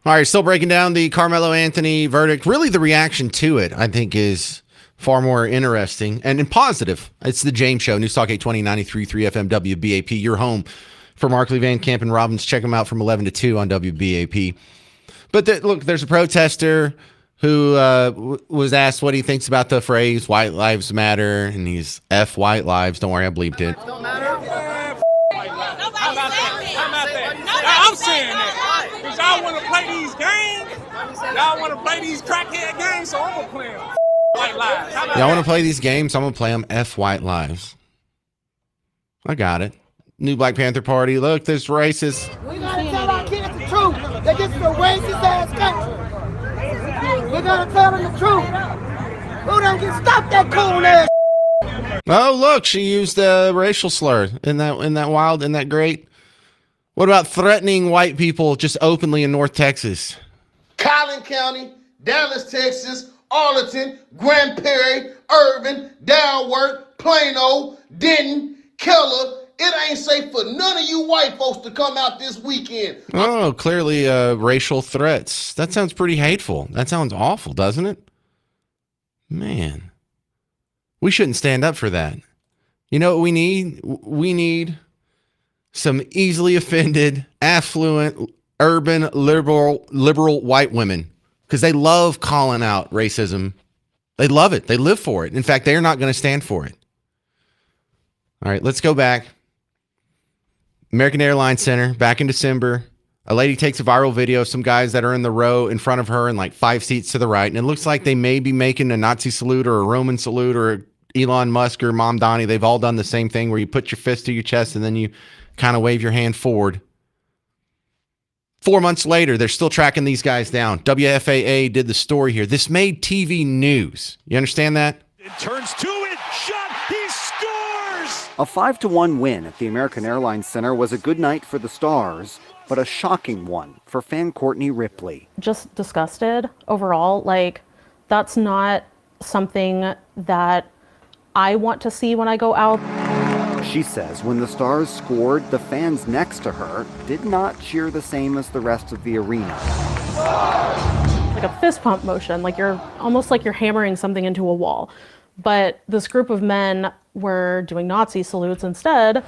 Speaker 1: All right, still breaking down the Karmelo Anthony verdict. Really, the reaction to it, I think, is far more interesting and positive. It's the James Show, News Talk 820, 93.3 FM, WBAP. Your home for Markley, Van Camp, and Robbins. Check them out from 11 to 2 on WBAP. But look, there's a protester who was asked what he thinks about the phrase "White Lives Matter," and he's F white lives. Don't worry, I bleeped it.
Speaker 16: Don't matter. How about that? I'm saying that because y'all want to play these games. Y'all want to play these crackhead games, so I'm gonna play them. White lives.
Speaker 1: Y'all want to play these games? I'm gonna play them F white lives. I got it. New Black Panther Party. Look, there's racist.
Speaker 17: We gotta tell our kids the truth. That this is a racist ass country. We gotta tell them the truth. Who done can stop that coon ass?
Speaker 1: Oh, look, she used a racial slur. Isn't that wild? Isn't that great? What about threatening white people just openly in North Texas?
Speaker 15: Collin County, Dallas, Texas, Arlington, Grand Prairie, Irvin, Dalworth, Plano, Denton, Keller. It ain't safe for none of you white folks to come out this weekend.
Speaker 1: Oh, clearly racial threats. That sounds pretty hateful. That sounds awful, doesn't it? Man, we shouldn't stand up for that. You know what we need? We need some easily offended, affluent, urban, liberal white women because they love calling out racism. They love it. They live for it. In fact, they are not going to stand for it. All right, let's go back. American Airlines Center, back in December. A lady takes a viral video of some guys that are in the row in front of her and like 5 seats to the right. And it looks like they may be making a Nazi salute or a Roman salute or Elon Musk or Mom Donnie. They've all done the same thing where you put your fist to your chest and then you kind of wave your hand forward. 4 months later, they're still tracking these guys down. WFAA did the story here. This made TV news. You understand that?
Speaker 18: It turns to it. Shot. He scores.
Speaker 20: A 5-1 win at the American Airlines Center was a good night for the Stars, but a shocking one for fan Courtney Ripley.
Speaker 25: Just disgusted overall. Like, that's not something that I want to see when I go out.
Speaker 20: She says when the Stars scored, the fans next to her did not cheer the same as the rest of the arena.
Speaker 25: Like a fist pump motion, like you're almost like you're hammering something into a wall. But this group of men were doing Nazi salutes instead.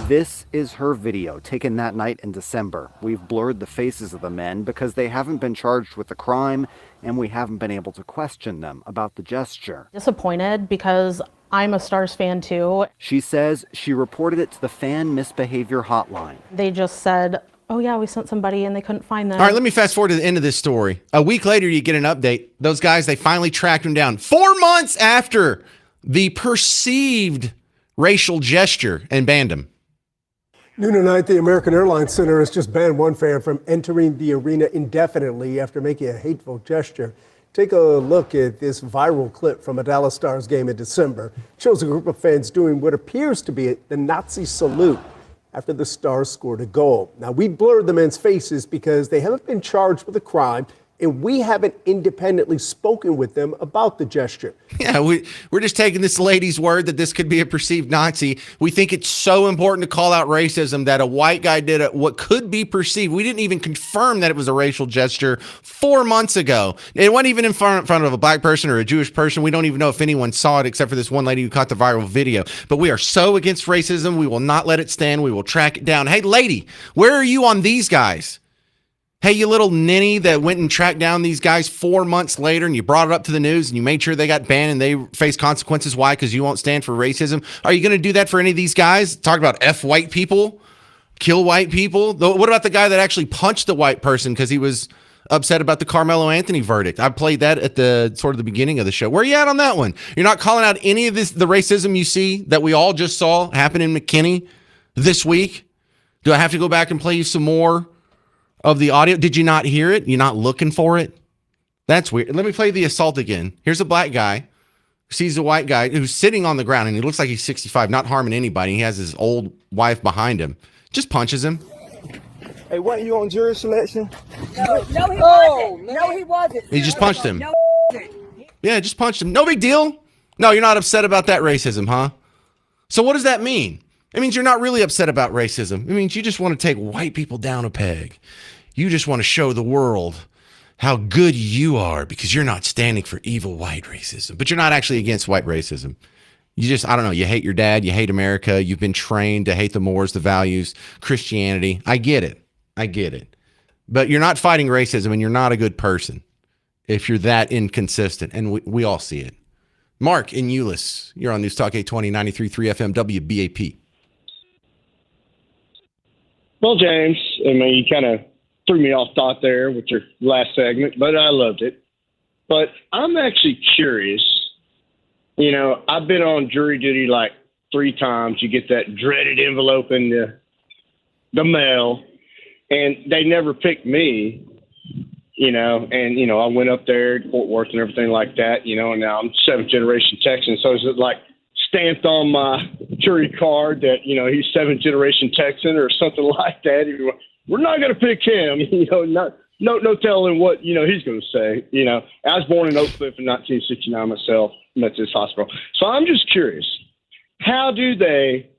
Speaker 20: This is her video taken that night in December. We've blurred the faces of the men because they haven't been charged with the crime and we haven't been able to question them about the gesture.
Speaker 25: Disappointed because I'm a Stars fan too.
Speaker 20: She says she reported it to the fan misbehavior hotline.
Speaker 25: They just said, oh yeah, we sent somebody and they couldn't find them.
Speaker 1: All right, let me fast forward to the end of this story. A week later, you get an update. Those guys, they finally tracked them down 4 months after the perceived racial gesture and banned them.
Speaker 26: Noon tonight, the American Airlines Center has just banned one fan from entering the arena indefinitely after making a hateful gesture. Take a look at this viral clip from a Dallas Stars game in December. It shows a group of fans doing what appears to be the Nazi salute after the Stars scored a goal. Now, we blurred the men's faces because they haven't been charged with a crime, and we haven't independently spoken with them about the gesture.
Speaker 1: Yeah, we're just taking this lady's word that this could be a perceived Nazi. We think it's so important to call out racism that a white guy did what could be perceived. We didn't even confirm that it was a racial gesture 4 months ago. It wasn't even in front of a black person or a Jewish person. We don't even know if anyone saw it except for this one lady who caught the viral video. But we are so against racism. We will not let it stand. We will track it down. Hey, lady, where are you on these guys? Hey, you little ninny that went and tracked down these guys 4 months later and you brought it up to the news and you made sure they got banned and they face consequences. Why? Because you won't stand for racism. Are you going to do that for any of these guys? Talk about F white people, kill white people. What about the guy that actually punched the white person because he was upset about the Karmelo Anthony verdict? I played that at the sort of the beginning of the show. Where are you at on that one? You're not calling out any of this, the racism you see that we all just saw happen in McKinney this week? Do I have to go back and play you some more of the audio? Did you not hear it? You're not looking for it? That's weird. Let me play the assault again. Here's a black guy who sees a white guy who's sitting on the ground and he looks like he's 65, not harming anybody. He has his old wife behind him. Just punches him.
Speaker 17: Hey, weren't you on jury selection?
Speaker 27: No, he wasn't. No, he wasn't.
Speaker 1: He just punched him.
Speaker 27: No,
Speaker 1: Yeah, just punched him. No big deal. No, you're not upset about that racism, huh? So what does that mean? It means you're not really upset about racism. It means you just want to take white people down a peg. You just want to show the world how good you are because you're not standing for evil white racism. But you're not actually against white racism. You just, I don't know, you hate your dad, you hate America, you've been trained to hate the mores, the values, Christianity. I get it. But you're not fighting racism, and you're not a good person if you're that inconsistent, and we all see it. Mark in Euless, you're on News Talk 820, 93.3 FM, WBAP.
Speaker 2: Well, James, I mean, you kind of threw me off thought there with your last segment, but I loved it. But I'm actually curious. You know, I've been on jury duty like 3 times. You get that dreaded envelope in the mail, and they never picked me, you know. And, you know, I went up there to Fort Worth and everything like that, you know, and now I'm 7th-generation Texan. So is it like stamped on my jury card that, you know, he's 7th-generation Texan or something like that? We're not going to pick him, you know, no telling what, you know, he's going to say. You know, I was born in Oak Cliff in 1969 myself, Methodist Hospital. So I'm just curious, how do they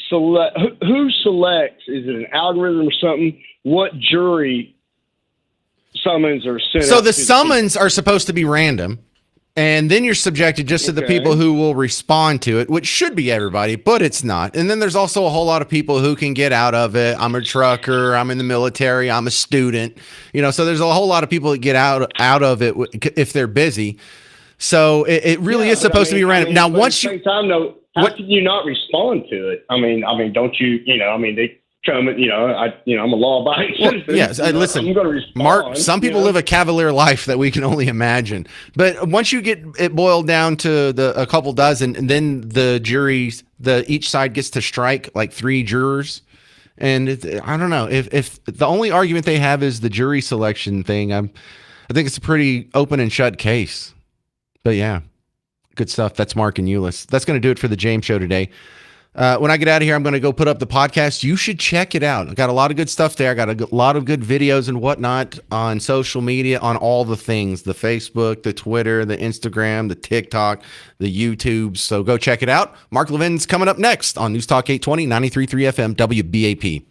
Speaker 2: select, who selects, is it an algorithm or something, what jury summons are sent?
Speaker 1: So the summons are supposed to be random, and then you're subjected just to the people who will respond to it, which should be everybody, but it's not. And then there's also a whole lot of people who can get out of it. I'm a trucker, I'm in the military, I'm a student, you know, so there's a whole lot of people that get out of it if they're busy. So it really is supposed to be random. Now, once you...
Speaker 2: At the same time, though, how can you not respond to it? I mean, don't you, you know, I mean, they come, you know, I'm a law-abiding citizen.
Speaker 1: Yes, listen,
Speaker 2: I'm going to respond,
Speaker 1: Mark, some people live a cavalier life that we can only imagine. But once you get it boiled down to a couple dozen, and then the juries, each side gets to strike like 3 jurors. And I don't know, if the only argument they have is the jury selection thing, I think it's a pretty open and shut case. But yeah, good stuff. That's Mark and Euless. That's going to do it for the James Show today. When I get out of here, I'm going to go put up the podcast. You should check it out. I got a lot of good stuff there. I got a lot of good videos and whatnot on social media, on all the things, the Facebook, the Twitter, the Instagram, the TikTok, the YouTube. So go check it out. Mark Levin's coming up next on News Talk 820, 93.3 FM, WBAP.